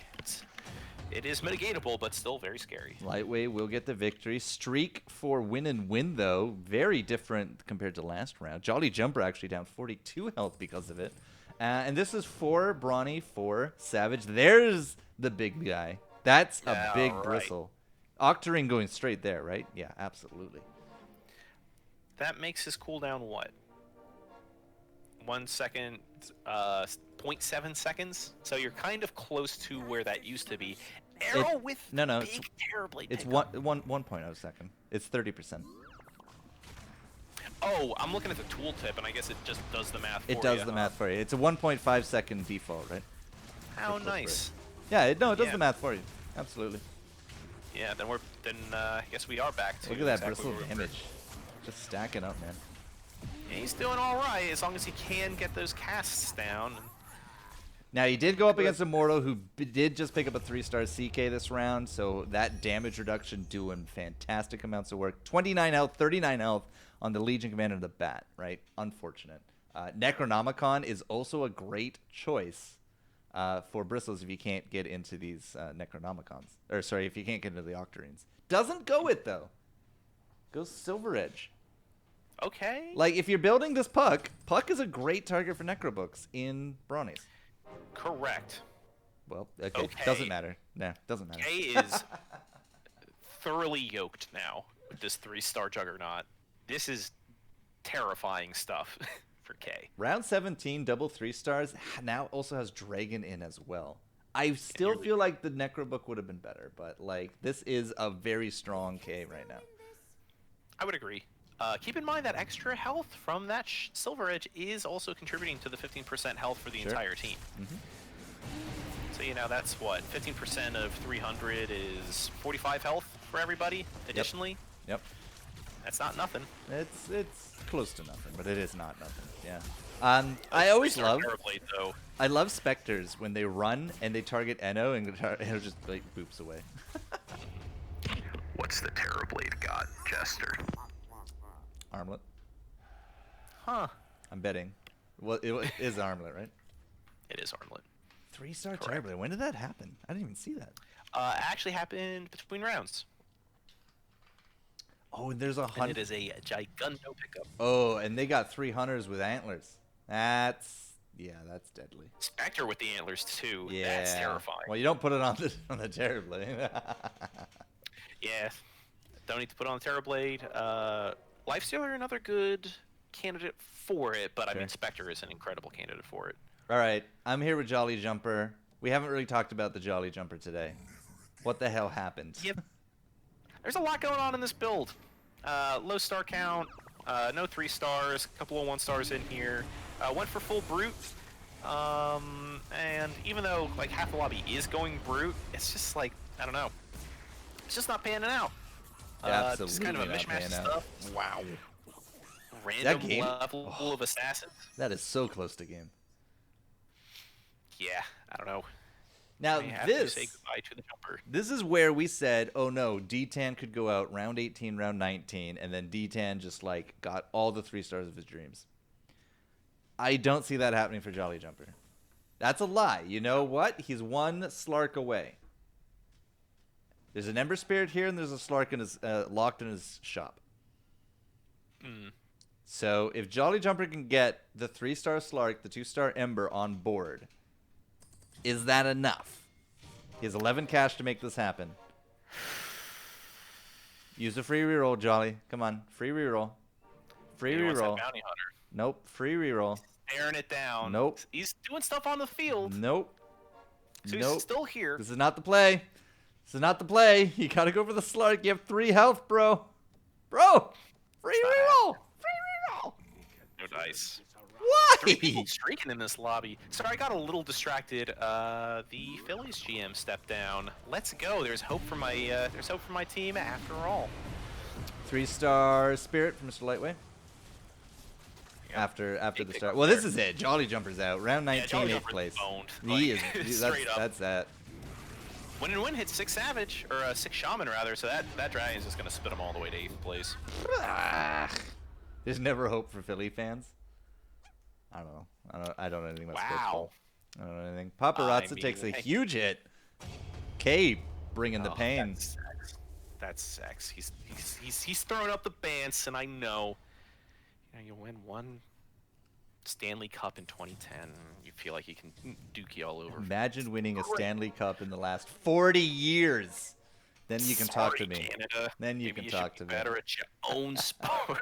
It is mitigatable, but still very scary. Lightweight will get the victory. Streak for win and win, though. Very different compared to last round. Jolly Jumper actually down 42 health because of it. And this is for Brawny, for Savage. There's the big guy. That's a big bristle. Octarine going straight there, right? Yeah, absolutely. That makes his cooldown what? 1 second, 0.7 seconds. So you're kind of close to where that used to be. Arrow with big Terrorblade. It's 1.0 second. It's 30%. Oh, I'm looking at the tooltip, and I guess it just does the math for you. It does the math for you. It's a 1.5 second default, right? How nice. Yeah, it does the math for you. Absolutely. Yeah, then I guess we are back to. Look at that bristle damage. Just stacking up, man. Yeah, he's doing all right as long as he can get those casts down. Now, he did go up against Immortal, who did just pick up a 3-star CK this round, so that damage reduction doing fantastic amounts of work. 29 health, 39 health on the Legion Commander of the Bat, right? Unfortunate. Necronomicon is also a great choice for bristles if you can't get into these Necronomicons. Or, sorry, if you can't get into the Octarines. Doesn't go it, though. Goes Silver Edge. Okay. Like, if you're building this Puck is a great target for Necrobooks in Bronies. Correct. Well, okay. Doesn't matter. Nah, doesn't matter. K is thoroughly yoked now with this 3-star Juggernaut. This is terrifying stuff for K. Round 17, double 3-stars, now also has Dragon in as well. I still feel like the Necrobook would have been better, but, like, this is a very strong K right now. I would agree. Keep in mind that extra health from that Silver Edge is also contributing to the 15% health for the entire team. So, you know, that's what? 15% of 300 is 45 health for everybody, additionally? Yep. That's not nothing. It's close to nothing, but it is not nothing, yeah. I always love... though. I love Spectres when they run and they target Eno and Eno just, like, boops away. What's the Terrorblade got, Jester? Armlet. Huh. I'm betting. Well, it is Armlet, right? It is Armlet. 3-star Terrorblade. When did that happen? I didn't even see that. It actually happened between rounds. Oh, and there's 100. And it is a Gigundo pickup. Oh, and they got 3 hunters with antlers. That's deadly. Spectre with the antlers too. Yeah. That's terrifying. Well, you don't put it on the Terrorblade. Yeah. Don't need to put on the Terrorblade. Lifestealer, another good candidate for it, but I mean, Spectre is an incredible candidate for it. All right, I'm here with Jolly Jumper. We haven't really talked about the Jolly Jumper today. What the hell happened? Yep. There's a lot going on in this build. Low star count, no 3 stars, a couple of 1 stars in here. Went for full brute, and even though like half the lobby is going brute, it's just like, I don't know, it's just not panning out. Absolutely just kind of a mishmash of stuff. Wow. Random level of assassins. That is so close to game. Yeah, I don't know. Now this say goodbye to the Jumper. This is where we said, oh no, D-Tan could go out round 18, round 19, and then D-Tan just like got all the 3 stars of his dreams. I don't see that happening for Jolly Jumper. That's a lie. You know what? He's 1 Slark away. There's an Ember Spirit here, and there's a Slark in his, locked in his shop. So if Jolly Jumper can get the 3-star Slark, the 2-star Ember on board, is that enough? He has 11 cash to make this happen. Use a free reroll, Jolly. Come on, free reroll. Free reroll. Bounty Hunter. Nope, free reroll. Staring it down. Nope. He's doing stuff on the field. Nope. So he's still here. This is not the play. This is not the play. You gotta go for the Slark. You have 3 health, bro. Bro! Free reroll! Free reroll! No dice. Why? 3 people streaking in this lobby. Sorry, I got a little distracted. The Phillies GM stepped down. Let's go. There's hope for my team after all. 3-star Spirit from Mr. Lightway. after Big the pick start. up Well, there. this is it. Jolly Jumper's out. Round Yeah, 19, Jolly 8th Jumper's place. boned. He Like, is. straight up. That's that. Win and Win hit 6 Savage, or 6 Shaman rather, so that Dragon is just going to spit him all the way to 8th place. There's never hope for Philly fans. I don't know. I don't know anything about sports. Wow. I don't know anything. Paparazzi takes a huge hit. K bringing the pain. That's sex. He's throwing up the bants, and I know. You win one Stanley Cup in 2010. You feel like you can duke you all over. Imagine winning a Stanley Cup in the last 40 years. Then you can talk to me. Canada. Then you Maybe can talk to me. Better at your own sport.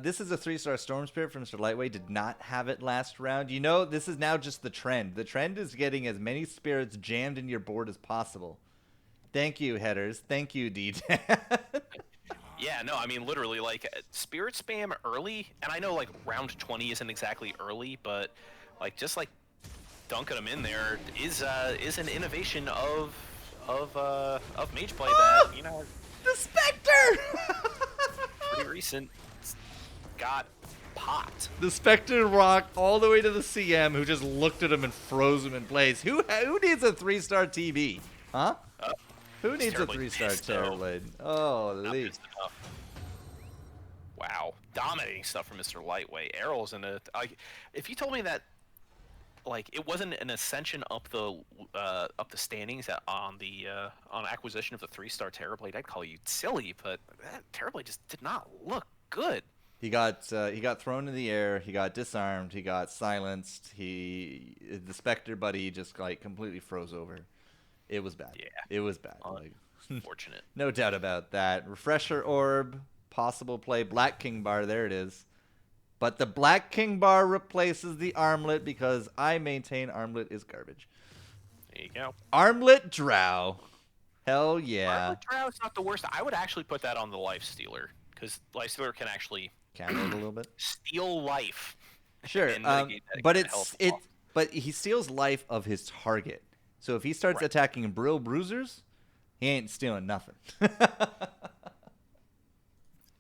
This is a 3-star Storm Spirit from Mr. Lightweight. Did not have it last round. You know, this is now just the trend. The trend is getting as many spirits jammed in your board as possible. Thank you, headers. Thank you, D-Dan. Yeah, no, I mean, literally, like, spirit spam early, and I know, like, round 20 isn't exactly early, but, like, just, like, dunking them in there is an innovation of Mage Play that, you know... The Spectre! pretty recent. Got popped. The Spectre rocked all the way to the CM, who just looked at him and froze him in place. Who needs a 3-star TB? Huh? Who needs a 3-star Terrorblade? Oh, Lee. Wow, dominating stuff from Mr. Lightweight. Errol's in a. If you told me that, like, it wasn't an ascension up the standings on acquisition of the 3-star Terrorblade, I'd call you silly. But that Terrorblade just did not look good. He got thrown in the air. He got disarmed. He got silenced. The Spectre buddy just like completely froze over. It was bad. Yeah. It was bad. Unfortunate. No doubt about that. Refresher Orb, possible play. Black King Bar, there it is. But the Black King Bar replaces the Armlet because I maintain Armlet is garbage. There you go. Armlet Drow. Hell yeah. Armlet Drow is not the worst. I would actually put that on the Life Stealer because Life Stealer can actually Camera it a little bit. Steal life. Sure. But he steals life of his target. So if he starts attacking Brill Bruisers, he ain't stealing nothing.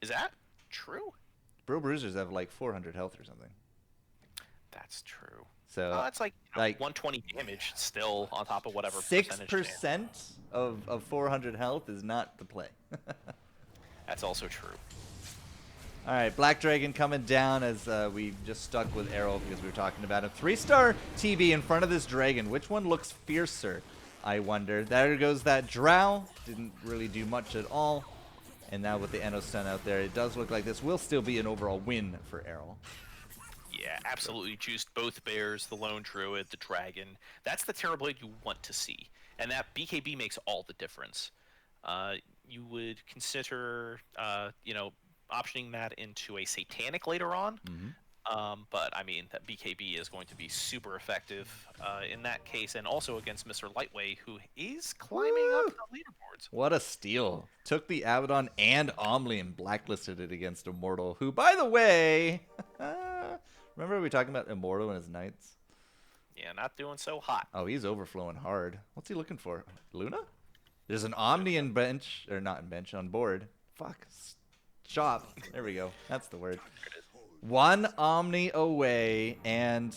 Is that true? Brill Bruisers have like 400 health or something. That's true. So that's like 120 damage still on top of whatever 6% of 400 health is not the play. That's also true. All right, Black Dragon coming down as we just stuck with Errol because we were talking about him. 3-star TB in front of this dragon. Which one looks fiercer, I wonder? There goes that Drow. Didn't really do much at all. And now with the Eno stun out there, it does look like this will still be an overall win for Errol. Yeah, absolutely. Juiced both bears, the Lone Druid, the Dragon. That's the Terrorblade you want to see. And that BKB makes all the difference. You would consider, optioning that into a Satanic later on. But, I mean, that BKB is going to be super effective in that case, and also against Mr. Lightweight, who is climbing up the leaderboards. What a steal. Took the Abaddon and Omni and blacklisted it against Immortal, who, by the way, remember we were talking about Immortal and his Knights? Yeah, not doing so hot. Oh, he's overflowing hard. What's he looking for? Luna? There's an Omni in bench, or not in bench, on board. Fuck. Shop. There we go. That's the word. One Omni away and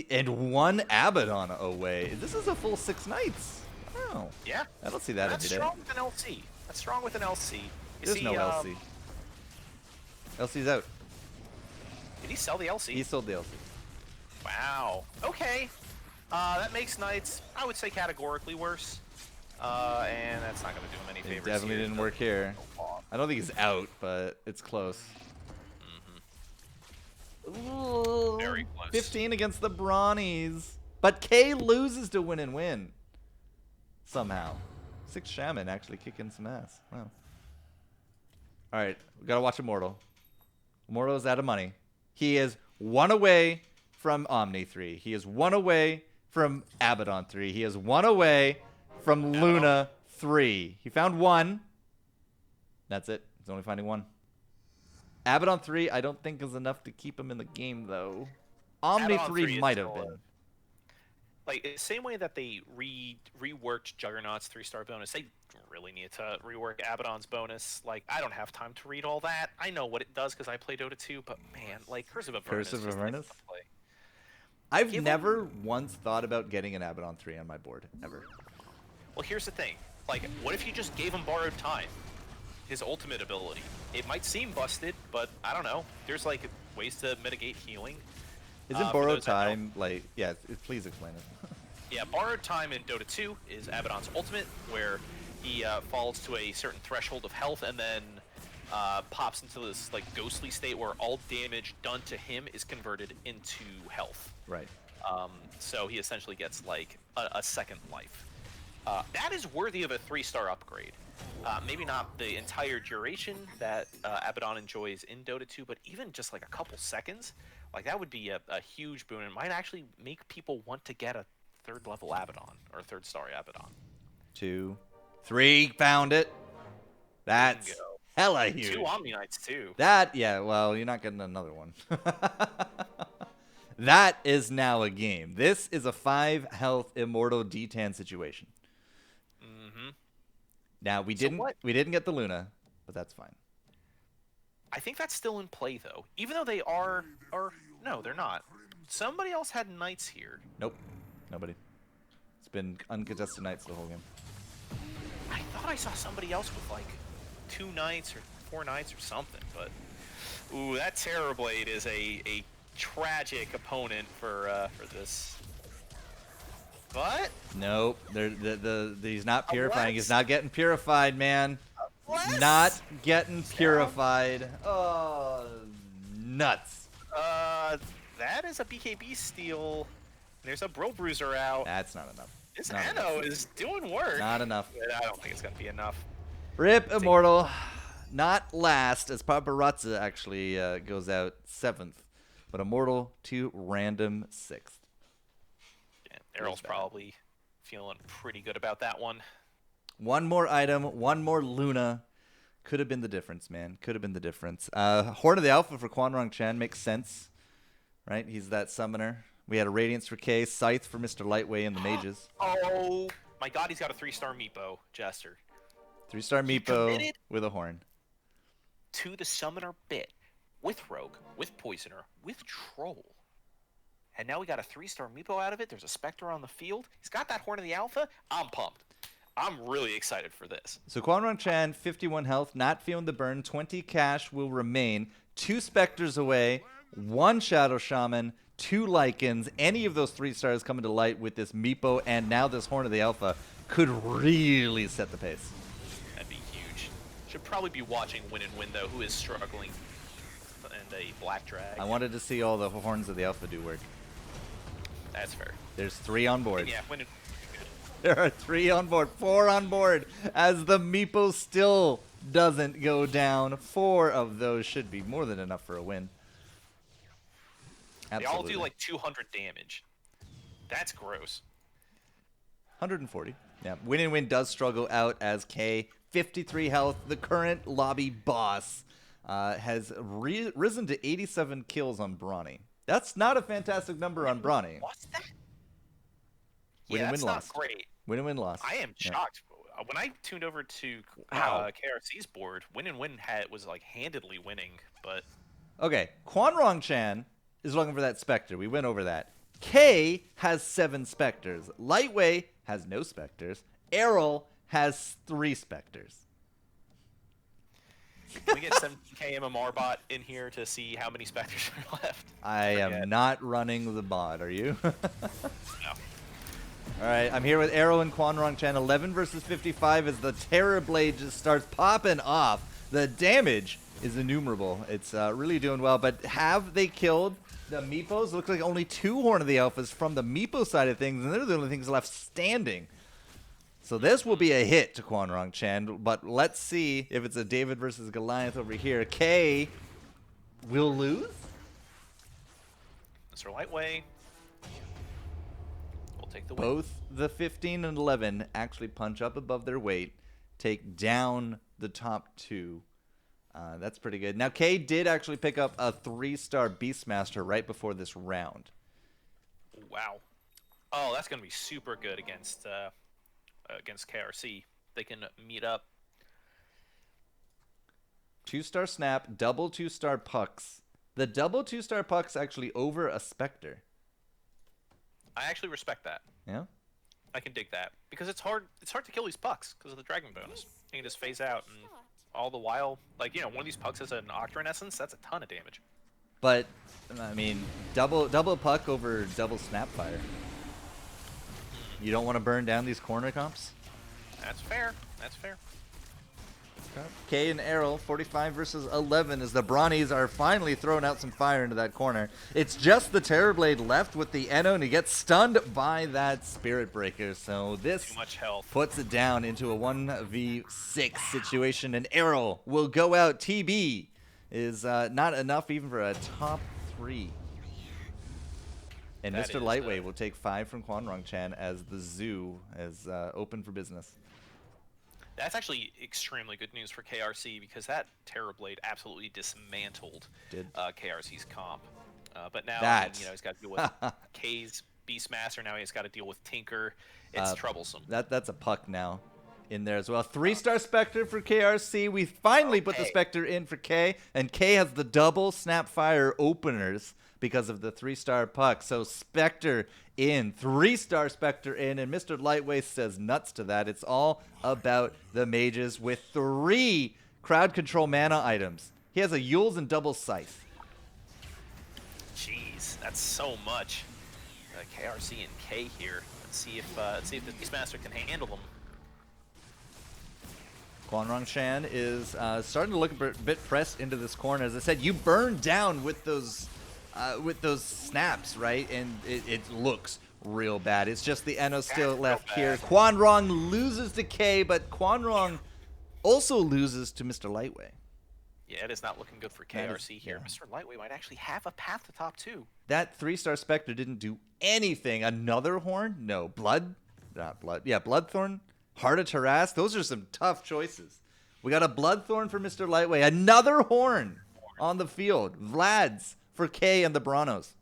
one Abaddon away. This is a full 6 Knights. Oh. Yeah. I don't see that every day. That's strong with an LC. That's strong with an LC. There's no LC. LC's out. Did he sell the LC? He sold the LC. Wow. Okay. That makes Knights, I would say, categorically worse. And that's not going to do him any favors. It definitely didn't work here. I don't think he's out, but it's close. Ooh, very close. 15 against the Brawnies. But K loses to win and win. Somehow. 6 Shaman actually kicking some ass. Wow. Alright, we gotta watch Immortal. Immortal is out of money. He is 1 away from Omni 3. He is 1 away from Abaddon 3. He is 1 away from Luna 3. He found 1. That's it. He's only finding 1. Abaddon 3, I don't think is enough to keep him in the game, though. Omni 3 might have been. Like, same way that they reworked Juggernaut's 3-star bonus, they really need to rework Abaddon's bonus. Like, I don't have time to read all that. I know what it does because I play Dota 2, but man, like, Curse of Avernus Curse of just Avernus? nice to play. I've never once thought about getting an Abaddon 3 on my board, ever. Well, here's the thing. Like, what if you just gave him Borrowed Time? His ultimate ability. It might seem busted, but I don't know. There's, like, ways to mitigate healing. Isn't Borrowed Time, like... Yeah, please explain it. Yeah, Borrowed Time in Dota 2 is Abaddon's ultimate, where he falls to a certain threshold of health and then pops into this, like, ghostly state where all damage done to him is converted into health. Right. So he essentially gets, like, a second life. That is worthy of a 3-star upgrade. Maybe not the entire duration that Abaddon enjoys in Dota 2, but even just like a couple seconds, like that would be a huge boon and might actually make people want to get a 3rd level Abaddon or a 3rd-star Abaddon. 2, 3, found it. That's Bingo. hella huge. 2 Omni Knights too. That, yeah, well, you're not getting another one. That is now a game. This is a 5 health Immortal D10 situation. Now we didn't get the Luna, but that's fine. I think that's still in play though, even though they are, or no, they're not. Somebody else had Knights here. Nope, nobody. It's been uncontested Knights the whole game. I thought I saw somebody else with like 2 Knights or 4 Knights or something, but ooh, that Terrorblade is a tragic opponent for this. But nope, he's not purifying. He's not getting purified, man. Not getting purified. Oh, nuts. That is a BKB steal. There's a Bro Bruiser out. That's not enough. This Anno is doing work. Not enough. I don't think it's gonna be enough. Rip Immortal, not last, as Paparazzi actually goes out 7th, but Immortal to random 6th. Errol's probably feeling pretty good about that one. One more item, one more Luna. Could have been the difference, man. Could have been the difference. Horn of the Alpha for Quanrong Chan makes sense, right? He's that summoner. We had a Radiance for K, Scythe for Mr. Lightway and the Mages. Oh my god, he's got a 3-star Meepo, Jester. 3-star Meepo with a Horn. To the Summoner bit, with Rogue, with Poisoner, with Troll. And now we got a 3-star Meepo out of it. There's a Spectre on the field. He's got that Horn of the Alpha. I'm pumped. I'm really excited for this. So Quanrong Chan, 51 health, not feeling the burn. 20 cash will remain. 2 Spectres away, 1 Shadow Shaman, 2 Lycans. Any of those 3 stars coming to light with this Meepo and now this Horn of the Alpha could really set the pace. That'd be huge. Should probably be watching Win and Win, though, who is struggling. And a Black Drag. I wanted to see all the Horns of the Alpha do work. That's fair. There's 3 on board. Yeah, Win and There are 3 on board, 4 on board, as the Meepo still doesn't go down. 4 of those should be more than enough for a win. Absolutely. They all do like 200 damage. That's gross. 140. Yeah, Win and Win does struggle out as K, 53 health. The current lobby boss has risen to 87 kills on Brawny. That's not a fantastic number on Brawny. What's that? Win yeah, and that's win not lost. great. Win and Win lost. I am shocked. When I tuned over to KRC's board, Win and Win was like handedly winning, but... Okay, Quanrong Chan is looking for that Spectre. We went over that. K has 7 Spectres. Lightway has no Spectres. Errol has 3 Spectres. Can we get some KMMR bot in here to see how many Spectres are left? I am not running the bot, are you? No. Alright, I'm here with Errol and Quanrong Chan. 11 versus 55 as the Terrorblade just starts popping off. The damage is innumerable. It's really doing well, but have they killed the Meepos? Looks like only 2 Horn of the Alphas from the Meepo side of things, and they're the only things left standing. So this will be a hit to Quanrong Chan, but let's see if it's a David versus Goliath over here. K will lose? Mr. Lightway will take the win. Both the 15 and 11 actually punch up above their weight, take down the top 2. That's pretty good. Now, K did actually pick up a 3-star Beastmaster right before this round. Wow. Oh, that's going to be super good against KRC. They can meet up. 2-star snap, double 2-star pucks. The double 2-star pucks actually over a Spectre. I actually respect that. Yeah. I can dig that because it's hard. It's hard to kill these pucks because of the dragon bonus. You can just phase out, and all the while, like one of these pucks has an Octarine essence. That's a ton of damage. But I mean, double puck over double snapfire. You don't want to burn down these corner comps. That's fair. That's fair. K and Errol, 45 versus 11, as the Brawnies are finally throwing out some fire into that corner. It's just the Terrorblade left with the Eno, and he gets stunned by that Spirit Breaker. So this Too much health. puts it down into a 1v6 situation, and Errol will go out. TB is not enough even for a top 3. And That Mr. is, Lightweight will take 5 from Quanrong Chan as the zoo is open for business. That's actually extremely good news for KRC because that Terrorblade absolutely dismantled KRC's comp. But now he's got to deal with K's Beastmaster. Now he's got to deal with Tinker. It's troublesome. That's a puck now in there as well. 3-star Spectre for KRC. We finally put the Spectre in for K, and K has the double Snapfire openers because of the 3-star puck. So Spectre in, 3-star Spectre in, and Mr. Lightweight says nuts to that. It's all about the mages with 3 crowd control mana items. He has a Yules and double Scythe. Jeez, that's so much. KRC and K here. Let's see if the Beastmaster can handle them. Quanrong Chan is starting to look a bit pressed into this corner. As I said, you burn down with those snaps, right? And it looks real bad. It's just the Eno still left here. Quanrong loses to K, but Quanrong also loses to Mr. Lightweight. Yeah, it is not looking good for KRC here. Yeah. Mr. Lightweight might actually have a path to top 2. That 3-star Spectre didn't do anything. Another Horn? No. Blood? Not Blood. Yeah, Bloodthorn. Heart of Taras. Those are some tough choices. We got a Bloodthorn for Mr. Lightweight. Another Horn on the field. Vlad's for K and the Branos.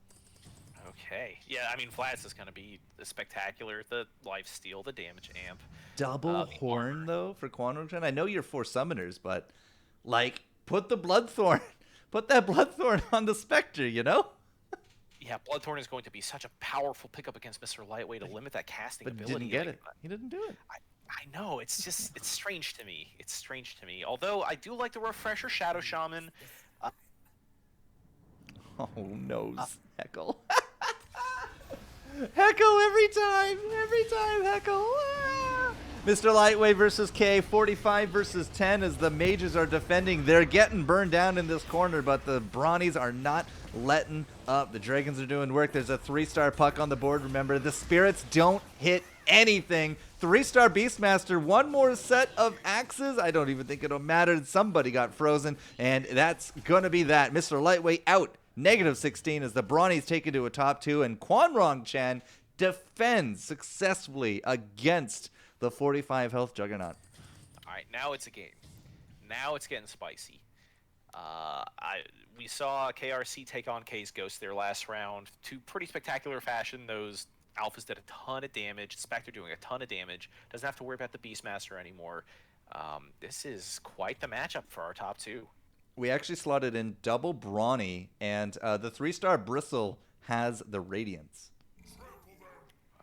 Okay. Yeah, I mean, Vlad's is going to be spectacular. The lifesteal, the damage amp. Double Horn, though, for Quantum Gen? I know you're 4 summoners, but, like, put the Bloodthorn. Put that Bloodthorn on the Spectre, you know? Yeah, Bloodthorn is going to be such a powerful pickup against Mr. Lightweight to limit that casting ability. But he didn't get it. He didn't do it. I know. It's just, it's strange to me. It's strange to me. Although, I do like the Refresher Shadow Shaman. Oh, no, Heckle. Heckle every time, Heckle. Ah! Mr. Lightweight versus K, 45 versus 10 as the mages are defending. They're getting burned down in this corner, but the Brawnies are not letting up. The Dragons are doing work. There's a 3-star puck on the board, remember. The Spirits don't hit anything. 3-star Beastmaster, 1 more set of axes. I don't even think it'll matter. Somebody got frozen, and that's going to be that. Mr. Lightweight out. -16 as the Brawnies take it to a top 2, and Quanrong Chan defends successfully against the 45 health Juggernaut. All right, now it's a game. Now it's getting spicy. We saw KRC take on K's Ghost their last round to pretty spectacular fashion. Those alphas did a ton of damage. Spectre doing a ton of damage. Doesn't have to worry about the Beastmaster anymore. This is quite the matchup for our top 2. We actually slotted in double Brawny, and the 3-star Bristle has the Radiance.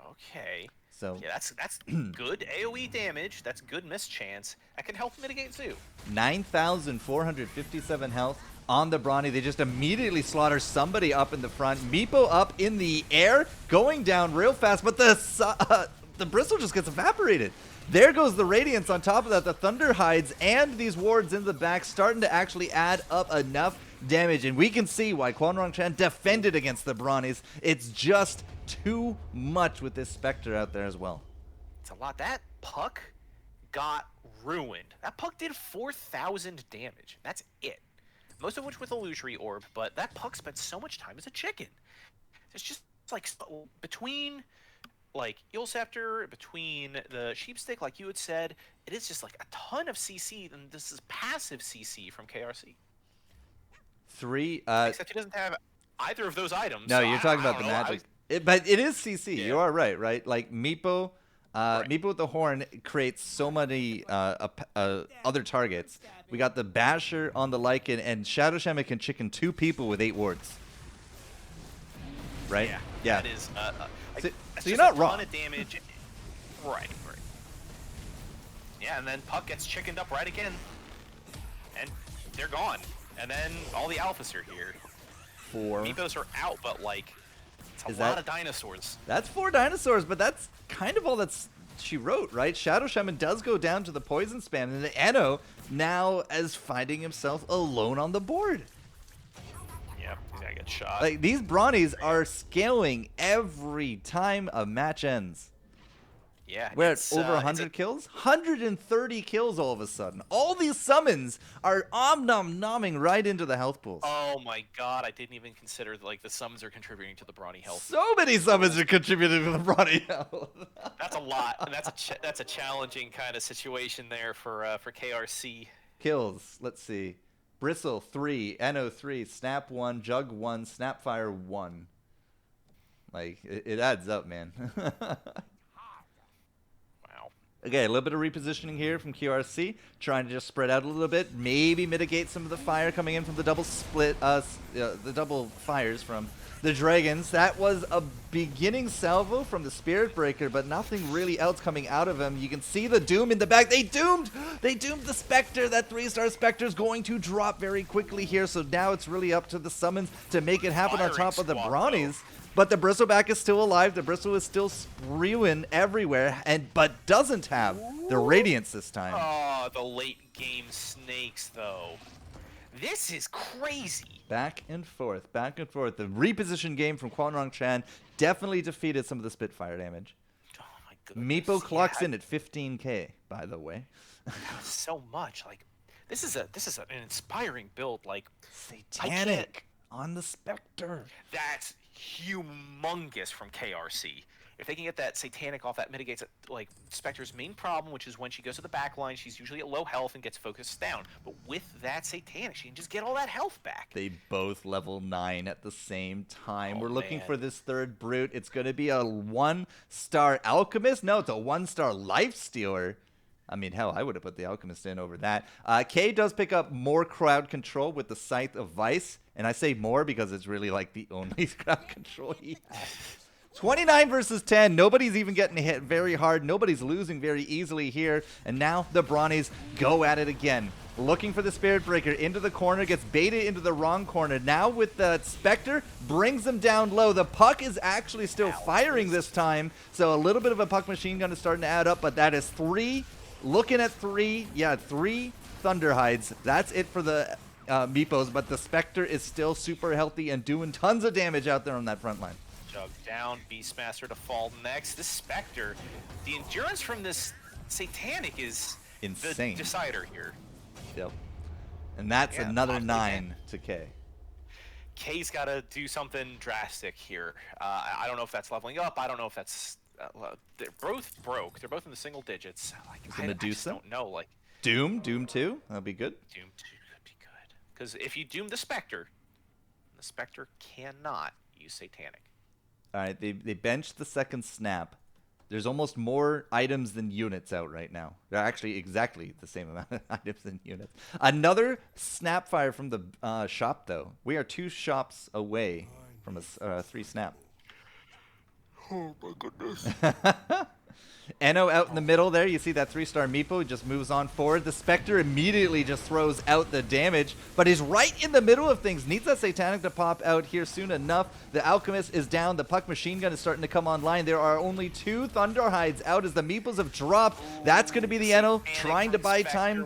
Okay. So yeah, that's good AoE damage. That's good mischance. That can help mitigate too. 9,457 health on the Brawny. They just immediately slaughter somebody up in the front. Meepo up in the air, going down real fast, but the Bristle just gets evaporated. There goes the Radiance on top of that. The Thunder hides and these wards in the back starting to actually add up enough damage. And we can see why Quanrong Chan defended against the Brawnies. It's just too much with this Spectre out there as well. It's a lot. That puck got ruined. That puck did 4,000 damage. That's it. Most of which with Illusory Orb, but that puck spent so much time as a chicken. It's just like between like Eel Scepter, between the Sheepstick, like you had said, it is just like a ton of CC, and this is passive CC from KRC. Except he doesn't have either of those items. No, so you're talking about the magic. But it is CC. Yeah. You are right? Like Meepo, Right. Meepo with the horn creates so many other targets. We got the Basher on the Lycan, and Shadow Shaman can chicken 2 people with 8 wards. Right? Yeah. That is. So that's you're just not a wrong. ton of damage. Right. Yeah, and then Puck gets chickened up right again, and they're gone. And then all the alphas are here. 4. Meepos are out, but like, it's a Is lot that- of dinosaurs. That's 4 dinosaurs, but that's kind of all she wrote, right? Shadow Shaman does go down to the poison spam, and the Eno now is finding himself alone on the board. Yep, he's gonna get shot. Like, these Brawnies are scaling every time a match ends. Yeah, We're at it's, over 100 kills? 130 kills all of a sudden. All these summons are om-nom-nomming right into the health pools. Oh my god, I didn't even consider like the summons are contributing to the brawny health. So many summons are contributing to the Brawny health. That's a lot, and that's a challenging kind of situation there for KRC. Kills, let's see. Bristle 3, Eno 3, Snap 1, Jug 1, Snapfire 1. Like, it adds up, man. Wow. Okay, a little bit of repositioning here from QRC, trying to just spread out a little bit, maybe mitigate some of the fire coming in from the double split, the double fires from the Dragons. That was a beginning salvo from the Spirit Breaker, but nothing really else coming out of him. You can see the Doom in the back. They doomed the Spectre. That 3-star Spectre is going to drop very quickly here, so now it's really up to the summons to make it happen on top of the Brawnies. But the Bristleback is still alive. The Bristle is still spewing everywhere, but doesn't have the Radiance this time. Oh, the late game snakes though. This is crazy. Back and forth, back and forth. The reposition game from Kwanrong Chan definitely defeated some of the Spitfire damage. Oh my goodness. Meepo clocks Yeah, in at 15k, by the way. that was so much. Like, this is an inspiring build. Like, Satanic on the Spectre. that's humongous from KRC. If they can get that Satanic off, that mitigates like Spectre's main problem, which is when she goes to the back line, she's usually at low health and gets focused down. But with that Satanic, she can just get all that health back. They both level 9 at the same time. Oh, We're looking man. for this third brute. It's going to be a 1-star Alchemist. No, it's a 1-star Lifestealer. I mean, hell, I would have put the Alchemist in over that. K does pick up more crowd control with the Scythe of Vice. And I say more because it's really like the only crowd control he has. 29 versus 10. Nobody's even getting hit very hard. Nobody's losing very easily here. And now the Brawnies go at it again. Looking for the Spirit Breaker into the corner. Gets baited into the wrong corner. Now with the Spectre, brings them down low. The Puck is actually still firing this time. So a little bit of a Puck machine gun is starting to add up. But that is 3. Looking at 3. Yeah, 3 Thunderhides. That's it for the Meepos. But the Spectre is still super healthy and doing tons of damage out there on that front line. Jug down, Beastmaster to fall next. This Spectre, the endurance from this Satanic is Insane. the decider here. Yep. And that's Yeah, another possibly 9 to K. K's got to do something drastic here. I don't know if that's leveling up. I don't know if that's... they're both broke. They're both in the single digits. Like, Is it I just Medusa? don't know. Like, Doom 2. That'll be good. Doom 2 could be good. Because if you doom the Spectre cannot use Satanic. All right, they benched the second snap. There's almost more items than units out right now. They're actually exactly the same amount of items than units. Another Snapfire from the shop, though. We are 2 shops away from a 3 snap. Oh my goodness. Eno out in the middle there. You see that 3-star Meepo just moves on forward. The Spectre immediately just throws out the damage, but is right in the middle of things. Needs that Satanic to pop out here soon enough. The Alchemist is down. The Puck machine gun is starting to come online. There are only 2 Thunderhides out as the Meeples have dropped. That's going to be the Eno trying to buy time.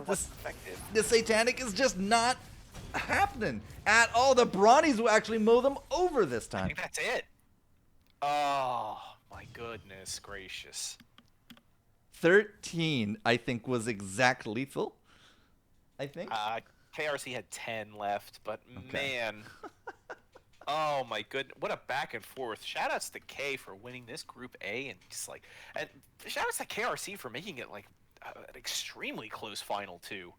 The Satanic is just not happening at all. The Brawnies will actually mow them over this I time. think that's it. Oh my goodness gracious. 13, I think, was exact lethal. I think. KRC had 10 left, but Okay. man. Oh my goodness. What a back and forth. Shoutouts to K for winning this Group A and just like, and shoutouts to KRC for making it like an extremely close final too.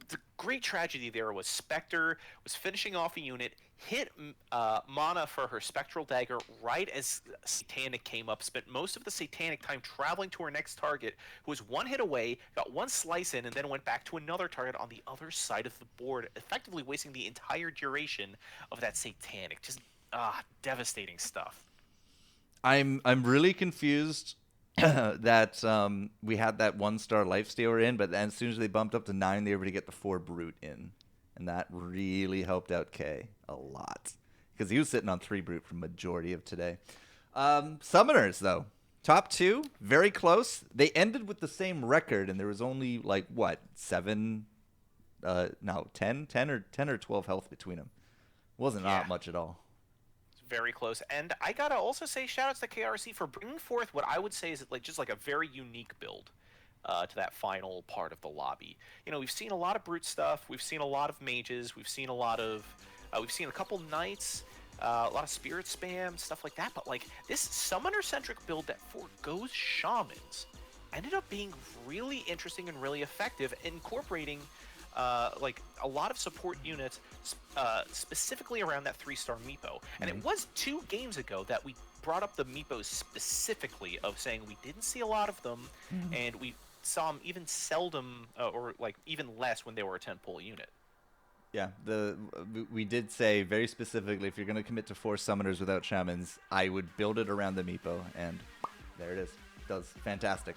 the great tragedy there was Spectre was finishing off a unit, hit Mana for her Spectral Dagger right as Satanic came up, spent most of the Satanic time traveling to her next target, who was one hit away, got one slice in, and then went back to another target on the other side of the board, effectively wasting the entire duration of that Satanic. Just, devastating stuff. I'm really confused that we had that 1-star lifestealer in, but then as soon as they bumped up to 9, they were able to get the 4 brute in, and that really helped out K a lot because he was sitting on 3 brute for majority of today. Summoners though, top 2, very close. They ended with the same record, and there was only like what 10 or 12 health between them. Wasn't not much at all. Very close. And I gotta also say shout outs to KRC for bringing forth what I would say is like just like a very unique build to that final part of the lobby. You know, we've seen a lot of brute stuff, we've seen a lot of mages, we've seen a couple knights, a lot of spirit spam, stuff like that, but like this summoner centric build that forgoes shamans ended up being really interesting and really effective, incorporating like a lot of support units specifically around that 3-star Meepo. And it was 2 games ago that we brought up the Meepos specifically, of saying we didn't see a lot of them, and we saw them even seldom or like even less when they were a 10-pull unit. Yeah, we did say very specifically, if you're going to commit to 4 summoners without shamans, I would build it around the Meepo, and there it is. It does fantastic.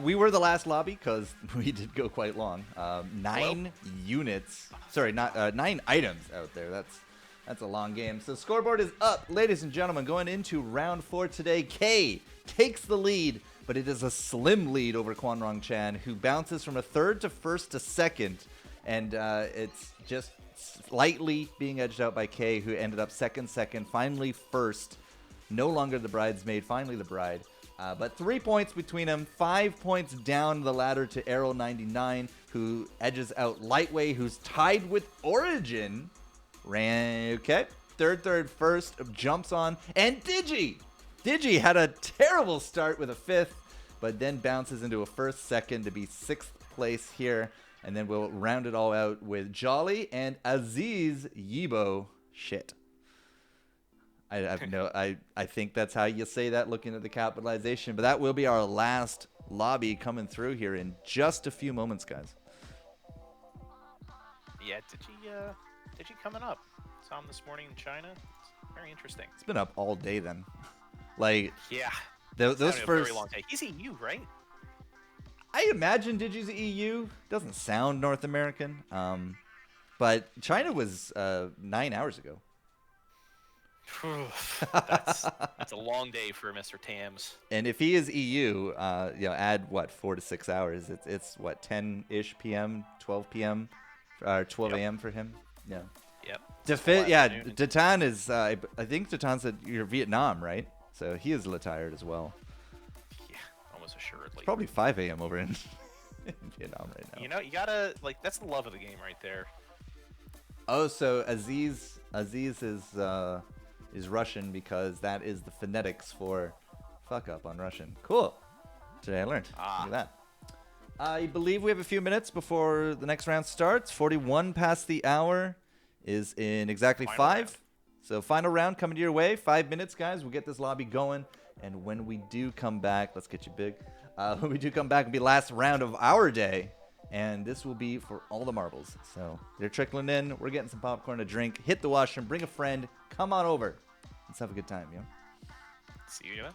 We were the last lobby because we did go quite long. 9 units. Sorry, not 9 items out there. That's a long game. So scoreboard is up, ladies and gentlemen. Going into round 4 today, K takes the lead, but it is a slim lead over Kwanrong Chan, who bounces from a 3rd to 1st to 2nd, and it's just slightly being edged out by K, who ended up second, finally 1st. No longer the bridesmaid, finally the bride. But 3 points between them, 5 points down the ladder to Arrow 99, who edges out Lightway, who's tied with Origin. Okay, third, first, jumps on, and Digi. Digi had a terrible start with a 5th, but then bounces into a 1st, 2nd to be 6th place here. And then we'll round it all out with Jolly and Aziz Yibo. Shit. I think that's how you say that, looking at the capitalization. But that will be our last lobby coming through here in just a few moments, guys. Yeah, Digi coming up. Saw him this morning in China. It's very interesting. It's been up all day then. Like, yeah, those first. A very long day. He's EU, right? I imagine Digi's EU. Doesn't sound North American. But China was 9 hours ago. that's a long day for Mr. Tams. And if he is EU, add what 4 to 6 hours. It's what 10-ish p.m., 12 p.m., or 12 a.m. for him. Yeah. Yep. Datan is. I think Datan said you're Vietnam, right? So he is retired as well. Yeah, almost assuredly. It's probably 5 a.m. over in Vietnam right now. You know, you gotta that's the love of the game right there. Oh, so Aziz is Russian because that is the phonetics for fuck up on Russian. Cool. Today I learned. Look at that. I believe we have a few minutes before the next round starts. 41 past the hour is in exactly Final 5. round. So final round coming to your way. 5 minutes, guys. We'll get this lobby going. And when we do come back, let's get you big. When we do come back, it'll be last round of our day. And this will be for all the marbles. So they're trickling in. We're getting some popcorn to drink. Hit the washroom. Bring a friend. Come on over. Let's have a good time, See you, man.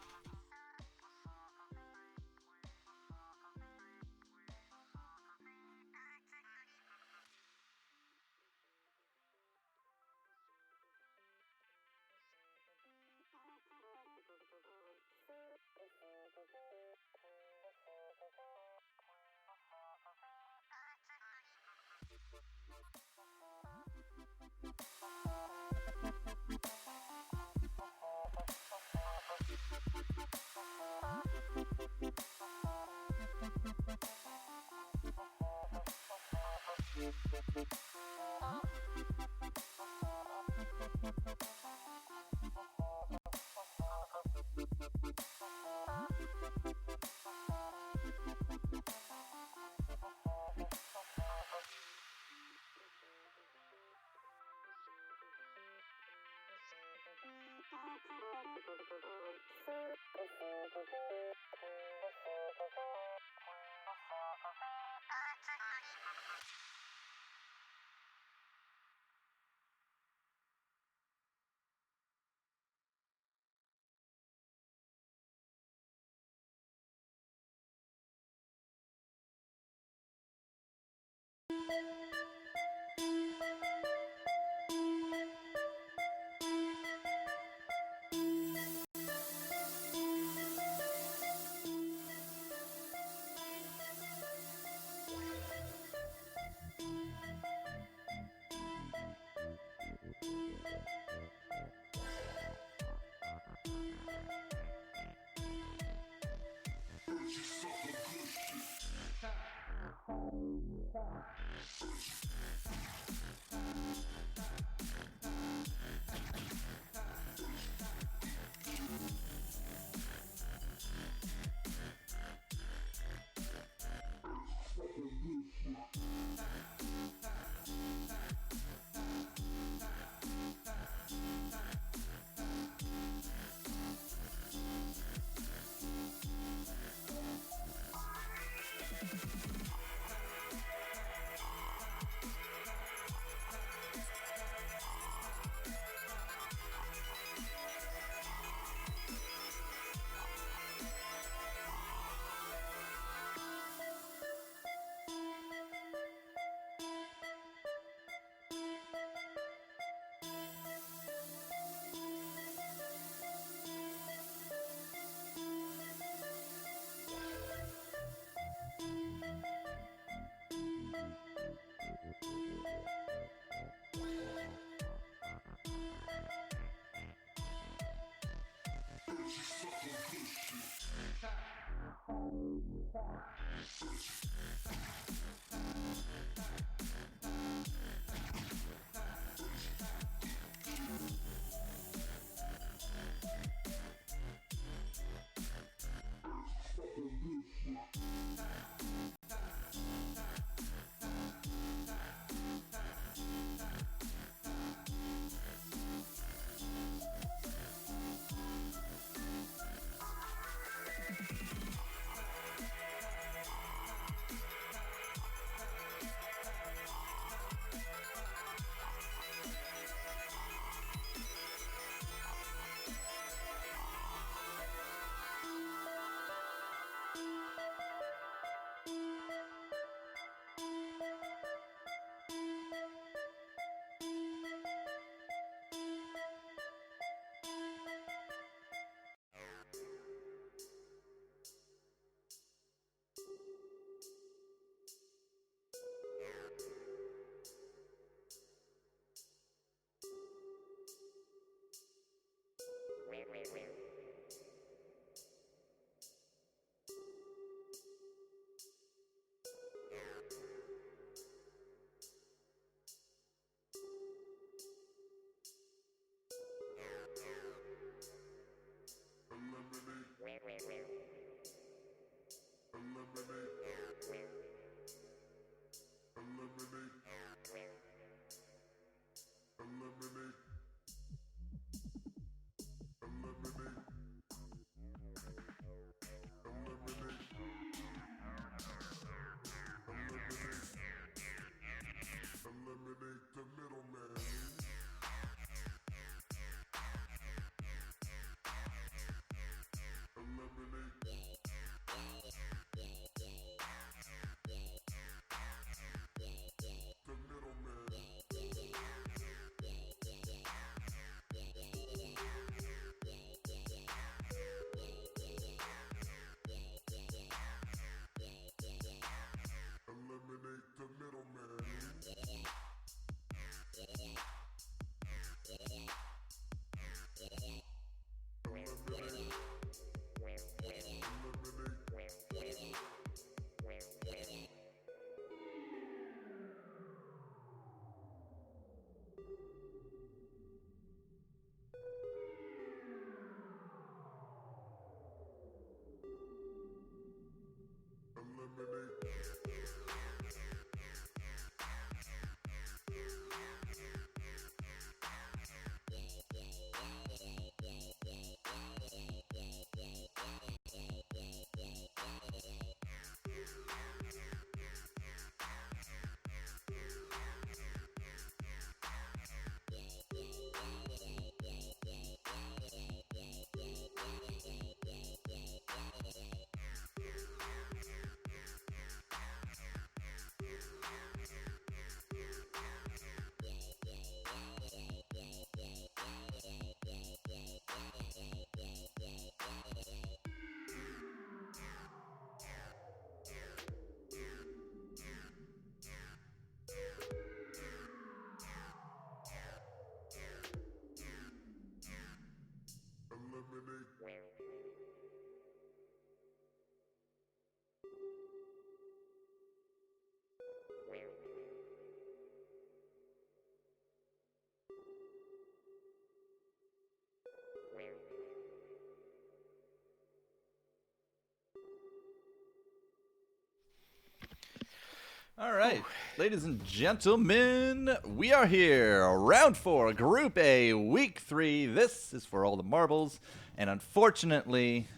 All right, ladies and gentlemen, we are here. Round 4, Group A, Week 3. This is for all the marbles. And unfortunately,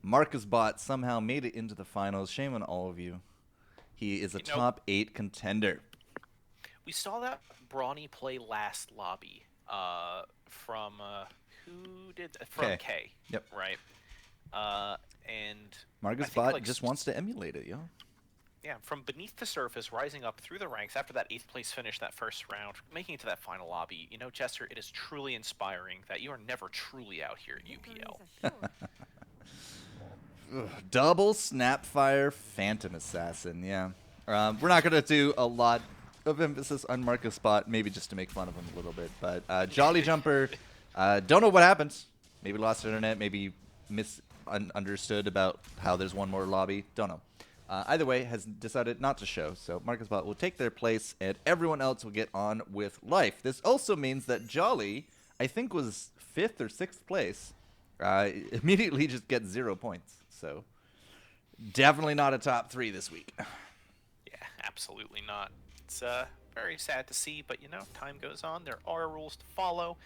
Marcus Bot somehow made it into the finals. Shame on all of you. He is a top 8 contender. We saw that Brawny play last lobby from K. Yep. Right. And Marcus Bot just wants to emulate it, yo. Yeah, from beneath the surface, rising up through the ranks after that 8th place finish that first round, making it to that final lobby. You know, Jester, it is truly inspiring that you are never truly out here at UPL. Double Snapfire Phantom Assassin, yeah. We're not going to do a lot of emphasis on Marcus Bot, maybe just to make fun of him a little bit. But Jolly Jumper, don't know what happened. Maybe lost internet, maybe misunderstood about how there's one more lobby. Don't know. Either way, has decided not to show, so Marcus Bot will take their place, and everyone else will get on with life. This also means that Jolly, I think, was 5th or 6th place, immediately just gets 0 points. So definitely not a top 3 this week. Yeah, absolutely not. It's very sad to see, but, you know, time goes on. There are rules to follow.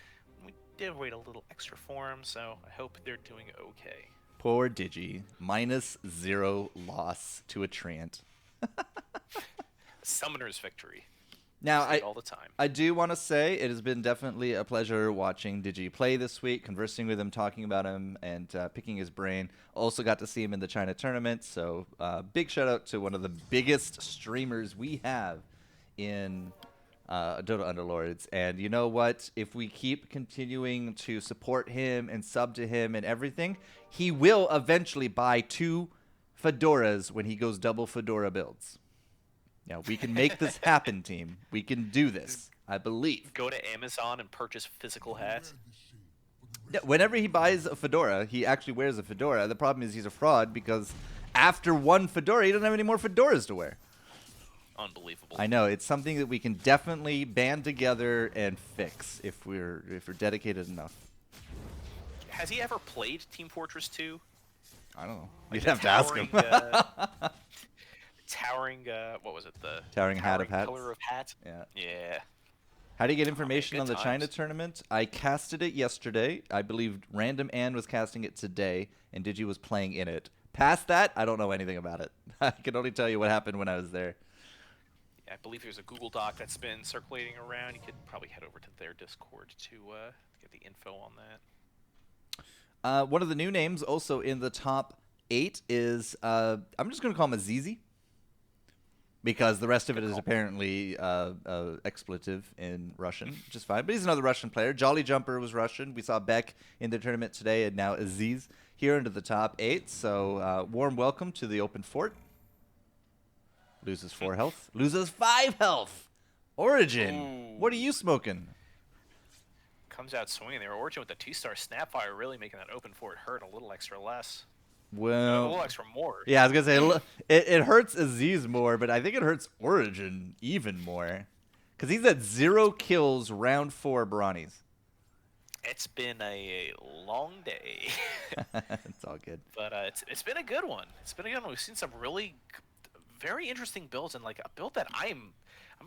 We did wait a little extra for him, so I hope they're doing okay. Poor Digi. -0 loss to a Treant. Summoner's victory. Now, all the time. I do want to say it has been definitely a pleasure watching Digi play this week, conversing with him, talking about him, and picking his brain. Also got to see him in the China tournament, so big shout out to one of the biggest streamers we have in Dota Underlords. And you know what? If we keep continuing to support him and sub to him and everything, he will eventually buy 2 fedoras when he goes double fedora builds. Yeah, we can make this happen, team. We can do this, I believe. Go to Amazon and purchase physical hats. Yeah, whenever he buys a fedora, he actually wears a fedora. The problem is he's a fraud because after one fedora, he doesn't have any more fedoras to wear. Unbelievable. I know. It's something that we can definitely band together and fix if we're dedicated enough. Has he ever played Team Fortress 2? I don't know. Like You'd have to ask him. Towering, what was it? The Towering hat of hats. Color of hat. Yeah. Yeah. How do you get information on the times. China tournament? I casted it yesterday. I believe Random Ann was casting it today, and Digi was playing in it. Past that, I don't know anything about it. I can only tell you what happened when I was there. Yeah, I believe there's a Google Doc that's been circulating around. You could probably head over to their Discord to get the info on that. One of the new names also in the top 8 is, I'm just going to call him Azizi, because the rest of it is apparently expletive in Russian, which is fine. But he's another Russian player. Jolly Jumper was Russian. We saw Beck in the tournament today, and now Aziz here into the top 8. So warm welcome to the open fort. Loses 4 health. Loses 5 health. Origin. Ooh. What are you smoking? Comes out swinging there. Origin with the 2-star Snapfire really making that open fort hurt a little extra less. Well, a little extra more. Yeah, I was going to say, it hurts Aziz more, but I think it hurts Origin even more. Because he's at 0 kills round 4 Brawnies. It's been a long day. It's all good. But it's been a good one. It's been a good one. We've seen some really very interesting builds, and like a build that I'm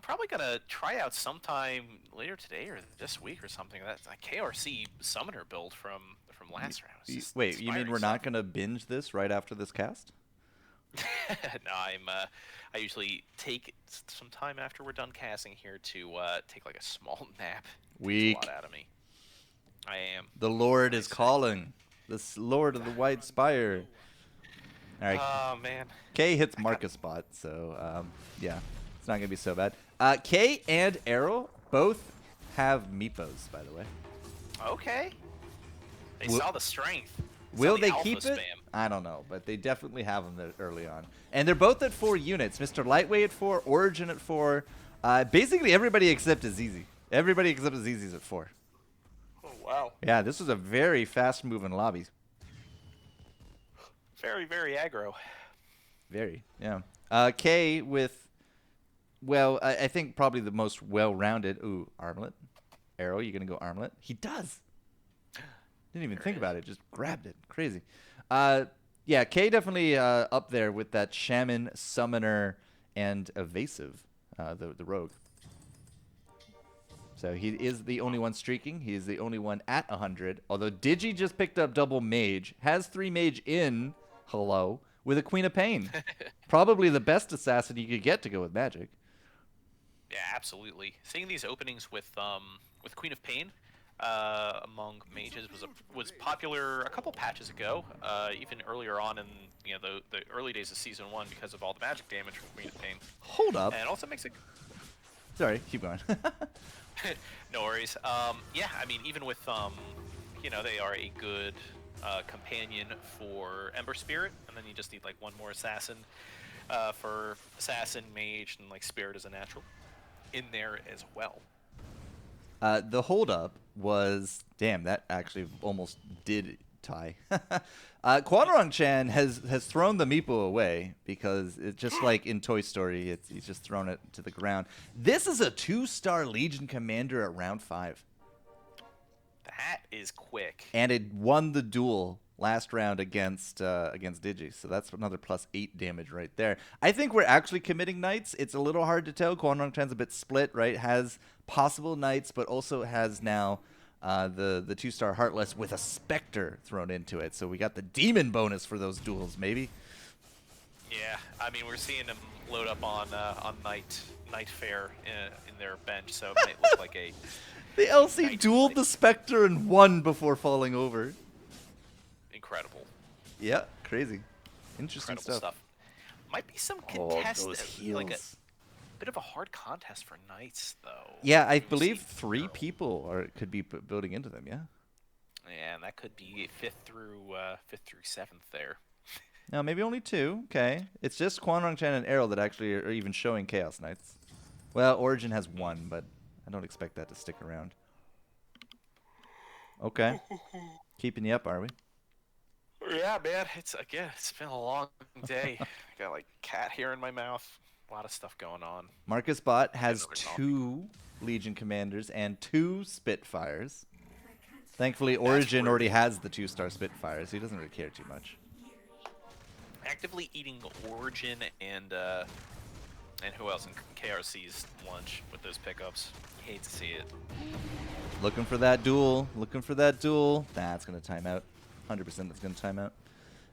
probably gonna try out sometime later today or this week or something. That's a KRC Summoner build from last round. Wait, you mean we're not gonna binge this right after this cast? No, I usually take some time after we're done casting here to take like a small nap. Weak. Takes a lot out of me. I am. The Lord is calling. The Lord of the White Spire. All right. Oh man. K hits Marcus Bot, so yeah, it's not gonna be so bad. K and Arrow both have Meepos, by the way. Okay. They saw the strength. Will they keep it? I don't know, but they definitely have them early on. And they're both at 4 units. Mr. Lightweight at 4, Origin at 4. Basically everybody except Azizi. Everybody except Azizi's at 4. Oh, wow. Yeah, this was a very fast-moving lobby. Very, very aggro. Very, yeah. K with, well, I think probably the most well-rounded. Ooh, Armlet. Arrow, you going to go Armlet? He does. Didn't even think about it. Just grabbed it. Crazy. Yeah, K definitely up there with that Shaman, Summoner, and evasive, the rogue. So he is the only one streaking. He is the only one at 100. Although Digi just picked up double mage, has 3 mage in, hello, with a Queen of Pain. Probably the best assassin you could get to go with magic. Yeah, absolutely. Seeing these openings with Queen of Pain among mages was popular a couple patches ago, even earlier on in the early days of Season 1 because of all the magic damage from Queen of Pain. Hold up. And it also makes it... Sorry, keep going. No worries. Yeah, I mean, even with, they are a good companion for Ember Spirit, and then you just need, like, one more assassin for Assassin, Mage, and, like, Spirit as a natural in there as well. The holdup was... Damn, that actually almost did tie. Quadrang Chan has thrown the meeple away because it's just like in Toy Story, he's just thrown it to the ground. This is a 2-star Legion commander at round 5. That is quick. And it won the duel last round against Digi, so that's another +8 damage right there. I think we're actually committing knights. It's a little hard to tell. Quadrang Chan's a bit split, right? Has possible knights, but also has now the 2-star Heartless with a Spectre thrown into it. So we got the demon bonus for those duels, maybe. Yeah, I mean, we're seeing them load up on Night Fair in their bench, so it might look like a... The LC dueled the Spectre and won before falling over. Incredible. Yeah, crazy. Interesting Incredible stuff. Might be some contest, those heals. like a bit of a hard contest for Knights, though. Yeah, I believe 3 people could be building into them. Yeah. Yeah, and that could be 5th through 7th there. No, maybe only 2. Okay, it's just Quadrang Chan and Errol that actually are even showing Chaos Knights. Well, Origin has 1, but I don't expect that to stick around. Okay, keeping you up, are we? Yeah, man. It's been a long day. I got like cat hair in my mouth. A lot of stuff going on. Marcus Bot has 2 Legion Commanders and 2 Spitfires. Thankfully, Origin already has the 2-star Spitfires. So he doesn't really care too much. Actively eating Origin and who else in KRC's lunch with those pickups. Hate to see it. Looking for that duel. Looking for that duel. That's going to time out. 100% that's going to time out.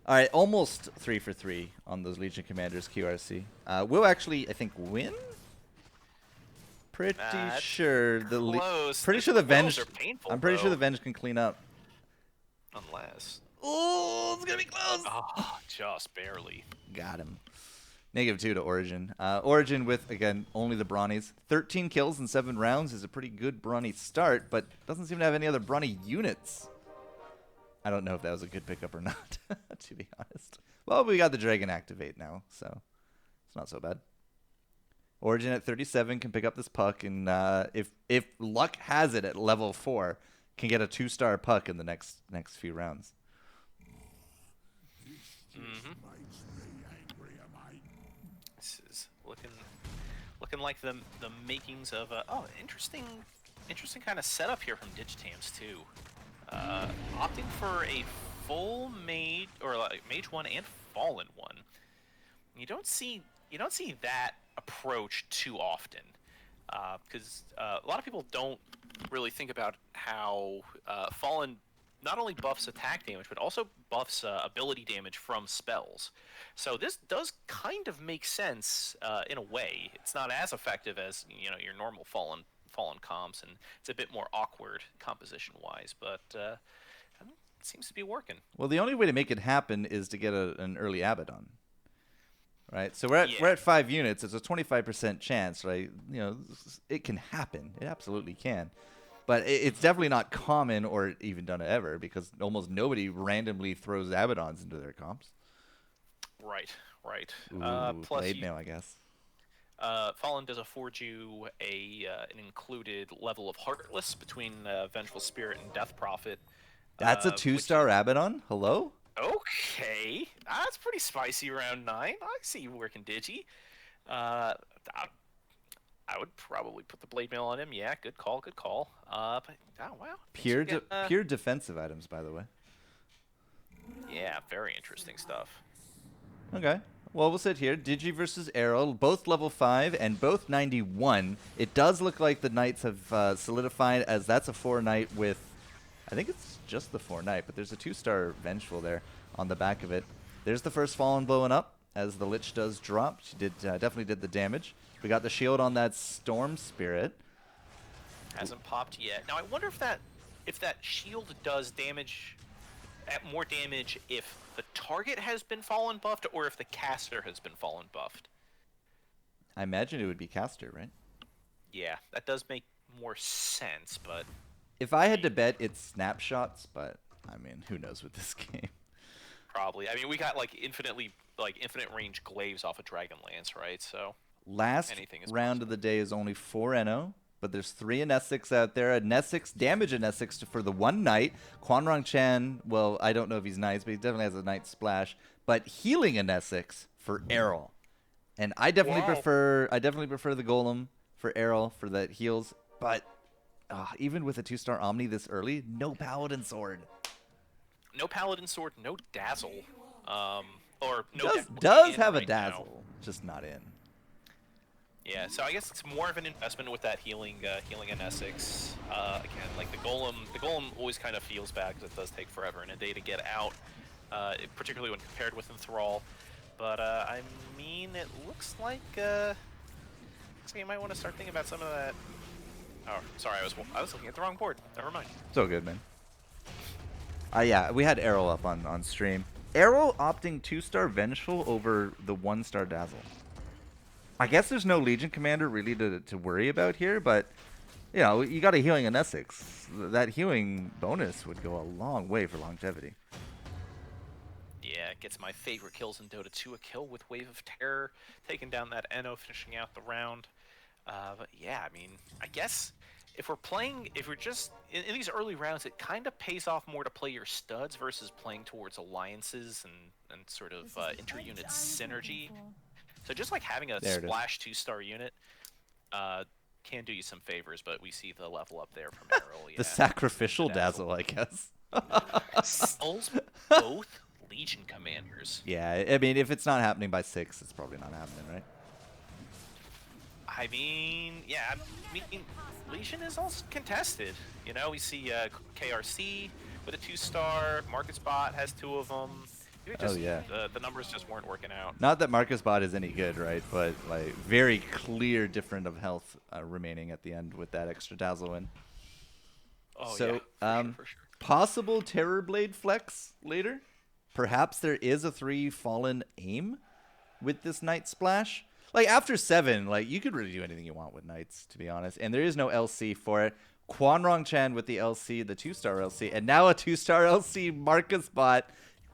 All right, almost 3 for 3 on those Legion Commanders QRC. We'll actually, I think, win? Pretty sure the pretty sure the Venge. Painful, I'm pretty sure the Venge can clean up. Unless. Oh, it's gonna be close. Oh, just barely. Got him. -2 to Origin. Origin with, again, only the Brawnies. 13 kills in 7 rounds is a pretty good Brawny start, but doesn't seem to have any other Brawny units. I don't know if that was a good pickup or not, to be honest. Well, we got the Dragon Activate now, so it's not so bad. Origin at 37 can pick up this puck, and if luck has it at level 4, can get a 2-star puck in the next few rounds. Mm-hmm. This is looking like the makings of interesting kind of setup here from Digitams too. Opting for a full mage or like mage 1 and fallen 1. You don't see that approach too often, because a lot of people don't really think about how fallen not only buffs attack damage but also buffs ability damage from spells. So this does kind of make sense in a way. It's not as effective as your normal fallen comps, and it's a bit more awkward composition wise, but it seems to be working. Well, the only way to make it happen is to get an early Abaddon. Right, so we're at 5 units. It's a 25% chance, right? It can happen. It absolutely can, but it's definitely not common or even done ever, because almost nobody randomly throws Abaddons into their comps. Right. Ooh, Plus, Blade Mail, I guess. Fallen does afford you an included level of Heartless between Vengeful Spirit and Death Prophet. That's a 2-star Abaddon. Hello. Okay, that's pretty spicy round 9. I see you working Digi. I would probably put the Blade Mail on him. Yeah, good call. But wow. Pure defensive items, by the way. Yeah, very interesting stuff. Okay. Well, we'll sit here. Digi versus Arrow, both level 5 and both 91. It does look like the Knights have solidified, as that's a 4 Knight with, I think it's just the 4 Knight, but there's a 2-star Vengeful there on the back of it. There's the first Fallen blowing up as the Lich does drop. She did definitely did the damage. We got the shield on that Storm Spirit. Hasn't popped yet. Now I wonder if that shield does damage, more damage if the target has been fallen buffed or if the caster has been fallen buffed. I imagine it would be caster, right? Yeah, that does make more sense, but if I had to bet, it's snapshots, but I mean, who knows with this game? Probably. I mean, we got infinite range glaives off of Dragonlance, right? So last round of the day is only 4 NO, but there's 3 in Essex out there. A Essex damage in Essex for the 1 Knight. Quanrong Chan, well, I don't know if he's Knights, but he definitely has a Knight splash. But healing in Essex for Errol. And I definitely prefer the Golem for Errol for the heals, but even with a 2-star Omni this early, no Paladin Sword. No Paladin Sword, no Dazzle. Or no does have a Dazzle, just not in. Yeah, so I guess it's more of an investment with that healing in Essex. Again, like the Golem always kind of feels bad because it does take forever and a day to get out, particularly when compared with Enthrall. But I mean, it looks like you might want to start thinking about some of that. Oh, sorry, I was looking at the wrong board. Never mind. It's all good, man. Yeah, we had Errol up on stream. Errol opting 2-star Vengeful over the 1-star Dazzle. I guess there's no Legion Commander really to worry about here, but you know, you got a healing in Essex. That healing bonus would go a long way for longevity. Yeah, it gets my favorite kills in Dota 2, a kill with Wave of Terror, taking down that NO, finishing out the round. But yeah, I mean, I guess if we're just in these early rounds, it kind of pays off more to play your studs versus playing towards alliances and sort of inter-unit synergy. So just like having a splash 2-star unit can do you some favors, but we see the level up there from Errol. The sacrificial Dazzle, I guess. Sells both Legion Commanders. Yeah, I mean, if it's not happening by 6, it's probably not happening, right? I mean, yeah, I mean, Legion is also contested. You know, we see KRC with a 2-star, Marcus Bot has 2 of them. The numbers just weren't working out. Not that Marcus Bot is any good, right? But like very clear different of health remaining at the end with that extra Dazzle in. Oh, so, yeah, for sure. Possible Terror Blade flex later. Perhaps there is a 3 Fallen aim with this Knight splash. Like after 7, like you could really do anything you want with Knights, to be honest. And there is no LC for it. Quanrong Chan with the LC, the 2-star LC, and now a 2-star LC Marcus Bot.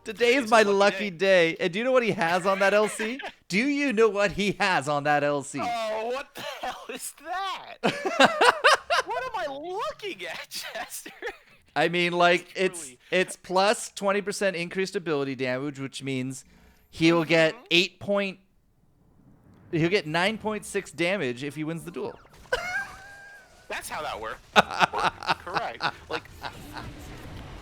Today is my lucky day. And do you know what he has on that LC? Do you know what he has on that LC? Oh, what the hell is that? What am I looking at, Chester? I mean, like, it's plus 20% increased ability damage, which means he'll get 9.6 damage if he wins the duel. That's how that works. Correct. Like,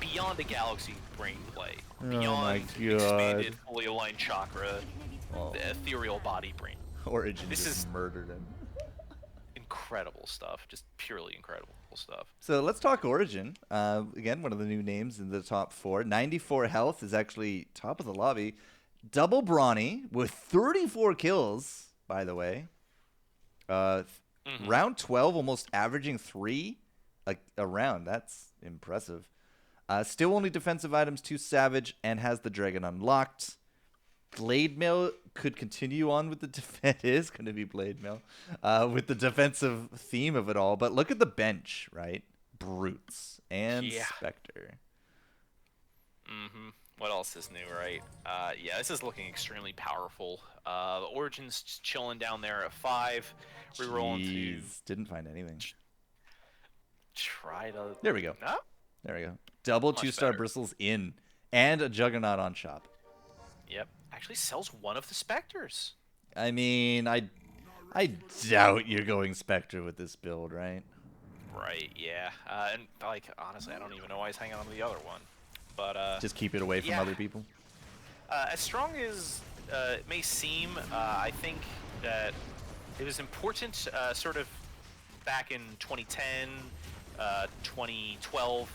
beyond a galaxy brain play, beyond expanded, fully aligned chakra, the ethereal body brain. Origin just murdered him. Incredible stuff. Just purely incredible stuff. So let's talk Origin. Again, one of the new names in the top 4. 94 health is actually top of the lobby. Double Brawny with 34 kills, by the way. Round 12, almost averaging 3 a round. That's impressive. Still only defensive items, 2 Savage, and has the Dragon unlocked. Blade Mail could continue on with the it is going to be Blade Mail with the defensive theme of it all. But look at the bench, right? Brutes and Spectre. What else is new, right? Yeah, this is looking extremely powerful. The Origin's just chilling down there at 5. Rerolling to... Didn't find anything. Try to... There we go. No? There we go. Double 2-star bristles in and a Juggernaut on shop. Yep. Actually sells one of the Spectres. I mean, I doubt you're going Spectre with this build, right? Right, yeah. And, like, honestly, I don't even know why he's hanging on to the other one. But, just keep it away from other people? As strong as it may seem, I think that it was important, sort of back in 2010, 2012,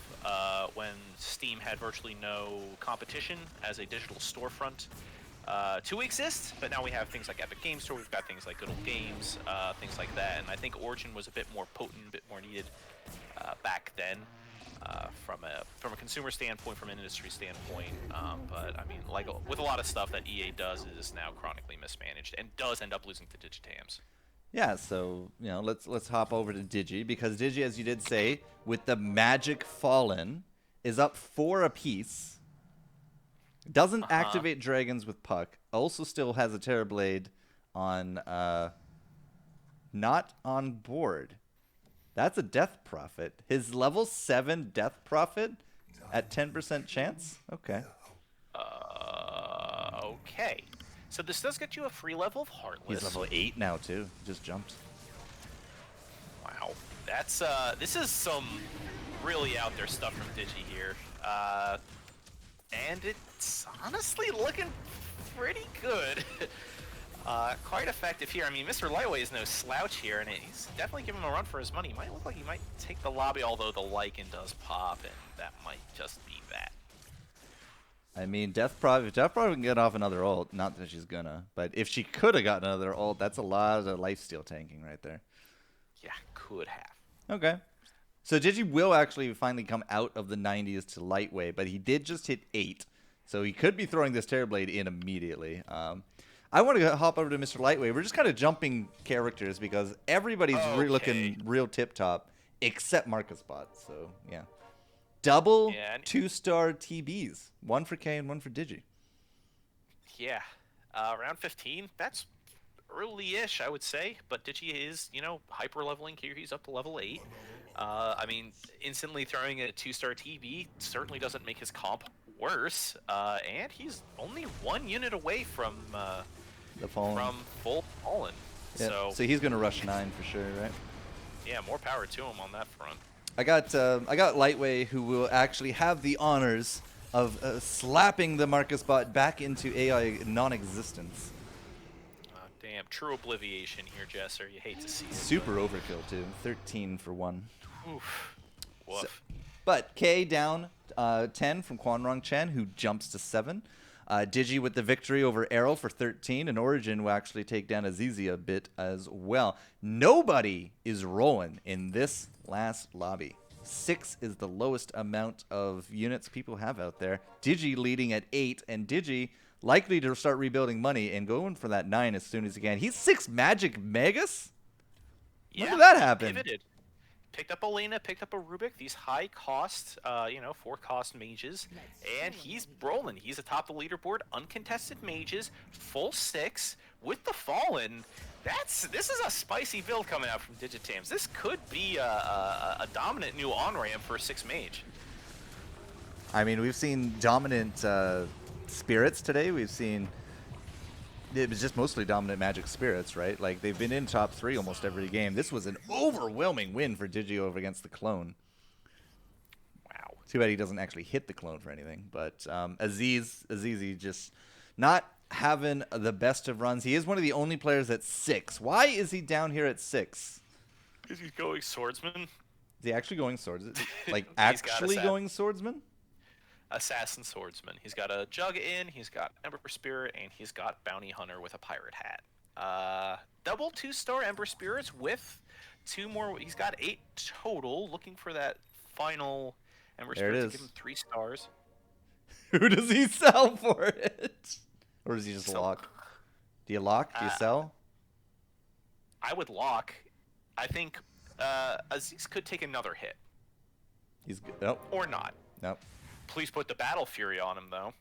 when Steam had virtually no competition as a digital storefront to exist, but now we have things like Epic Games Store, we've got things like Good Old Games, things like that, and I think Origin was a bit more potent, a bit more needed back then. From a consumer standpoint, from an industry standpoint, but I mean, like with a lot of stuff that EA does, it is now chronically mismanaged and does end up losing to Digitams. Yeah, so let's hop over to Digi, because Digi, as you did say, with the Magic Fallen, is up 4 apiece. Doesn't activate dragons with Puck. Also still has a Terrorblade on not on board. That's a Death Prophet. His level 7 Death Prophet at 10% chance? Okay. Okay. So this does get you a free level of Heartless. He's level 8 now too. Just jumped. Wow. That's this is some really out there stuff from Digi here. And it's honestly looking pretty good. Quite effective here. I mean, Mr. Lightweight is no slouch here, and he's definitely giving him a run for his money. He might look like he might take the lobby, although the Lycan does pop, and that might just be that. I mean, Death Prophet can get off another ult. Not that she's gonna, but if she could have gotten another ult, that's a lot of lifesteal tanking right there. Yeah, could have. Okay. So Digi will actually finally come out of the 90s to lightweight, but he did just hit 8. So he could be throwing this Terrorblade in immediately. I want to hop over to Mr. Lightweight. We're just kind of jumping characters because everybody's looking real tip-top except Marcus Bot. So, yeah. Double 2-star TBs. 1 for K and 1 for Digi. Yeah. Round 15, that's early-ish, I would say. But Digi is, hyper-leveling here. He's up to level 8. I mean, instantly throwing a 2-star TB certainly doesn't make his comp worse. And he's only 1 unit away from the Fallen. From full Fallen. Yeah. So he's going to rush 9 for sure, right? Yeah, more power to him on that front. I got Lightweight, who will actually have the honors of slapping the Marcus Bot back into AI non-existence. Damn, true obliviation here, Jesser. You hate to see it. Super overkill, too. 13 for 1. Oof. Woof. So, but K down 10 from Quanrong Chen, who jumps to 7. Digi with the victory over Errol for 13, and Origin will actually take down Azizi a bit as well. Nobody is rolling in this last lobby. 6 is the lowest amount of units people have out there. Digi leading at 8, and Digi likely to start rebuilding money and going for that 9 as soon as he can. He's 6 Magic Megas? Yeah, when did that happen? Pivoted. Picked up Elena, picked up a Rubik, these high-cost, 4-cost mages, and he's rolling. He's atop the leaderboard, uncontested mages, full 6, with the Fallen. This is a spicy build coming out from Digitams. This could be a dominant new on-ramp for a 6 mage. I mean, we've seen dominant spirits today. We've seen... It was just mostly dominant Magic Spirits, right? Like, they've been in top 3 almost every game. This was an overwhelming win for Digi over against the clone. Wow. Too bad he doesn't actually hit the clone for anything. But Azizi just not having the best of runs. He is one of the only players at 6. Why is he down here at 6? Because he's going Swordsman. Is he actually going swords? Like, actually going Swordsman? Assassin Swordsman. He's got a Jug in, he's got Ember Spirit, and he's got Bounty Hunter with a Pirate Hat. Double 2-star Ember Spirits with 2 more. He's got 8 total. Looking for that final Ember Spirit to give him 3 stars. Who does he sell for it? Or does he just lock? Do you lock? Do you sell? I would lock. I think Aziz could take another hit. He's good. Nope. Or not. Nope. Please put the Battle Fury on him, though.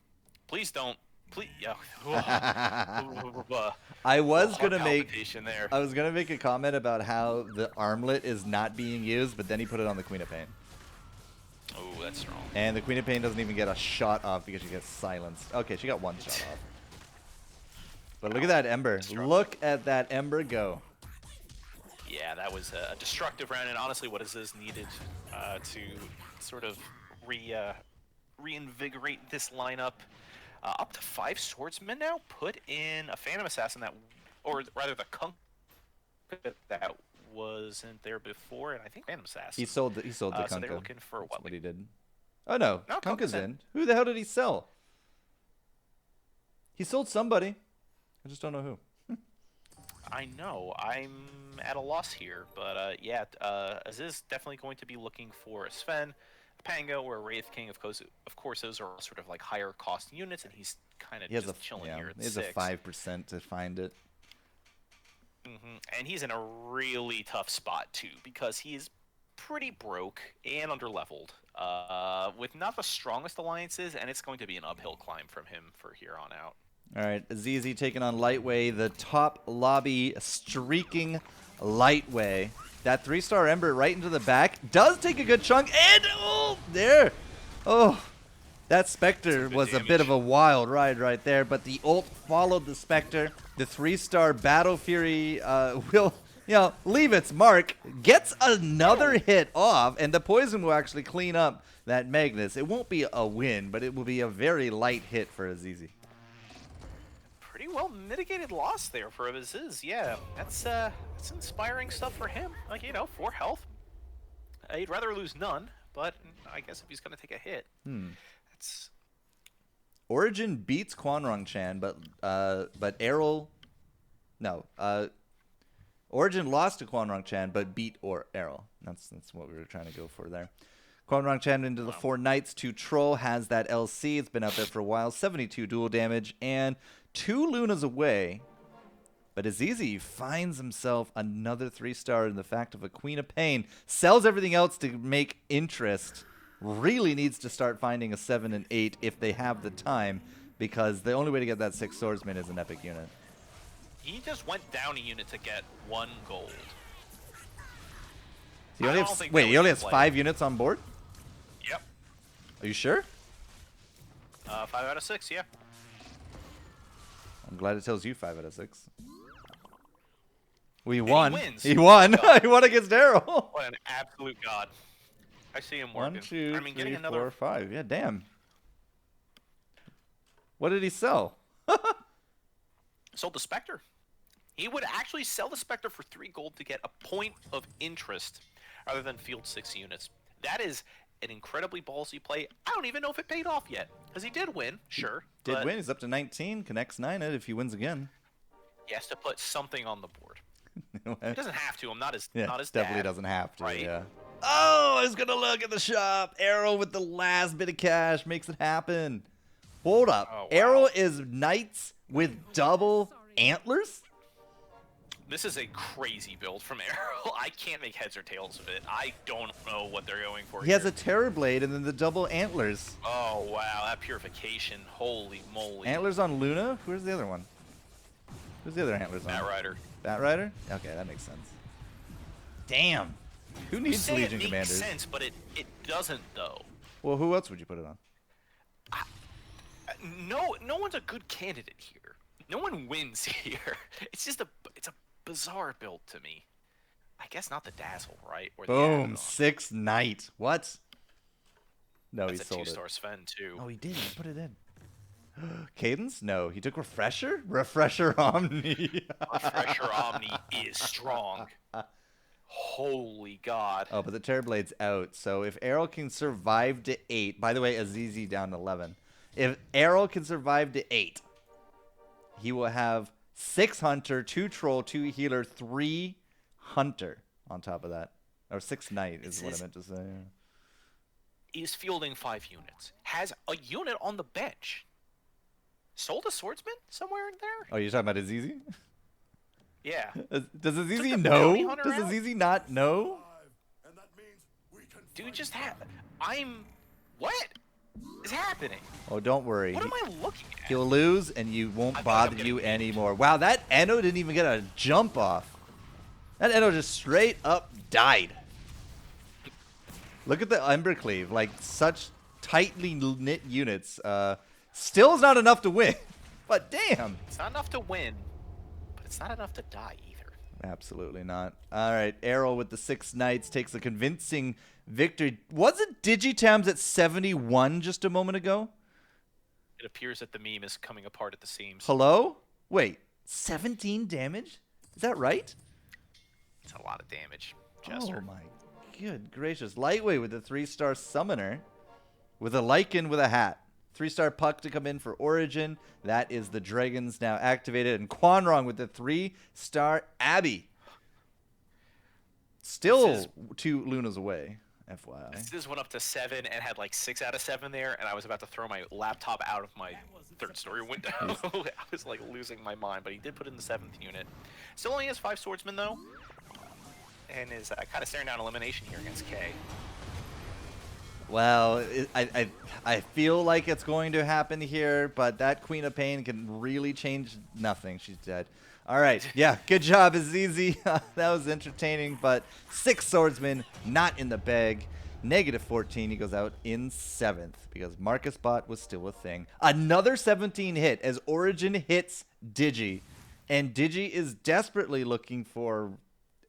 Please don't. Please. I was gonna make a comment about how the armlet is not being used, but then he put it on the Queen of Pain. Oh, that's strong. And the Queen of Pain doesn't even get a shot off because she gets silenced. Okay, she got 1 shot off. But look at that Ember. Look at that Ember go. Yeah, that was a destructive round, and honestly, what is needed to sort of reinvigorate this lineup. Up to 5 swordsmen now. Put in a Phantom Assassin or rather the Kunk that wasn't there before, and I think Phantom Assassin. He sold the So Kunkka. they're looking for That's what? what he did. Oh no, No, Kunkka's Kunkka's in. Who the hell did he sell? He sold somebody. I just don't know who. I know. I'm at a loss here, but yeah, Aziz definitely going to be looking for a Sven, a Pango, or a Wraith King. Of course, those are sort of like higher cost units, and he's kind of just chilling here at 6. He has a 5% to find it. And he's in a really tough spot too, because he is pretty broke and underleveled, with not the strongest alliances, and it's going to be an uphill climb from him for here on out. All right, Azizi taking on Lightway, the top lobby streaking Lightway. That 3-star Ember right into the back does take a good chunk, and there. Oh, that Spectre was a bit of a wild ride right there, but the ult followed the Spectre. The 3-star Battle Fury will, leave its mark, gets another hit off, and the poison will actually clean up that Magnus. It won't be a win, but it will be a very light hit for Azizi. Pretty well mitigated loss there for Aziz. Yeah, that's inspiring stuff for him. Like, 4 health. He'd rather lose none, but I guess if he's going to take a hit, that's... Origin beats Quanrong Chan, but Errol... No. Origin lost to Quanrong Chan, but beat Errol. That's what we were trying to go for there. Quanrong Chan into the 4 Knights, 2 Troll, has that LC. It's been out there for a while. 72 dual damage, and 2 Lunas away. But Azizi finds himself another 3-star in the fact of a Queen of Pain. Sells everything else to make interest. Really needs to start finding a 7 and 8 if they have the time, because the only way to get that 6 swordsman is an epic unit. He just went down a unit to get 1 gold. He only has 5 units on board? Yep. Are you sure? 5 out of 6, yeah. I'm glad it tells you 5 out of 6. We And won. he wins. He won. Oh, He won against Daryl. what an absolute god. I see him working. 1, 2, I mean, 3, getting 4, 5. Yeah, damn. What did he sell? Sold the Spectre. He would actually sell the Spectre for 3 gold to get a point of interest rather than field 6 units. That is an incredibly ballsy play. I don't even know if it paid off yet, because he did win, sure. Did win. He's up to 19. Connects 9 it if he wins again. He has to put something on the board. He He doesn't have to. I'm not his definitely dad, doesn't have to. right? Yeah. Oh, I was gonna look at the shop. Arrow with the last bit of cash makes it happen. Hold up. Oh, wow. Arrow is Knights with double antlers? This is a crazy build from Arrow. I can't make heads or tails of it. I don't know what they're going for He has a Terror Blade and then the double antlers. Oh, wow. That purification. Holy moly. Antlers on Luna? Where's the other one? Who's the other antlers on? Batrider. Batrider? Okay, that makes sense. Damn. Who needs Legion it Commanders? makes sense, but it doesn't, though. Well, who else would you put it on? No one's a good candidate here. No one wins here. It's just a bizarre build to me. I guess not the Dazzle, right? Or the Boom. add-on. 6 Knight. What? No, That's he a sold it. 2-star Sven, too. Oh, he did. He put it in. Cadence? No, he took Refresher? Refresher Omni. Refresher Omni is strong. Holy God. Oh, but the Terrorblade's out. So if Arrow can survive to 8, by the way, Azizi down to 11. If Arrow can survive to 8, he will have 6 Hunter, 2 Troll, 2 Healer, 3 Hunter on top of that. Or 6 Knight is what I meant to say. Is fielding 5 units. Has a unit on the bench. Sold a swordsman somewhere in there? Oh, you're talking about Azizi? Yeah. Does Azizi the know? bounty hunter Does out? Azizi not know? Dude, just what is happening? Oh, don't worry. What am I looking at? He'll lose, and you won't I thought bother I'm getting you beat. anymore. Wow, that Eno didn't even get a jump off. That Eno just straight up died. Look at the Embercleave. Like, such tightly knit units. Still is not enough to win. But damn. It's not enough to win, but it's not enough to die either. Absolutely not. All right, Arrow with the 6 Knights takes a convincing victory. Wasn't Digitams at 71 just a moment ago? It appears that the meme is coming apart at the seams. Hello? Wait, 17 damage? Is that right? It's a lot of damage, Oh Jester. my good gracious. Lightweight with a 3-star summoner. With a Lycan with a hat. 3-star puck to come in for Origin. That is the Dragons now activated. And Quanrong with the 3-star Abby. Still 2 Lunas away, FYI. This went up to 7 and had like 6 out of 7 there, and I was about to throw my laptop out of my 3rd-story window. I was like losing my mind, but he did put in the 7th unit. Still only has 5 swordsmen though, and is kind of staring down elimination here against K. Well, I feel like it's going to happen here, but that Queen of Pain can really change nothing. She's dead. All right. Yeah, good job, Azizi. That was entertaining, but 6 swordsmen not in the bag. -14. He goes out in 7th because Marcus Bot was still a thing. Another 17 hit as Origin hits Digi. And Digi is desperately looking for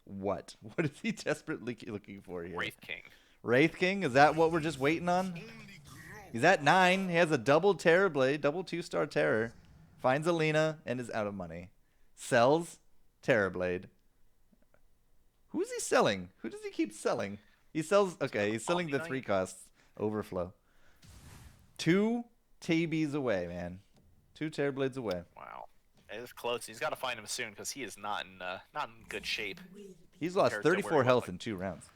what? What is he desperately looking for here? Wraith King. Wraith King? Is that what we're just waiting on? He's at 9. He has a double Terror Blade, double 2-star Terror. Finds Alina and is out of money. Sells Terror Blade. Who is he selling? Who does he keep selling? He sells... Okay, he's selling the 3 costs. Overflow. 2 TBs away, man. 2 Terror Blades away. Wow. It's close. He's got to find him soon because he is not in good shape. He's lost compared to where 34 he health was. in 2 rounds.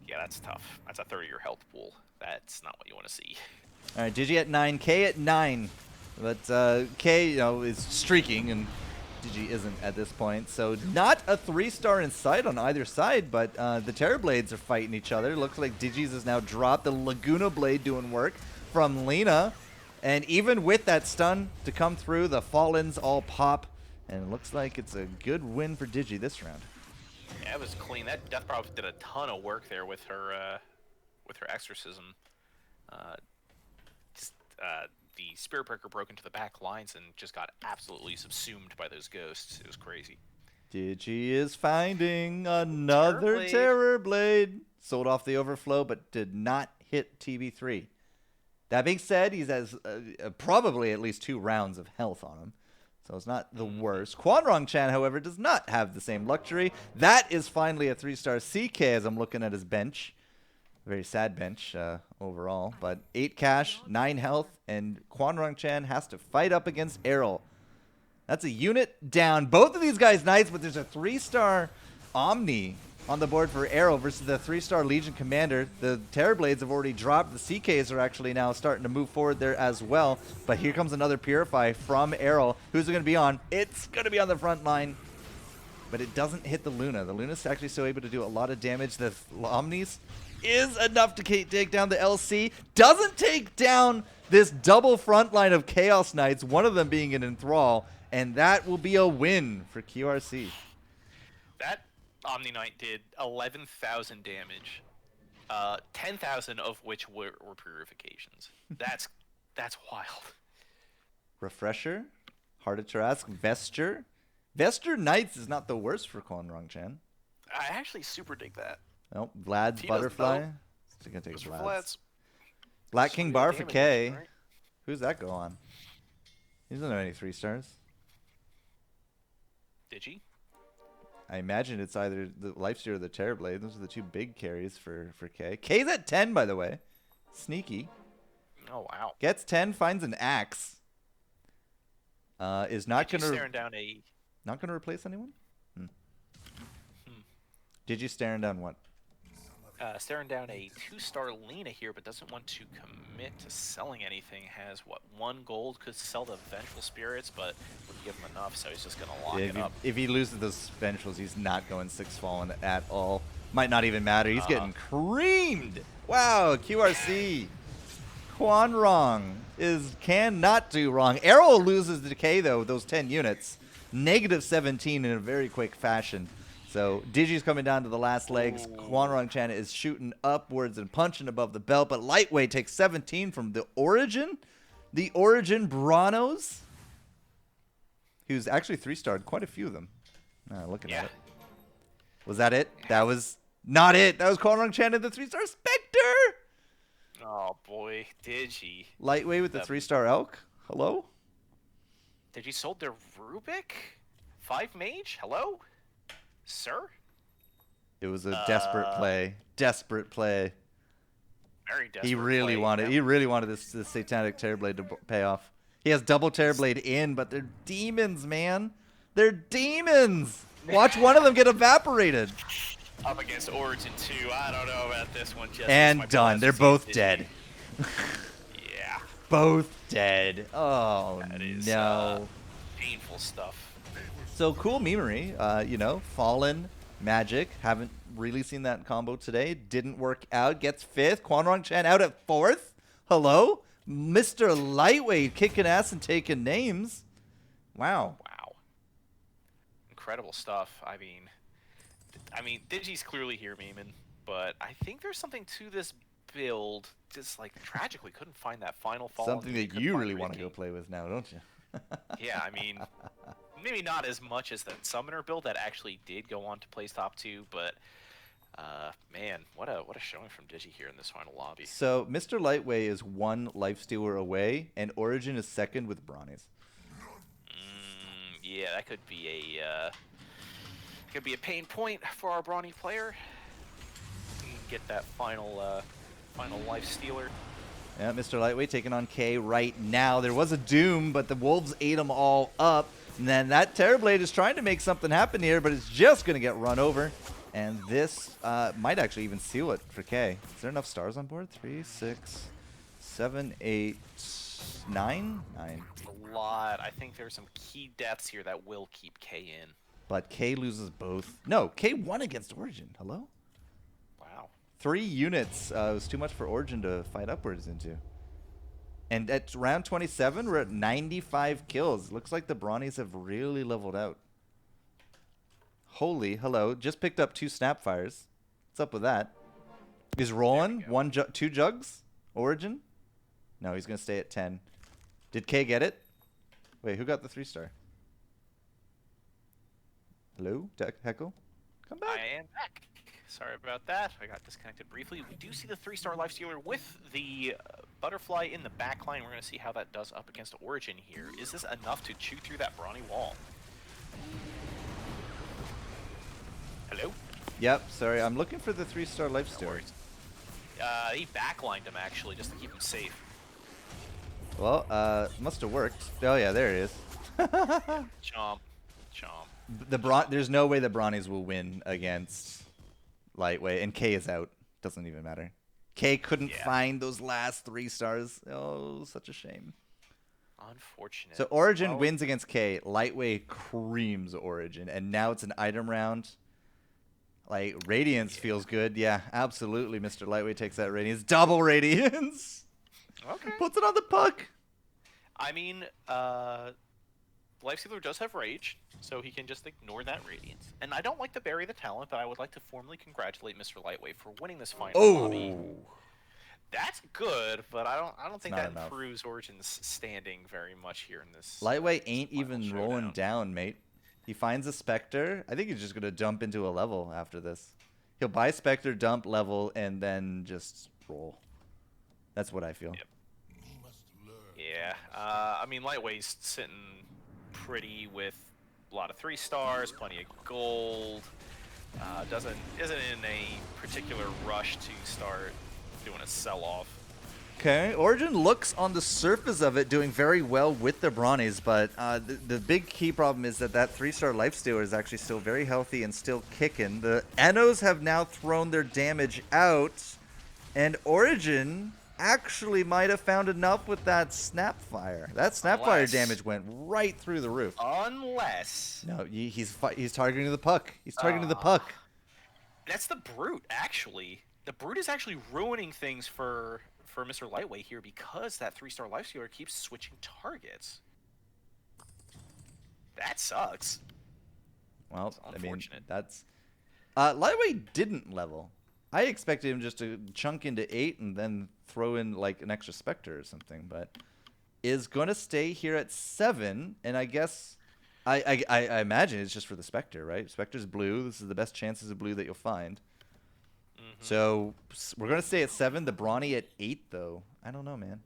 Yeah, that's tough. That's a 30-year health pool. That's not what you want to see. All right, Digi at 9, K at 9. But K, is streaking, and Digi isn't at this point. So not a 3-star in sight on either side, but the Terror Blades are fighting each other. Looks like Digi's has now dropped. The Laguna Blade doing work from Lina. And even with that stun to come through, the Fallens all pop. And it looks like it's a good win for Digi this round. Yeah, it was clean. That Death Prophet did a ton of work there with her exorcism. The Spirit Breaker broke into the back lines and just got absolutely subsumed by those ghosts. It was crazy. Digi is finding another Terror Blade. Sold off the overflow, but did not hit TB3. That being said, he has probably at least 2 rounds of health on him. So it's not the worst. Quanrong Chan, however, does not have the same luxury. That is finally a 3-star CK as I'm looking at his bench. Very sad bench overall. But 8 cash, 9 health, and Quanrong Chan has to fight up against Errol. That's a unit down. Both of these guys nice, but there's a 3-star Omni on the board for Arrow versus the 3-star Legion Commander. The Terror Blades have already dropped. The CKs are actually now starting to move forward there as well. But here comes another Purify from Arrow. Who's it going to be on? It's going to be on the front line. But it doesn't hit the Luna. The Luna's actually still able to do a lot of damage. The Omnis is enough to take down the LC. Doesn't take down this double front line of Chaos Knights, one of them being an Enthrall. And that will be a win for QRC. That Omni Knight did 11,000 damage, 10,000 of which were purifications. That's wild. Refresher, Heart of Trask, Vesture. Vesture Knights is not the worst for Quanrong Chan. I actually super dig that. Nope, Vlad's He Butterfly. doesn't Still gonna take Those were Vlad's. flats. Black King Bar for Damage, K. right? Who's that go on? He doesn't have any 3-stars. Did he? I imagine it's either the Lifesteal or the Terror Blade. Those are the 2 big carries for K. K's at 10, by the way. Sneaky. Oh wow. Gets 10, finds an axe. Is not Did you gonna staring down a not gonna replace anyone. Did you staring down what? staring down a 2-star Lena here, but doesn't want to commit to selling anything. Has what, 1 gold? Could sell the Vengeful Spirits, but wouldn't give him enough, so he's just gonna lock it up. If he loses those Vengeful's, he's not going 6 Fallen at all. Might not even matter. He's getting creamed. Wow, QRC. Quanrong cannot do wrong. Arrow loses the decay though, those 10 units. -17 in a very quick fashion. So Digi's coming down to the last legs. Quanrong Chan is shooting upwards and punching above the belt, but Lightweight takes 17 from the Origin. The Origin Branos. He was actually 3-starred, quite a few of them. Looking at it. Was that it? That was not it. That was Quanrong Chan and the 3-star Spectre. Oh boy, Digi. Lightweight with the The 3-star elk. Hello? Digi sold their Rubik? 5 mage? Hello? Sir? It was a desperate Uh, play. Desperate play. Very desperate He really play. wanted. Yep. He really wanted this satanic Terrorblade to pay off. He has double Terrorblade in, but they're demons, man. They're demons. Watch one of them get evaporated. Up against Origin 2. I don't know about this one. Just And done. They're both dead. Yeah. Both dead. Oh That is no. painful stuff. So cool memery. You know, Fallen, Magic. Haven't really seen that combo today. Didn't work out. Gets 5th. Quanrong Chan out at 4th. Hello? Mr. Lightweight kicking ass and taking names. Wow. Wow. Incredible stuff. I mean, Digi's clearly here memeing, but I think there's something to this build. Just like tragically couldn't find that final fall. Something that you really want to go play with now, don't you? Yeah, I mean, maybe not as much as that Summoner build that actually did go on to place top 2, but man, what a showing from Digi here in this final lobby. So Mr. Lightweight is 1 Lifestealer away, and Origin is 2nd with Brawnies. Yeah, that could be a pain point for our Brawny player. We can get that final life stealer. Yeah, Mr. Lightweight taking on K right now. There was a Doom, but the Wolves ate them all up. And then that Terrorblade is trying to make something happen here, but it's just going to get run over. And this might actually even seal it for K. Is there enough stars on board? 3, 6, 7, 8, 9? 9. A lot. I think there's some key deaths here that will keep K in. But K loses both. No, K won against Origin. Hello? Wow. 3 units. It was too much for Origin to fight upwards into. And at round 27, we're at 95 kills. Looks like the Brawnies have really leveled out. Holy, hello. Just picked up 2 Snapfires. What's up with that? Is Roland 2 jugs? Origin? No, he's going to stay at 10. Did K get it? Wait, who got the 3-star? Hello? Heckle? Come back. I am back. Sorry about that. I got disconnected briefly. We do see the 3-star lifestealer with the butterfly in the back line. We're going to see how that does up against Origin here. Is this enough to chew through that brawny wall? Hello? Yep, sorry. I'm looking for the 3-star lifestealer. He backlined him, actually, just to keep him safe. Well, must have worked. Oh, yeah, there it is. Chomp. Chomp. There's no way the Brawnies will win against Lightweight, and K is out. Doesn't even matter. K couldn't find those last 3 stars. Oh, such a shame. Unfortunate. So Origin wins against K. Lightweight creams Origin, and now it's an item round. Like, Radiance feels good. Yeah, absolutely. Mr. Lightweight takes that Radiance. Double Radiance. Okay. Puts it on the puck. I mean, Lifestealer does have Rage, so he can just ignore that Radiance. And I don't like to bury the talent, but I would like to formally congratulate Mr. Lightweight for winning this final lobby. That's good, but I don't think that improves Origin's standing very much here in this. Lightweight ain't even rolling down, mate. He finds a Spectre. I think he's just going to dump into a level after this. He'll buy Spectre, dump level, and then just roll. That's what I feel. Yep. Yeah. I mean, Lightweight's sitting pretty with a lot of 3 stars, plenty of gold. Isn't in a particular rush to start doing a sell-off. Okay, Origin looks on the surface of it doing very well with the Brawnies, but the big key problem is that 3-star Lifestealer is actually still very healthy and still kicking. The Enos have now thrown their damage out, and Origin actually might have found enough with that Snapfire. That Snapfire damage went right through the roof. Unless... No, he's targeting the puck. He's targeting the puck. That's the Brute, actually. The Brute is actually ruining things for Mr. Lightweight here because that 3-star Lifestealer keeps switching targets. That sucks. Well, I mean, that's... Lightweight didn't level. I expected him just to chunk into 8 and then throw in like an extra Spectre or something, but is going to stay here at 7, and I guess... I imagine it's just for the Spectre, right? Spectre's blue. This is the best chances of blue that you'll find. So we're going to stay at 7. The Brawny at 8, though. I don't know, man.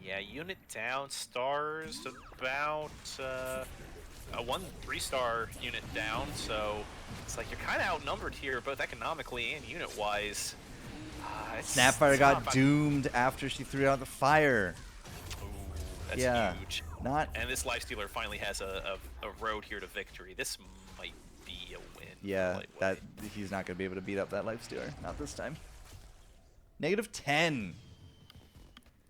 Yeah, unit down, stars about a 1 3-star unit down, so it's like you're kind of outnumbered here, both economically and unit-wise. Snapfire got doomed after she threw out the fire. Ooh, that's huge. And this Lifestealer finally has a road here to victory. This might be a win. Yeah, he's not going to be able to beat up that Lifestealer. Not this time. -10.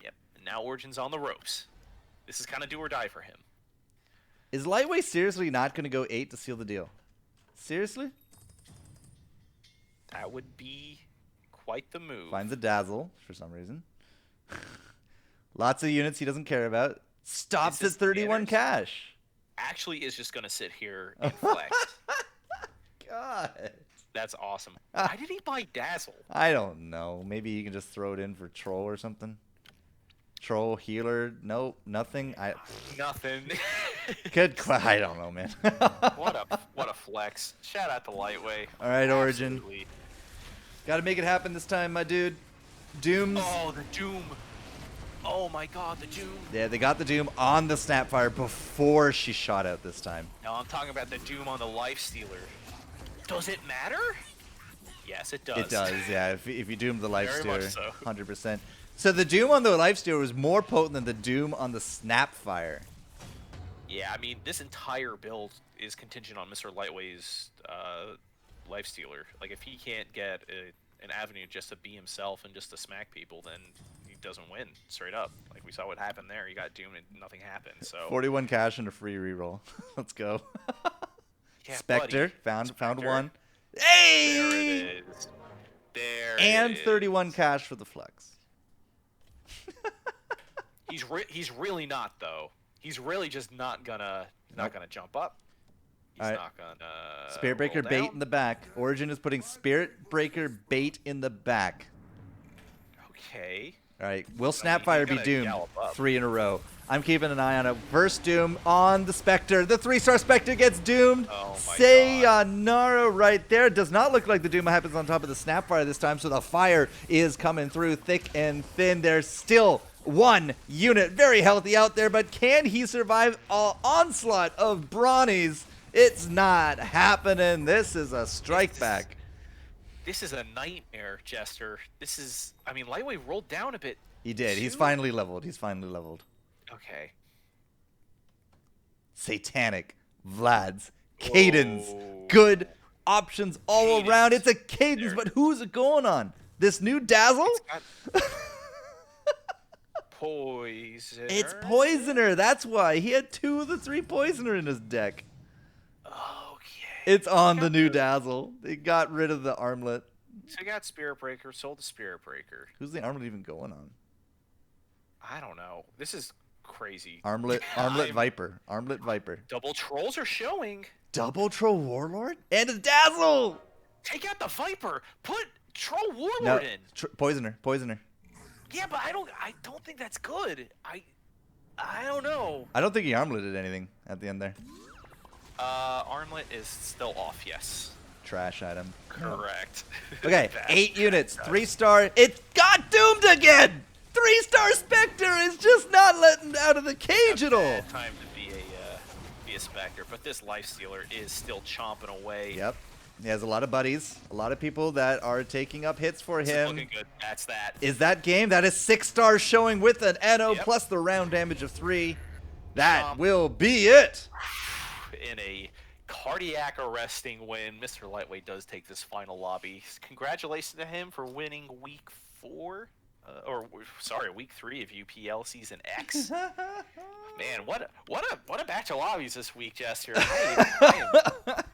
Yep. And now Origin's on the ropes. This is kind of do or die for him. Is Lightweight seriously not going to go 8 to seal the deal? Seriously? That would be quite the move. Finds a Dazzle for some reason. Lots of units he doesn't care about. Stops at 31 cash. Actually is just going to sit here and flex. God. That's awesome. Why did he buy Dazzle? I don't know. Maybe he can just throw it in for Troll or something. Troll, healer, nope, nothing. Nothing. I don't know, man. what a flex. Shout out to Lightweight. All right, Origin. Absolutely. Got to make it happen this time, my dude. Dooms. Oh, the Doom. Oh my God, the Doom. Yeah, they got the Doom on the Snapfire before she shot out this time. No, I'm talking about the Doom on the Lifestealer. Does it matter? Yes, it does. It does, yeah. If you Doom the Very much Lifestealer, so. 100%. So the Doom on the Lifestealer was more potent than the Doom on the Snapfire. Yeah, I mean, this entire build is contingent on Mr. Lightweight's Lifestealer. Like, if he can't get an avenue just to be himself and just to smack people, then he doesn't win, straight up. Like, we saw what happened there. He got doomed and nothing happened, so... 41 cash and a free reroll. Let's go. Yeah, Spectre, buddy. found one. There Hey! it is. There And it is. 31 cash for the flex. He's really not, though. He's really just not gonna jump up. He's All right. not gonna Spirit Breaker roll bait down. in the back. Origin is putting Spirit Breaker bait in the back. Okay. All right, will he's Snapfire be gonna doomed? gallop up. 3 in a row. I'm keeping an eye on it. First Doom on the Spectre. The 3-star Spectre gets doomed. Oh my Sayonara right there. Does not look like the Doom happens on top of the Snapfire this time, so the fire is coming through thick and thin. There's still one unit very healthy out there, but can he survive an onslaught of Brawnies? It's not happening. This is a strike back. This is a nightmare, Jester. This is... I mean, Lightweight rolled down a bit. He did. He's too. finally leveled. He's finally leveled. Okay. Satanic, Vlad's, Cadence, Whoa. good options all Cadence. around. It's a Cadence, There. but who's it going on? This new Dazzle? Poisoner. It's Poisoner. That's why. He had 2 of the 3 Poisoner in his deck. Okay. It's on the new Dazzle. They got rid of the armlet. So I got Spirit Breaker, sold the Spirit Breaker. Who's the armlet even going on? I don't know. This is crazy. Armlet Viper. Armlet Viper. Double trolls are showing. Double Troll Warlord? And a Dazzle! Take out the Viper. Put Troll Warlord No, in. Poisoner. Yeah, but I don't think that's good. I don't know. I don't think he armleted anything at the end there. Armlet is still off, yes. Trash item. Correct. Okay, Bad 8 units, trash. 3-star. It got doomed again! 3-star Spectre is just not letting out of the cage at all. Bad time to be a Spectre, but this Lifestealer is still chomping away. Yep. He has a lot of buddies, a lot of people that are taking up hits for It's him. looking good. That's that. Is that game? That is 6 stars showing with an NO Yep. plus the round damage of 3. That Chomp. will be it. In a cardiac arresting win, Mr. Lightweight does take this final lobby. Congratulations to him for winning week 4. Week 3 of UPL Season X. Man, what a batch of lobbies this week, Jester. I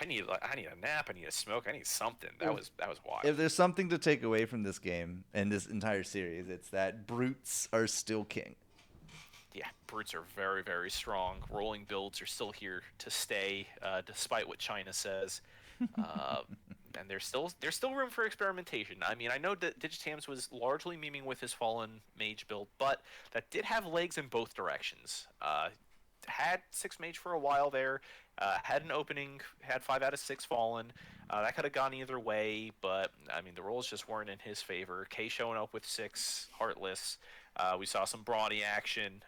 need a nap. I need a smoke. I need something. That was wild. If there's something to take away from this game and this entire series, it's that brutes are still king. Yeah, brutes are very, very strong. Rolling builds are still here to stay, despite what China says. And there's still room for experimentation. I mean, I know that Digitams was largely memeing with his Fallen Mage build, but that did have legs in both directions. Had 6 Mage for a while there, had an opening, had 5 out of 6 Fallen, That could have gone either way, but I mean the rolls just weren't in his favor. K showing up with 6 Heartless. We saw some brawny action.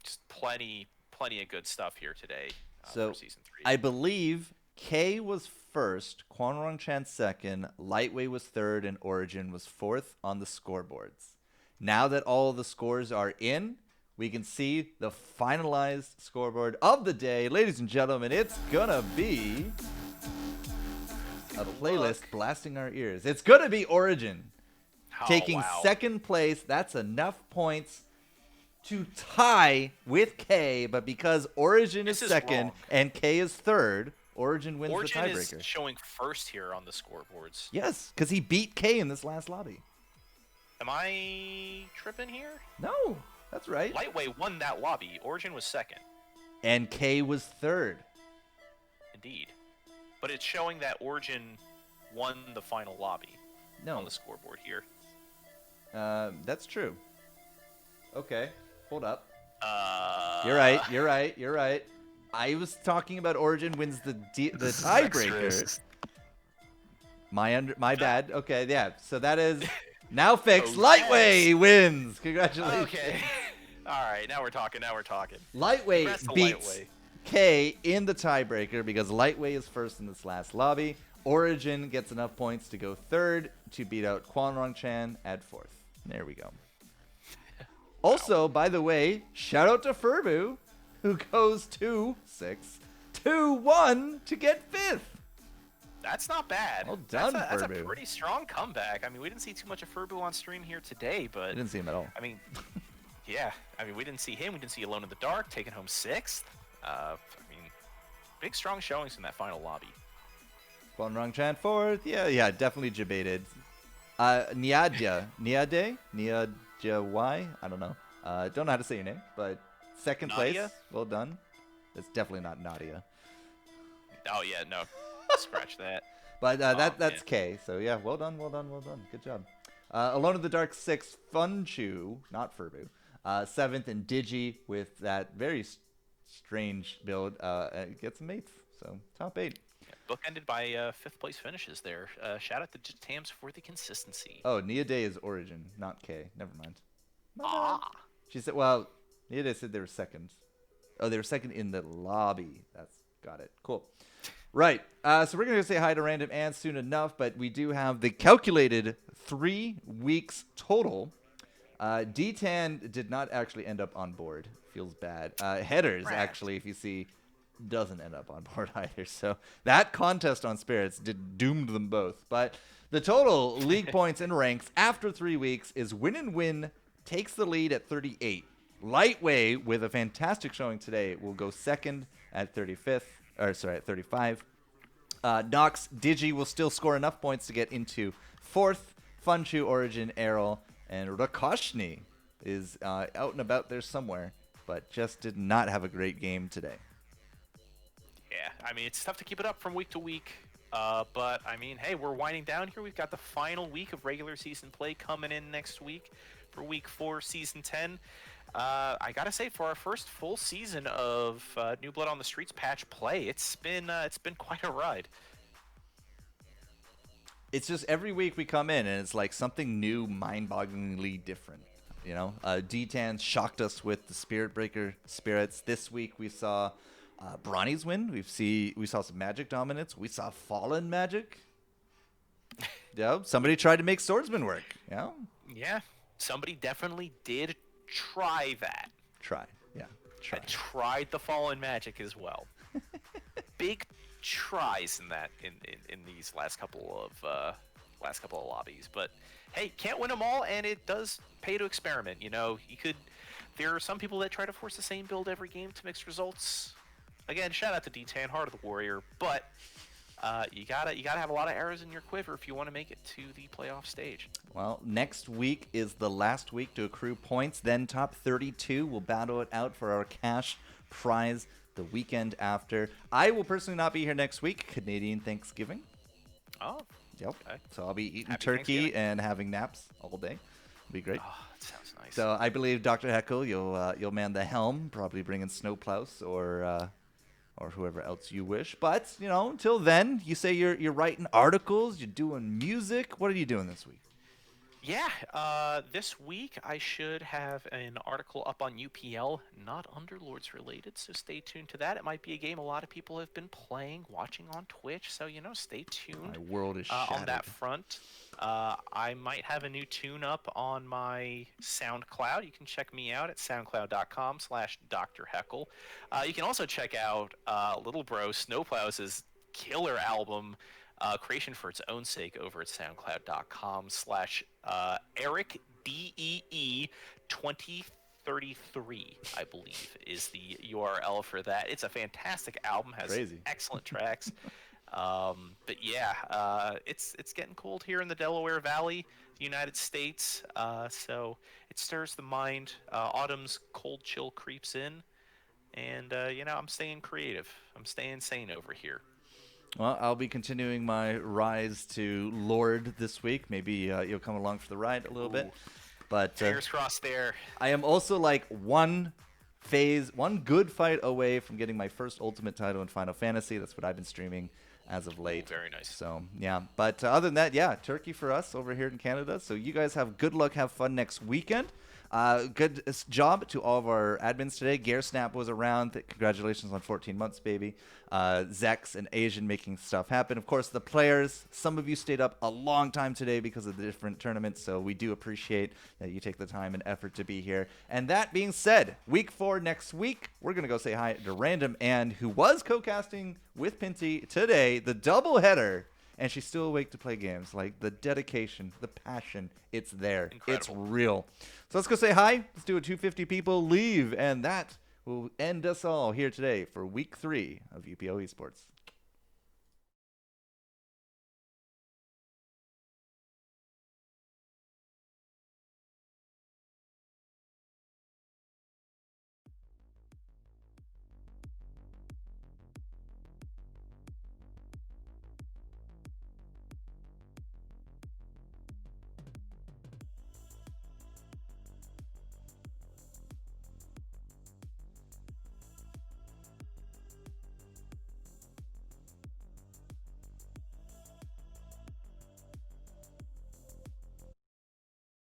Just plenty of good stuff here today So for Season 3. I believe K was first, Quan Rong Chan second, Lightweight was third, and Origin was fourth on the scoreboards. Now that all the scores are in, we can see the finalized scoreboard of the day. Ladies and gentlemen, it's gonna be a playlist blasting our ears. It's gonna be Origin taking second place. That's enough points to tie with K, but because Origin is second and K is third, Origin wins the tiebreaker. Origin is showing first here on the scoreboards. Yes, because he beat K in this last lobby. Am I tripping here? No, that's right. Lightweight won that lobby. Origin was second. And K was third. Indeed. But it's showing that Origin won the final lobby on the scoreboard here. That's true. Okay, hold up. You're right. I was talking about Origin wins the tiebreaker. My bad. Okay, yeah. So that is now fixed. Oh, Lightweight wins. Congratulations. Okay. All right, now we're talking. Lightweight beats Lightweight. K in the tiebreaker because Lightweight is first in this last lobby. Origin gets enough points to go third to beat out Quan Rong Chan at fourth. There we go. Also, by the way, shout out to Furbu, who goes 2-6, 2-1 to get fifth. That's not bad. Well done, Furbu. That's a pretty strong comeback. I mean, we didn't see too much of Furbu on stream here today, but... I didn't see him at all. I mean, yeah. I mean, we didn't see him. We didn't see Alone in the Dark taking home 6th. I mean, big, strong showings in that final lobby. Quan Rong Chan fourth. Yeah, definitely debated. Niadja Y? I don't know. Don't know how to say your name, but second Nadia? place. Well done. It's definitely not Nadia. Oh, yeah, no. Scratch that. But that's K. So, yeah, well done. Good job. Alone in the Dark 6th, Funchu, not Furbu. 7th, and Digi with that very strange build gets an 8th. So, top 8. Bookended by 5th place finishes there. Shout out to Tams for the consistency. Oh, Nia Day is Origin, not K. Never mind. She said, Nia Day said they were second. Oh, they were second in the lobby. Got it. Cool. Right. So we're going to say hi to Random Ants soon enough, but we do have the calculated 3 weeks total. D-Tan did not actually end up on board. Feels bad. Headers, actually, if you see, doesn't end up on board either. So that contest on Spirits doomed them both. But the total league points and ranks after 3 weeks is Win and Win takes the lead at 38. Lightweight, with a fantastic showing today, will go second at 35. Nox Digi will still score enough points to get into fourth. Funchu, Origin, Errol, and Rakashni is out and about there somewhere, but just did not have a great game today. Yeah, I mean, it's tough to keep it up from week to week. But, I mean, hey, we're winding down here. We've got the final week of regular season play coming in next week for week 4, season 10. I gotta say, for our first full season of New Blood on the Streets patch play, it's been quite a ride. It's just every week we come in and it's like something new, mind-bogglingly different. You know, D-Tan shocked us with the Spirit Breaker spirits. This week we saw Bronny's win. We saw some magic dominance. We saw Fallen magic. Yeah, somebody tried to make Swordsman work. Yeah. Yeah, somebody definitely did try that. Try. I tried the Fallen magic as well. Big tries in that in these last couple of lobbies, but hey, can't win them all, and it does pay to experiment. You know, there are some people that try to force the same build every game to mix results. Again, shout out to D-Tan, Heart of the Warrior, but you gotta have a lot of arrows in your quiver if you want to make it to the playoff stage. Well, next week is the last week to accrue points. Then top 32 will battle it out for our cash prize the weekend after. I will personally not be here next week. Canadian Thanksgiving. Oh. Yep. Okay. So I'll be eating Happy turkey and having naps all day. It'll be great. Oh, that sounds nice. So I believe Dr. Heckle, you'll man the helm, probably bring in snowplows or or whoever else you wish. But, until then, you say you're writing articles, you're doing music. What are you doing this week? Yeah, this week I should have an article up on UPL, not Underlords related, so stay tuned to that. It might be a game a lot of people have been playing, watching on Twitch, so, stay tuned. My world is on that shattered. front. I might have a new tune up on my SoundCloud. You can check me out at soundcloud.com/Dr. Heckle. You can also check out Little Bro Snowplow's killer album, Creation for Its Own Sake, over at soundcloud.com/Eric DEE 2033, I believe, is the URL for that. It's a fantastic album, has Crazy. excellent tracks. But yeah, it's getting cold here in the Delaware Valley, the United States. So it stirs the mind. Autumn's cold chill creeps in, and I'm staying creative. I'm staying sane over here. Well, I'll be continuing my rise to Lord this week. Maybe you'll come along for the ride a little bit. But Fingers crossed there. I am also like one good fight away from getting my first Ultimate title in Final Fantasy. That's what I've been streaming as of late. Ooh, very nice. So, yeah. But other than that, yeah, Turkey for us over here in Canada. So you guys have good luck, have fun next weekend. Good job to all of our admins today. Gearsnap was around. Congratulations on 14 months, baby. Zex and Asian making stuff happen. Of course, the players, some of you stayed up a long time today because of the different tournaments, so we do appreciate that you take the time and effort to be here. And that being said, week 4 next week, we're going to go say hi to Random Ann, who was co-casting with Pinty today, the doubleheader. And she's still awake to play games. Like, the dedication, the passion, it's there. Incredible. It's real. So let's go say hi. Let's do a 250 people leave. And that will end us all here today for week 3 of UPL Esports.